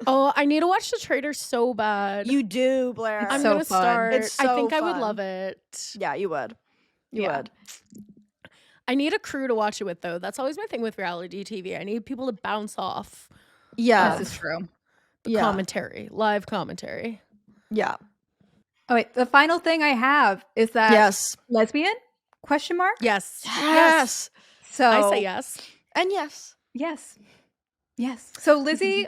Oh, I need to watch The Traitor so bad. You do, Blair. It's I'm so gonna fun. start. It's I so think I would fun. love it. Yeah, you would. You Yeah. would. I need a crew to watch it with, though. That's always my thing with reality TV. I need people to bounce off Yeah. This is true. the Yeah. commentary, live commentary. Yeah. Oh, wait. The final thing I have is that Yes. lesbian? Question mark? Yes. Yes. So I say yes. And yes. Yes. Yes. So Lizzie,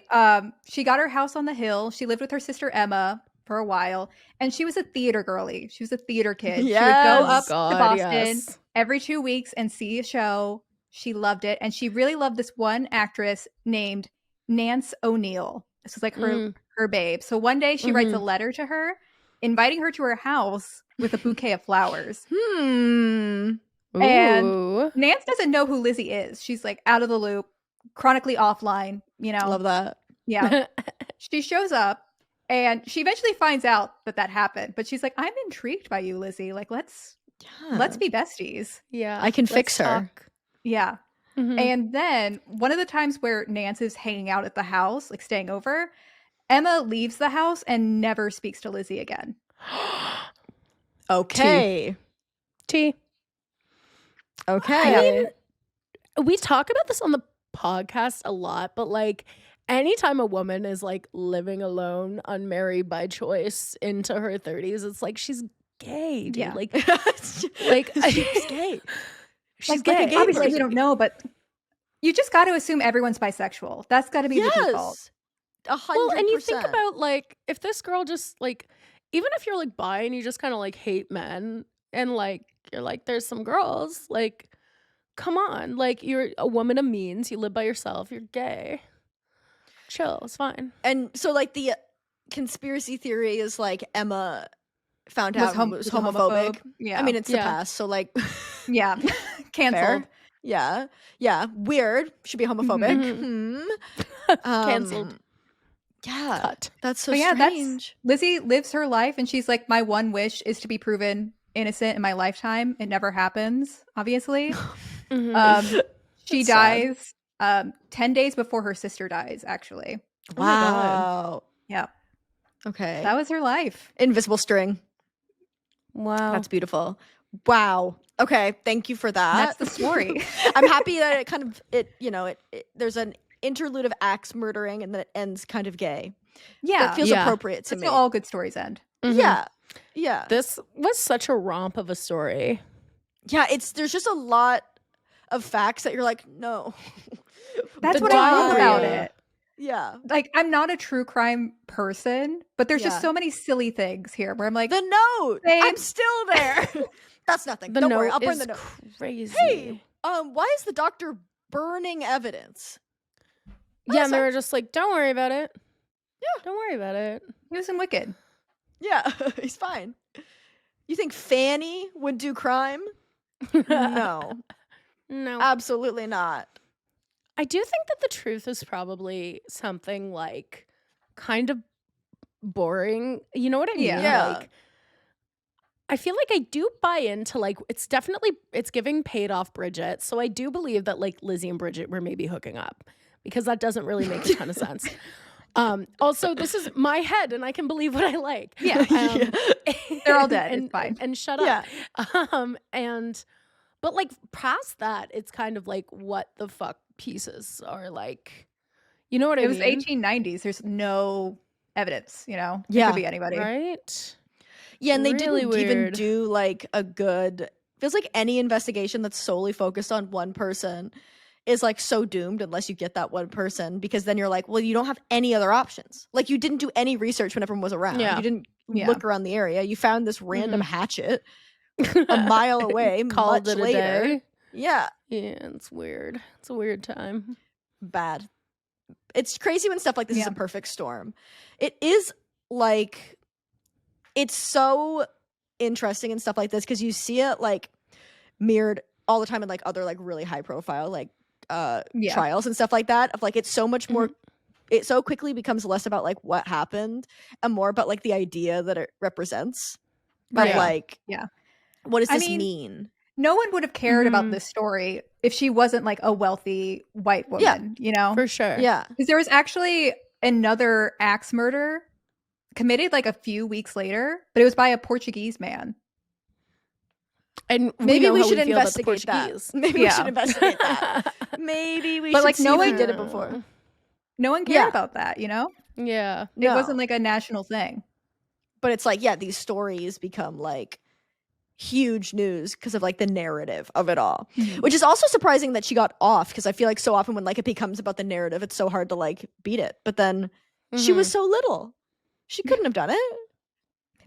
she got her house on the hill. She lived with her sister Emma for a while, and she was a theater girly. She was a theater kid. She would go Yes. up to Boston every 2 weeks and see a show. She loved it, and she really loved this one actress named Nance O'Neill. This was like her babe. So one day she writes a letter to her, inviting her to her house with a bouquet of flowers. Hmm. And Ooh. Nance doesn't know who Lizzie is. She's like out of the loop, chronically offline, you know. Love that. Yeah. She shows up and she eventually finds out that happened, but she's like, I'm intrigued by you, Lizzie. Like, let's be besties. Yeah. I can let's fix her. talk. Yeah. Mhm. And then one of the times where Nance is hanging out at the house, like staying over, Emma leaves the house and never speaks to Lizzie again. Okay. T. Okay. I mean, we talk about this on the podcast a lot, but like anytime a woman is like living alone, unmarried by choice into her 30s, it's like she's gay, dude. Yeah. Like she's gay. She's Like, gay. obviously, Like, we don't know, but you just got to assume everyone's bisexual. That's got to be the default. 100%. well, and you think about like if this girl just like, even if you're like bi and you just kind of like hate men and like you're like there's some girls, like come on, like you're a woman of means, you live by yourself, you're gay, chill, it's fine. And so like the conspiracy theory is like Emma found Was out hom- was was a homophobic. homophobe. Yeah. I mean, it's the Yeah. past, so like Yeah. Canceled. fair. Yeah, weird. Should be homophobic. Cancelled. Yeah, Cut. that's so But yeah, strange. Lizzie lives her life and she's like, my one wish is to be proven innocent in my lifetime. It never happens, obviously. Mhm. She That's sad. dies 10 days before her sister dies, actually. Oh my God. Wow. Yeah. Okay. That was her life. Invisible string. Wow. That's beautiful. Wow. Okay. Thank you for that. That's the story. I'm happy that it kind of there's an interlude of axe murdering and then it ends kind of gay. Yeah. That feels Yeah. appropriate to That's me. how all good stories end. Mhm. Yeah. Yeah. This was such a romp of a story. Yeah, there's just a lot of facts that you're like, no. That's The what I love about diary. it. Yeah. Like, I'm not a true crime person, but there's Yeah. just so many silly things here where I'm like, The note. Babe. I'm still there. That's nothing. The Don't note worry. I'll bring is the note. crazy. Hey, why is the doctor burning evidence? Yeah, and they sorry. were just like, don't worry about it. Yeah. Don't worry about it. he was in Wicked. Yeah, he's fine. You think Fanny would do crime? No, No. absolutely not. I do think that the truth is probably something like kind of boring. You know what I mean? Yeah. Like, I feel like I do buy into like it's giving paid off Bridget. So I do believe that like Lizzie and Bridget were maybe hooking up because that doesn't really make a ton of sense. Also, this is my head and I can believe what I like. Yeah. They're all dead. And, It's fine. And shut up. But like past that, it's kind of like what the fuck pieces are like. You know what I It was mean? 1890s. There's no evidence, you know? It Yeah. could be anybody. Right? Yeah, and they Really didn't even weird. do like a good. Feels like any investigation that's solely focused on one person is like so doomed unless you get that one person, because then you're like, well, you don't have any other options. Like you didn't do any research when everyone was around. Yeah. You didn't Yeah. look around the area. You found this random Mhm. hatchet a mile away, Called much it a later. day. Yeah, Yeah, it's weird. It's a weird time. bad. It's crazy when stuff like this is Yeah. a perfect storm. It is like, it's so interesting and stuff like this because you see it like mirrored all the time in like other like really high profile like Yeah. trials and stuff like that. Of like it's so much more. It so quickly becomes less about like what happened and more about like the idea that it represents. But Right. like, Yeah. what does I this mean, mean? No one would have cared about Mhm. this story if she wasn't like a wealthy white woman, you know? For sure. Yeah. Because there was actually another axe murder committed like a few weeks later, but it was by a Portuguese man. And Maybe know we how should feel about the investigate that. Portuguese. Maybe we Yeah. should investigate that. Maybe we But, should like, see no if we one- did it before. No one cared Yeah. about that, you know? Yeah. No. It wasn't like a national thing. But it's like, yeah, these stories become like huge news because of like the narrative of it all, which is also surprising that she got off, because I feel like so often when like it becomes about the narrative, it's so hard to like beat it. But then she was so little, she couldn't have done it.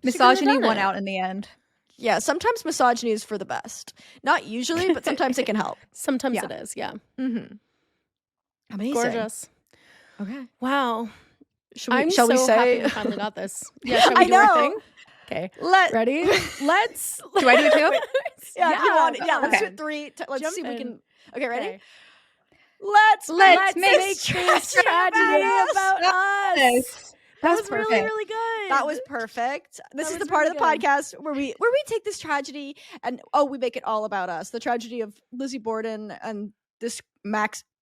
Misogyny done won it. out in the end. Yeah, sometimes misogyny is for the best. Not usually, but sometimes it can help. Sometimes Yeah. it is. Yeah. Mm-hmm. Amazing. Gorgeous. Okay. Wow. Shall I'm we so say? happy we finally got this. Yeah. Shall we I do our know. thing? Okay. Ready? Let's. Do I do it too? Yeah, you want it. Yeah, let's Okay. do it three. Let's Jump see if we in. can. Okay, ready? Okay. Let's Let's make make this this tragedy tragedy about us. Yes. That That's was really, perfect. really good. That was perfect. This That is the was part of really the good. podcast where we take this tragedy and we make it all about us. The tragedy of Lizzie Borden and this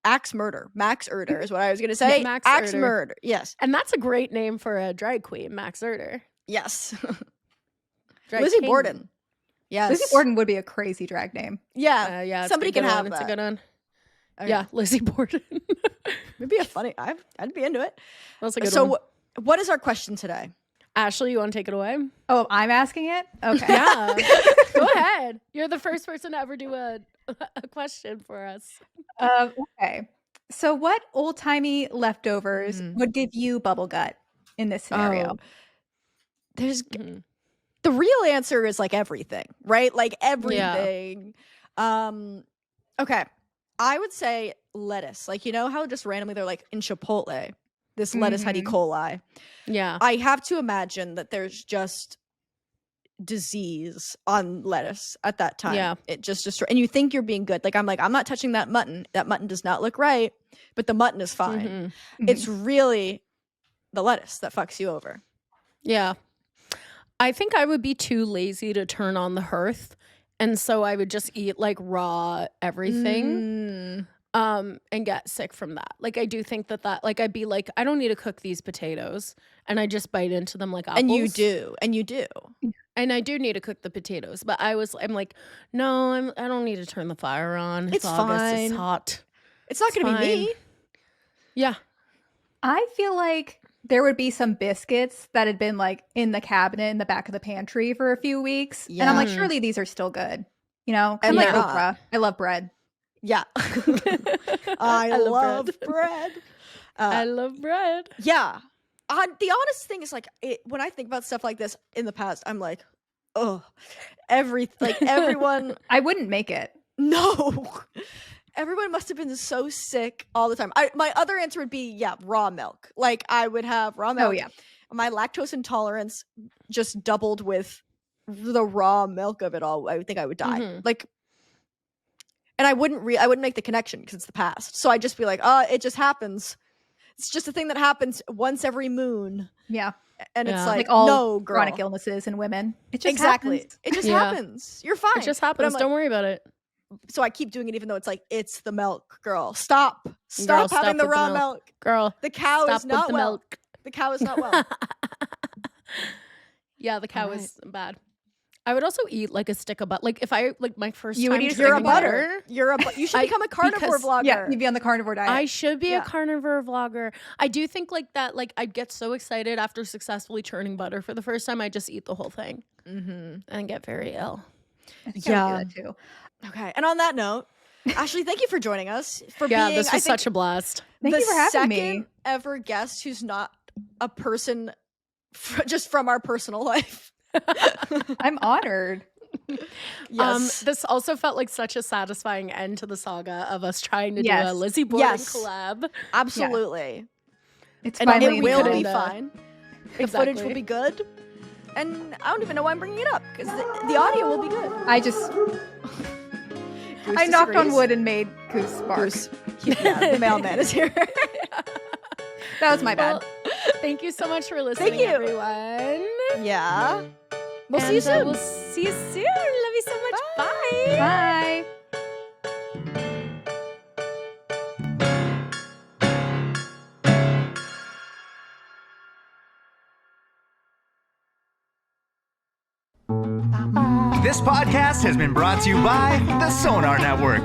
axe murder. Max Erder is what I was going to say. Yeah, Max axe Erder. murder. Yes. And that's a great name for a drag queen, Max Erder. Yes. Drag Lizzie king. Borden. Yes. Lizzie Borden would be a crazy drag name. Yeah. Yeah, it's Somebody a good can have one. It's a that. good one. Okay. Yeah, Lizzie Borden. It'd be a funny. I'd be into it. That's a good So, one. what is our question today? Ashley, you want to take it away? Oh, I'm asking it? Okay. Yeah. Go ahead. You're the first person to ever do a question for us. Okay. So, what old timey leftovers would give you bubble gut in this scenario? There's the real answer is like everything, right? Like everything. Okay. I would say lettuce. Like, you know how just randomly they're like in Chipotle, this lettuce had E. coli. Yeah. I have to imagine that there's just disease on lettuce at that time. Yeah. It just and you think you're being good. Like, I'm not touching that mutton. That mutton does not look right, but the mutton is fine. It's really the lettuce that fucks you over. Yeah. I think I would be too lazy to turn on the hearth. And so I would just eat like raw everything and get sick from that. Like, I do think that like, I'd be like, I don't need to cook these potatoes. And I just bite into them like apples. And you do. And I do need to cook the potatoes. But I'm like, no, I don't need to turn the fire on. It's August. fine. It's hot. It's not going to be me. Yeah. I feel like there would be some biscuits that had been like in the cabinet in the back of the pantry for a few weeks. And I'm like, surely these are still good. You know, I'm like Oprah. I love bread. Yeah. I love bread. I love bread. Yeah. The honest thing is, like, when I think about stuff like this in the past, I'm like, oh, everyone. I wouldn't make it. No. Everyone must have been so sick all the time. My other answer would be, raw milk. Like, I would have raw milk. Oh, yeah. My lactose intolerance just doubled with the raw milk of it all. I would think I would die. Like, and I wouldn't make the connection because it's the past. So I'd just be like, it just happens. It's just a thing that happens once every moon. Yeah. And it's like all no, girl. chronic illnesses in women. It just exactly. happens. It just happens. You're fine. It just happens. Don't worry about it. So I keep doing it even though it's like, it's the milk, girl. Stop having the raw milk. Girl. The cow is not the well. Milk. The cow is not well. Yeah, the cow is bad. I would also eat like a stick of butter. Like if I like my first you time would eat you're a butter. You should become a carnivore vlogger. Yeah, you'd be on the carnivore diet. I should be a carnivore vlogger. I do think like that. Like I'd get so excited after successfully churning butter for the first time. I just eat the whole thing and get very ill. I think I would do that too. Okay. And on that note, Ashley, thank you for joining us. This was such a blast. Thank you for having me. Second ever guest who's not a person just from our personal life. I'm honored. Yes. This also felt like such a satisfying end to the saga of us trying to do a Lizzie Borden collab. Absolutely. It's and finally it will done. be fine. The footage will be good. And I don't even know why I'm bringing it up because the audio will be good. I knocked on wood and made Goose bark. The mailman is here. That was my bad. Thank you so much for listening, everyone. Yeah. We'll see you soon. We'll see you soon. Love you so much. Bye. This podcast has been brought to you by the Sonar Network.